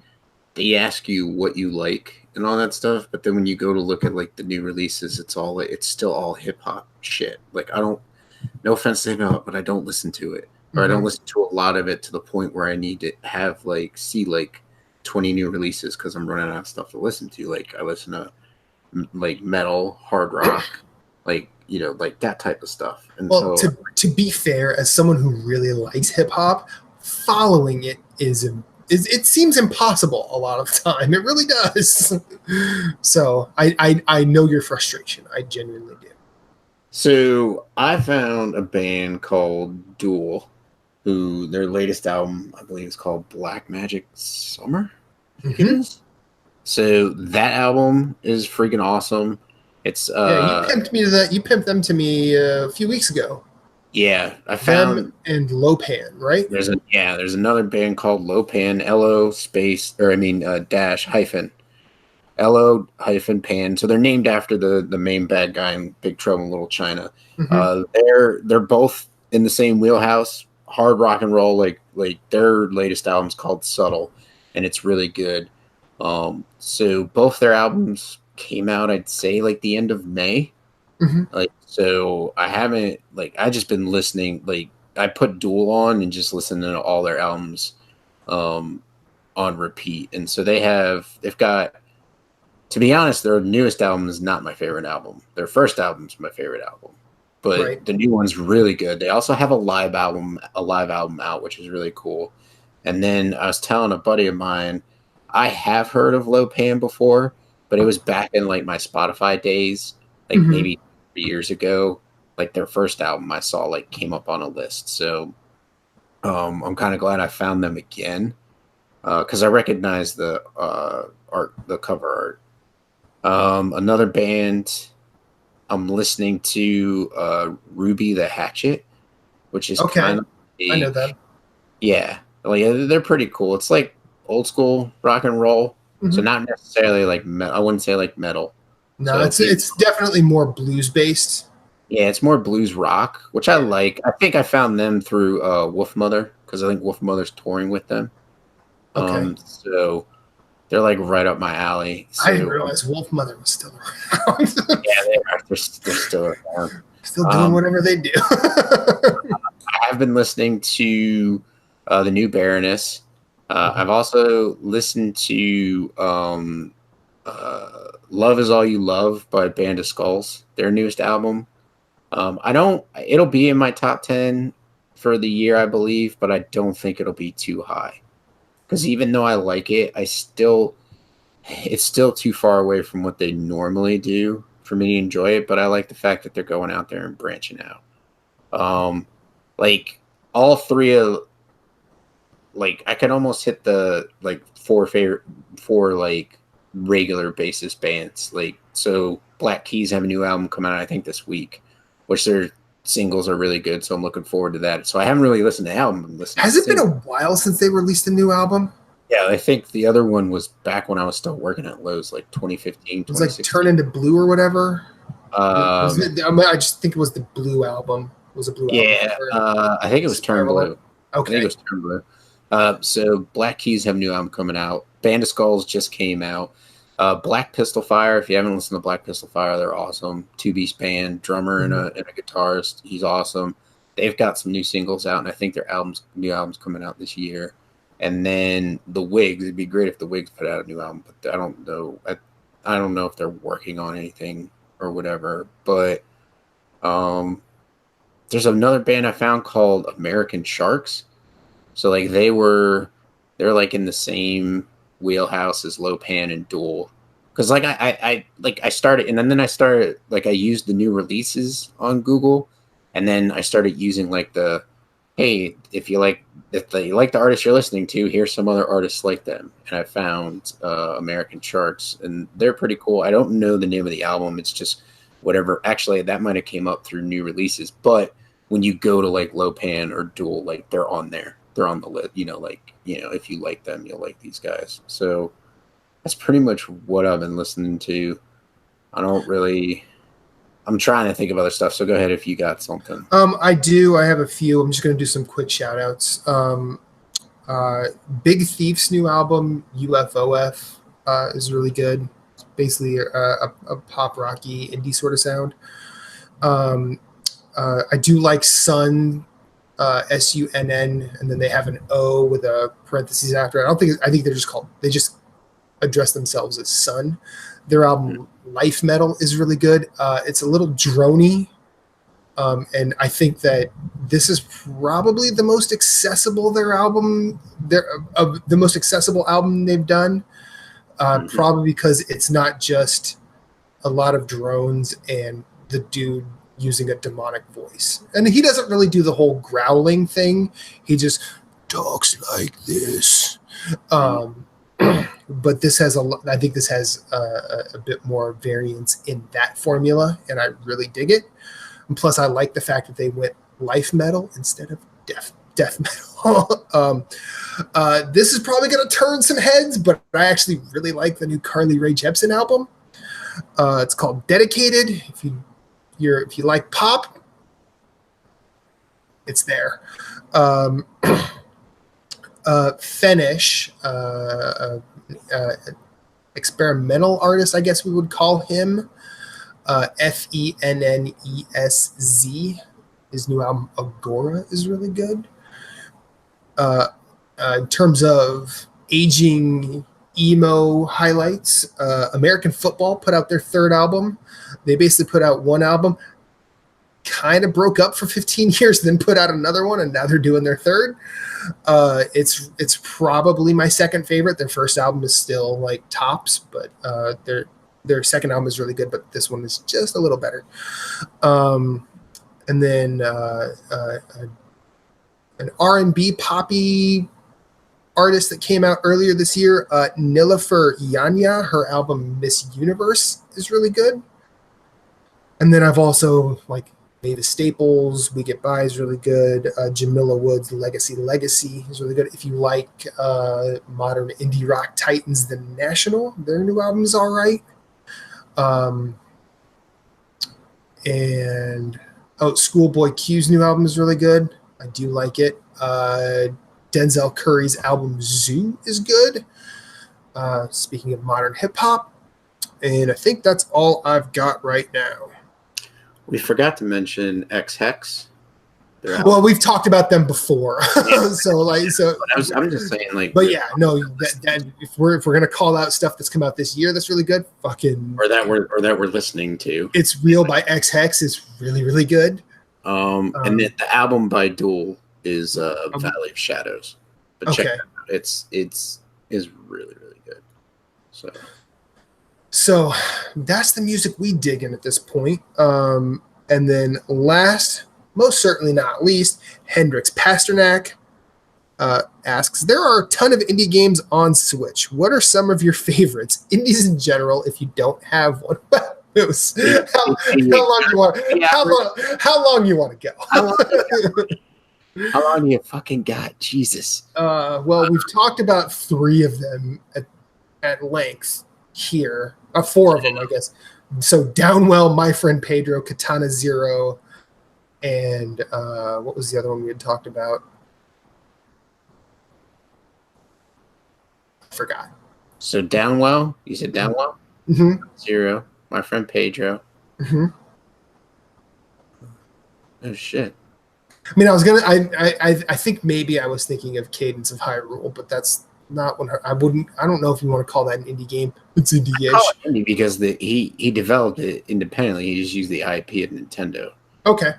they ask you what you like and all that stuff, but then when you go to look at the new releases, it's still all hip hop shit. No offense to hip hop, but I don't listen to it, or I don't listen to a lot of it to the point where I need to have see 20 new releases because I'm running out of stuff to listen to. I listen to metal, hard rock, that type of stuff. And well, to be fair, as someone who really likes hip hop, following it it seems impossible a lot of the time. It really does. So I know your frustration. I genuinely do. So I found a band called Duel, who their latest album, I believe, is called Black Magic Summer. I think it is. So that album is freaking awesome. It's you pimped me to that. You pimped them to me a few weeks ago. Yeah, I found them and Lopan, right? There's another band called Lopan, LO-Pan. So they're named after the main bad guy in Big Trouble in Little China. They're both in the same wheelhouse, hard rock and roll. Like their latest album's called Subtle, and it's really good. So both their albums came out, I'd say, the end of May. So I haven't I just been listening. I put Duel on and just listened to all their albums on repeat. And so they've got, to be honest, their newest album is not my favorite album. Their first album's my favorite album, but the new one's really good. They also have a live album out, which is really cool. And then I was telling a buddy of mine, I have heard of Lopan before, but it was back in my Spotify days, maybe 3 years ago. Their first album I saw came up on a list. So I'm kind of glad I found them again, because I recognize the art, the cover art. Another band I'm listening to, Ruby the Hatchet, which is kind of I know that. Yeah, they're pretty cool. It's old school rock and roll, so not necessarily I wouldn't say metal. No, so it's definitely more blues based. Yeah, it's more blues rock, which I like. I think I found them through Wolf Mother, because I think Wolf Mother's touring with them. Okay. So they're right up my alley. So, I didn't realize Wolf Mother was still around. Yeah, they are. They're still around. Still doing whatever they do. I have been listening to the new Baroness. I've also listened to Love Is All You Love by Band of Skulls, their newest album. It'll be in my top 10 for the year, I believe, but I don't think it'll be too high. Because even though I like it, it's still too far away from what they normally do for me to enjoy it, but I like the fact that they're going out there and branching out. All three of, I could almost hit the, four regular basis bands. So Black Keys have a new album coming out, I think, this week, which their singles are really good, so I'm looking forward to that. So I haven't really listened to the album. Has it been a while since they released a new album? Yeah, I think the other one was back when I was still working at Lowe's, 2015, 2016. It was Turn Into Blue or whatever? I just think it was the Blue album. It was a Blue album. Yeah, I think it was Turn Blue. Okay. I think it was Turn Blue. So Black Keys have a new album coming out. Band of Skulls just came out. Black Pistol Fire. If you haven't listened to Black Pistol Fire, they're awesome. Two-piece band, drummer and a guitarist. He's awesome. They've got some new singles out, and I think their new album's coming out this year. And then the Wigs. It'd be great if the Wigs put out a new album, but I don't know. I don't know if they're working on anything or whatever. But there's another band I found called American Sharks. So like they're like in the same wheelhouse as Lopan and Duel. Because like I started, and then I started, like, I used the new releases on Google, and then I started using like hey, if you like the artist you're listening to, here's some other artists like them. And I found American Sharks, and they're pretty cool. I don't know the name of the album. It's just whatever. Actually, that might have came up through new releases. But when you go to like Lopan or Duel, like they're on there. They're on the list. If you like them, you'll like these guys. So that's pretty much what I've been listening to. I'm trying to think of other stuff. So go ahead if you got something. I do. I have a few. I'm just going to do some quick shout outs. Big Thief's new album, UFOF, is really good. It's basically a pop rocky indie sort of sound. I do like Sun, SUNN, and then they have an O with a parentheses after it. I think they just address themselves as Sun. Their album Life Metal is really good. It's a little droney, and I think that this is probably the most accessible the most accessible album they've done. Probably because it's not just a lot of drones and the dude using a demonic voice, and he doesn't really do the whole growling thing. He just talks like this. But this has I think this has a bit more variance in that formula, and I really dig it. And plus, I like the fact that they went life metal instead of death metal. This is probably going to turn some heads, but I actually really like the new Carly Rae Jepsen album. It's called Dedicated. If you like pop, it's there. Fenish, experimental artist, I guess we would call him. FENNESZ. His new album Agora is really good. In terms of aging emo highlights, American Football put out their third album. They basically put out one album, kind of broke up for 15 years, then put out another one, and now they're doing their third. It's probably my second favorite. Their first album is still like tops, but their second album is really good, but this one is just a little better. And then an R&B poppy artist that came out earlier this year, Nilofer Yanya, her album Miss Universe is really good. And then I've also like Mavis Staples, We Get By is really good. Jamila Woods, Legacy is really good. If you like modern indie rock titans, The National, their new album is all right. And Schoolboy Q's new album is really good. I do like it. Denzel Curry's album Zoo is good. Speaking of modern hip hop, and I think that's all I've got right now. We forgot to mention X Hex. Well, we've talked about them before, I'm just saying, like. But yeah, no. That if we're gonna call out stuff that's come out this year that's really good, or that we're listening to. It's Real by X Hex is really really good. And the album by Duel is Valley of Shadows. But check it out. It's really really good. So that's the music we dig in at this point. And then last, most certainly not least, Hendrix Pasternak asks, there are a ton of indie games on Switch. What are some of your favorites? Indies in general, if you don't have one. How long you want to go? How long do you fucking got? Jesus. Well, we've talked about 3 of them at length here. 4 of them, I guess. So Downwell, My Friend Pedro, Katana Zero, and what was the other one we had talked about? I forgot. So Downwell, you said Downwell? Mm-hmm. Zero. My friend Pedro. Mm-hmm. Oh shit. I mean, I think maybe I was thinking of Cadence of Hyrule, but that's not what I don't know if you want to call that an indie game. It's indie-ish. Call it indie because he developed it independently. He just used the IP of Nintendo. Okay.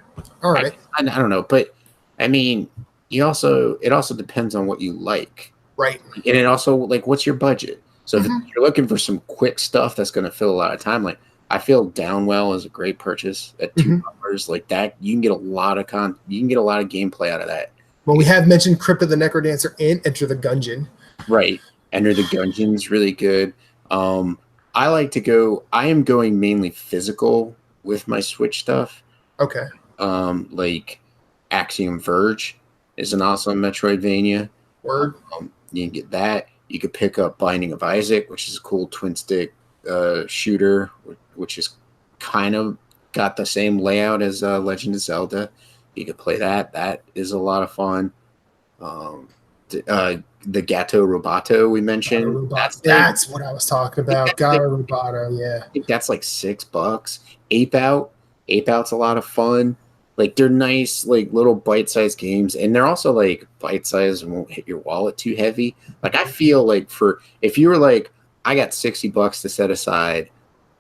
All right. I don't know, but I mean, it also depends on what you like. Right. And it also, like, what's your budget? So if you're looking for some quick stuff that's going to fill a lot of time, like, I feel Downwell is a great purchase at $2. Like that, you can get a lot of gameplay out of that. Well, we have mentioned Crypt of the Necrodancer and Enter the Gungeon. Right. Enter the Gungeon's really good. I am going mainly physical with my Switch stuff. Okay. Like Axiom Verge is an awesome Metroidvania. Word. You can get that. You could pick up Binding of Isaac, which is a cool twin stick shooter, which is kind of got the same layout as Legend of Zelda. You could play that. That is a lot of fun. The Gato Roboto we mentioned. That's what I was talking about. Gato Roboto, yeah. I think that's like $6. Ape Out's a lot of fun. Like they're nice, like little bite-sized games, and they're also like bite-sized and won't hit your wallet too heavy. Like I feel like if you were like, I got $60 to set aside,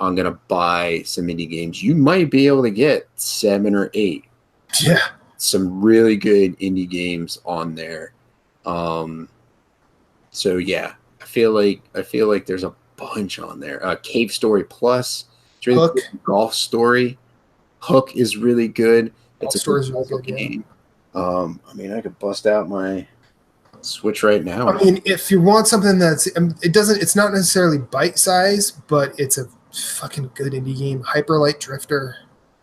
I'm gonna buy some indie games, you might be able to get 7 or 8. Yeah. Some really good indie games on there. So yeah, I feel like there's a bunch on there. Cave Story Plus, it's really Hook. good. Golf Story. Hook is really good. It's a Story's really good game. I mean, I could bust out my Switch right now. I mean, if you want something that's it's not necessarily bite size, but it's a fucking good indie game. Hyper Light Drifter.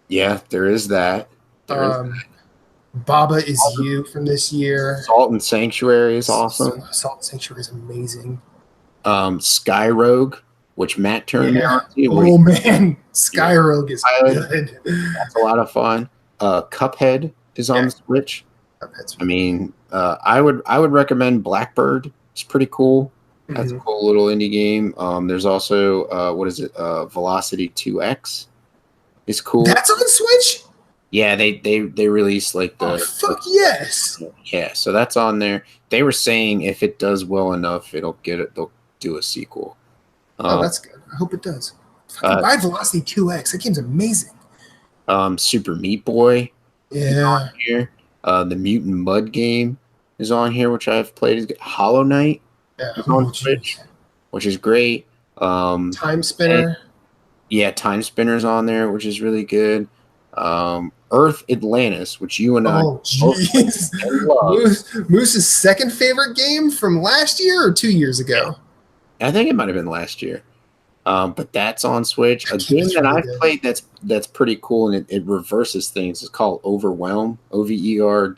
Yeah, there is that. Baba Is You from this year. Salt and Sanctuary is awesome. Salt and Sanctuary is amazing. Sky Rogue, which Matt turned me on to. Oh man, Sky Rogue is good. That's a lot of fun. Cuphead is on the Switch. I mean, I would recommend Blackbird. It's pretty cool. That's a cool little indie game. There's also Velocity 2X. It's cool. That's on Switch? Yeah, they released like the yes. Yeah, so that's on there. They were saying if it does well enough, they'll do a sequel. That's good. I hope it does. Buy Velocity 2X. That game's amazing. Super Meat Boy. Yeah. On here. The Mutant Mud game is on here, which I've played. Hollow Knight is on Switch, which is great. Time Spinner. Time Spinner's on there, which is really good. Earth Atlantis, which you and I jeez. Moose's second favorite game from last year or 2 years ago? I think it might have been last year. But that's on Switch. A game that I've played that's pretty cool, and it reverses things. It's called Overwhelm, Overwhelm,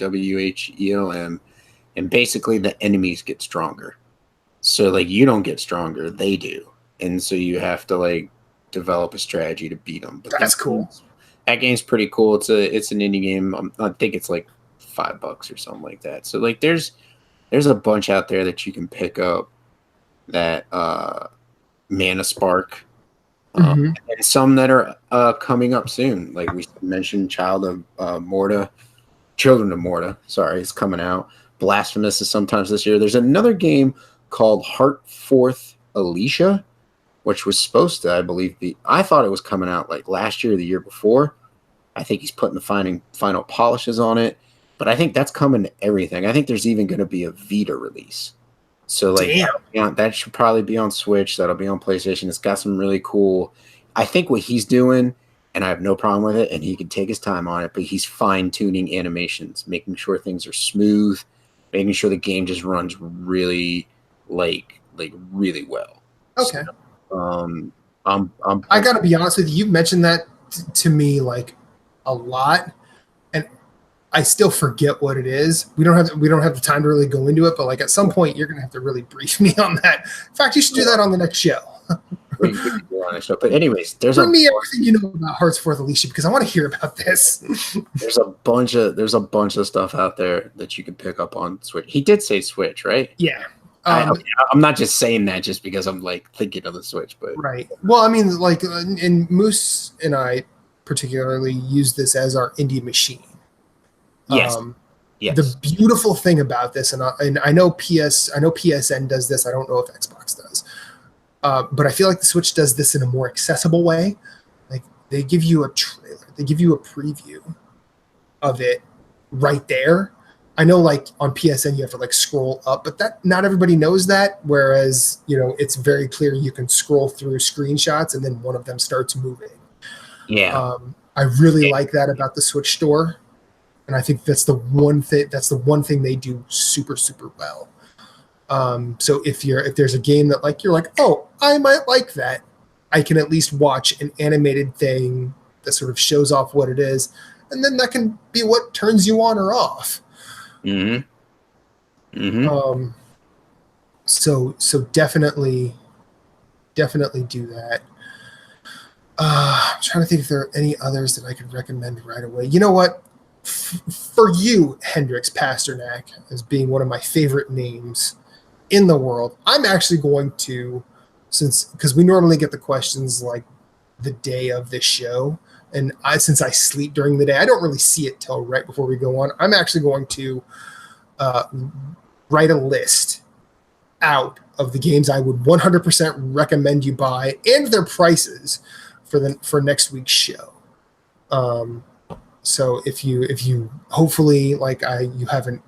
and basically the enemies get stronger. So like you don't get stronger, they do, and so you have to like develop a strategy to beat them. But that's cool. That game's pretty cool. It's an indie game. I think it's like $5 or something like that. So like there's a bunch out there that you can pick up. That Mana Spark, and some that are coming up soon. Like we mentioned, Children of Morta. Sorry, it's coming out. Blasphemous is sometimes this year. There's another game called Heartforth Alicia, which was supposed to, I believe, I thought it was coming out like last year or the year before. I think he's putting the final polishes on it, but I think that's coming to everything. I think there's even going to be a Vita release. So like that should probably be on Switch. That'll be on PlayStation. It's got some really cool. I think what he's doing, and I have no problem with it, and he can take his time on it, but he's fine-tuning animations, making sure things are smooth, making sure the game just runs really really well. Okay. So, I got to be honest with you. You've mentioned that to me like a lot, and I still forget what it is. We don't have the time to really go into it, but like at some point you're gonna have to really brief me on that. In fact, you should do that on the next show. But anyways, bring me everything you know about Heartforth Alicia because I want to hear about this. There's a bunch of stuff out there that you can pick up on Switch. He did say Switch, right? Yeah. I'm not just saying that just because I'm like thinking of the Switch, but right. Well, I mean, like, and Moose and I particularly use this as our indie machine. yes, The beautiful thing about this, and I know PSN does this. I don't know if Xbox does, but I feel like the Switch does this in a more accessible way. Like they give you a trailer, they give you a preview of it right there. I know, like on PSN, you have to like scroll up, but that not everybody knows that. Whereas it's very clear you can scroll through screenshots, and then one of them starts moving. Yeah. I really like that about the Switch store. And I think that's the one thing they do super, super well. So if there's a game that like you're like, oh, I might like that, I can at least watch an animated thing that sort of shows off what it is, and then that can be what turns you on or off. So definitely do that. I'm trying to think if there are any others that I could recommend right away. You know what? For you, Hendrix Pasternak, as being one of my favorite names in the world, I'm actually going to, because we normally get the questions like the day of this show, and since I sleep during the day, I don't really see it till right before we go on. I'm actually going to write a list out of the games I would 100% recommend you buy and their prices for next week's show. So if you hopefully you haven't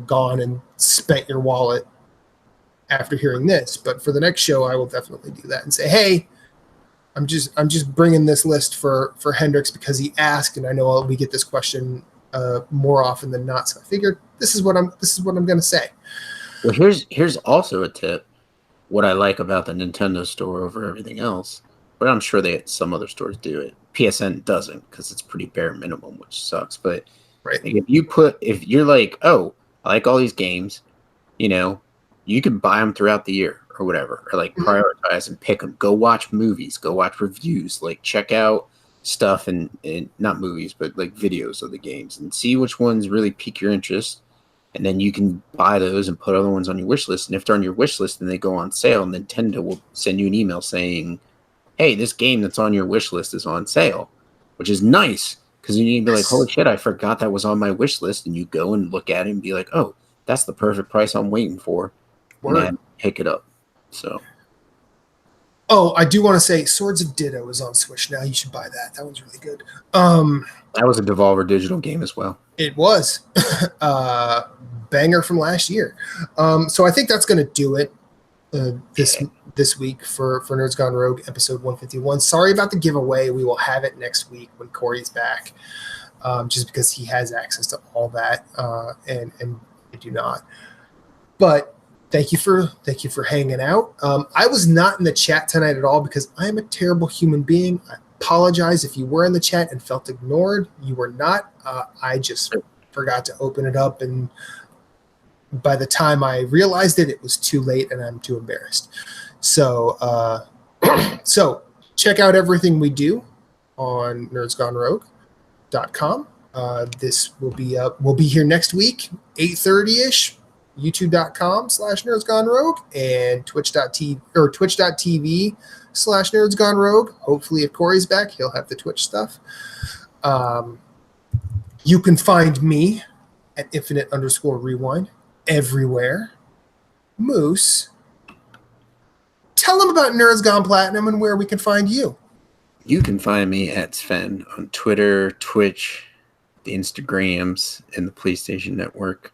gone and spent your wallet after hearing this, but for the next show I will definitely do that and say, hey, I'm just bringing this list for Hendrix because he asked, and I know we get this question more often than not, so I figured this is what I'm going to say. Well, here's also a tip. What I like about the Nintendo store over everything else, but I'm sure some other stores do it. PSN doesn't because it's pretty bare minimum, which sucks. But right. Like if you're like, oh, I like all these games, you can buy them throughout the year or whatever, or like prioritize and pick them. Go watch movies, go watch reviews, like check out stuff and not movies, but like videos of the games and see which ones really pique your interest. And then you can buy those and put other ones on your wish list. And if they're on your wish list and they go on sale, Nintendo will send you an email saying, hey, this game that's on your wish list is on sale, which is nice because you need to be like, holy shit, I forgot that was on my wish list. And you go and look at it and be like, oh, that's the perfect price I'm waiting for. Word. And then pick it up. So. Oh, I do want to say Swords of Ditto is on Switch now. You should buy that. That one's really good. That was a Devolver Digital game as well. It was. Banger from last year. So I think that's going to do it this week for Nerds Gone Rogue episode 151. Sorry about the giveaway. We will have it next week when Corey's back, just because he has access to all that, and I do not. But thank you for hanging out. I was not in the chat tonight at all because I am a terrible human being. I apologize if you were in the chat and felt ignored. You were not. I just forgot to open it up, and by the time I realized it, it was too late, and I'm too embarrassed. So, so check out everything we do on nerdsgonerogue.com. This will be up. We'll be here next week, 8:30ish. YouTube.com/nerdsgonerogue and twitch.tv/nerdsgonerogue. Hopefully, if Corey's back, he'll have the Twitch stuff. You can find me at infinite_rewind everywhere. Moose, tell them about Nerds Gone Platinum and where we can find you. You can find me at Sven on Twitter, Twitch, the Instagrams, and the PlayStation Network.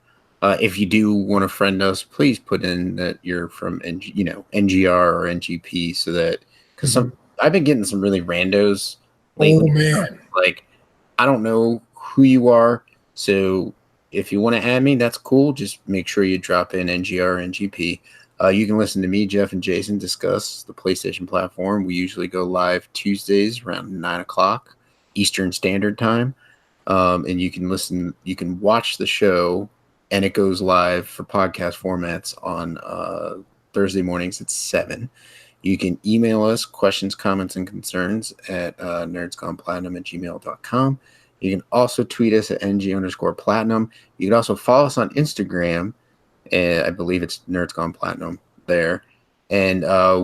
If you do want to friend us, please put in that you're from NGR or NGP, so that because I've been getting some really randos lately. Oh man! Like I don't know who you are, so if you want to add me, that's cool. Just make sure you drop in NGR or NGP. You can listen to me, Jeff, and Jason discuss the PlayStation platform. We usually go live Tuesdays around 9:00 Eastern Standard Time, and you can watch the show. And it goes live for podcast formats on Thursday mornings at 7. You can email us questions, comments, and concerns at nerdsgoneplatinum@gmail.com. You can also tweet us at ng_platinum. You can also follow us on Instagram and I believe it's Nerds Gone Platinum there. And I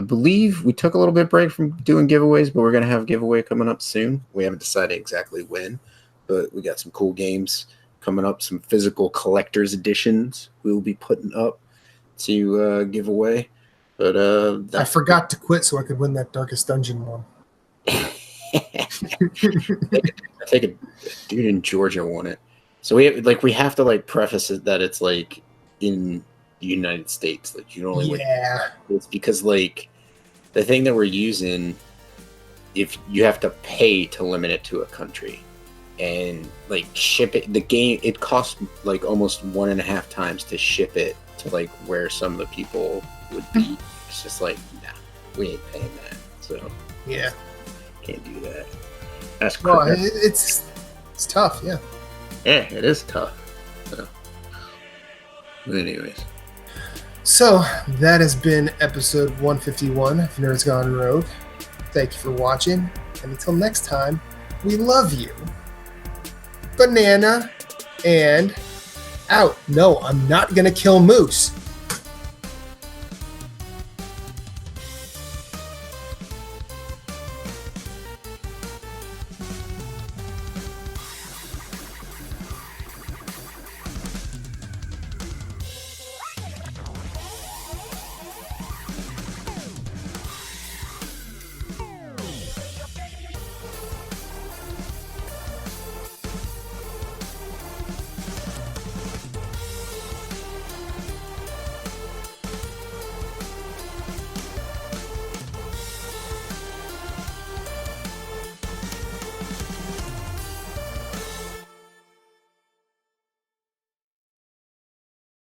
believe we took a little bit break from doing giveaways, but we're gonna have a giveaway coming up soon. We haven't decided exactly when, but we got some cool games coming up, some physical collector's editions we'll be putting up to give away. But I forgot to quit so I could win that Darkest Dungeon one. I think a dude in Georgia won it. So we have to preface it that it's like in the United States. Like you don't only win. It's because the thing that we're using, if you have to pay to limit it to a country, and ship it, the game it costs almost 1.5 times to ship it to where some of the people would be. It's just nah, we ain't paying that. So yeah, can't do that. That's well, it's tough. Yeah, it is tough. So. Anyways, so that has been episode 151 of Nerds Gone Rogue. Thank you for watching, and until next time, we love you. Banana and out. No, I'm not gonna kill Moose.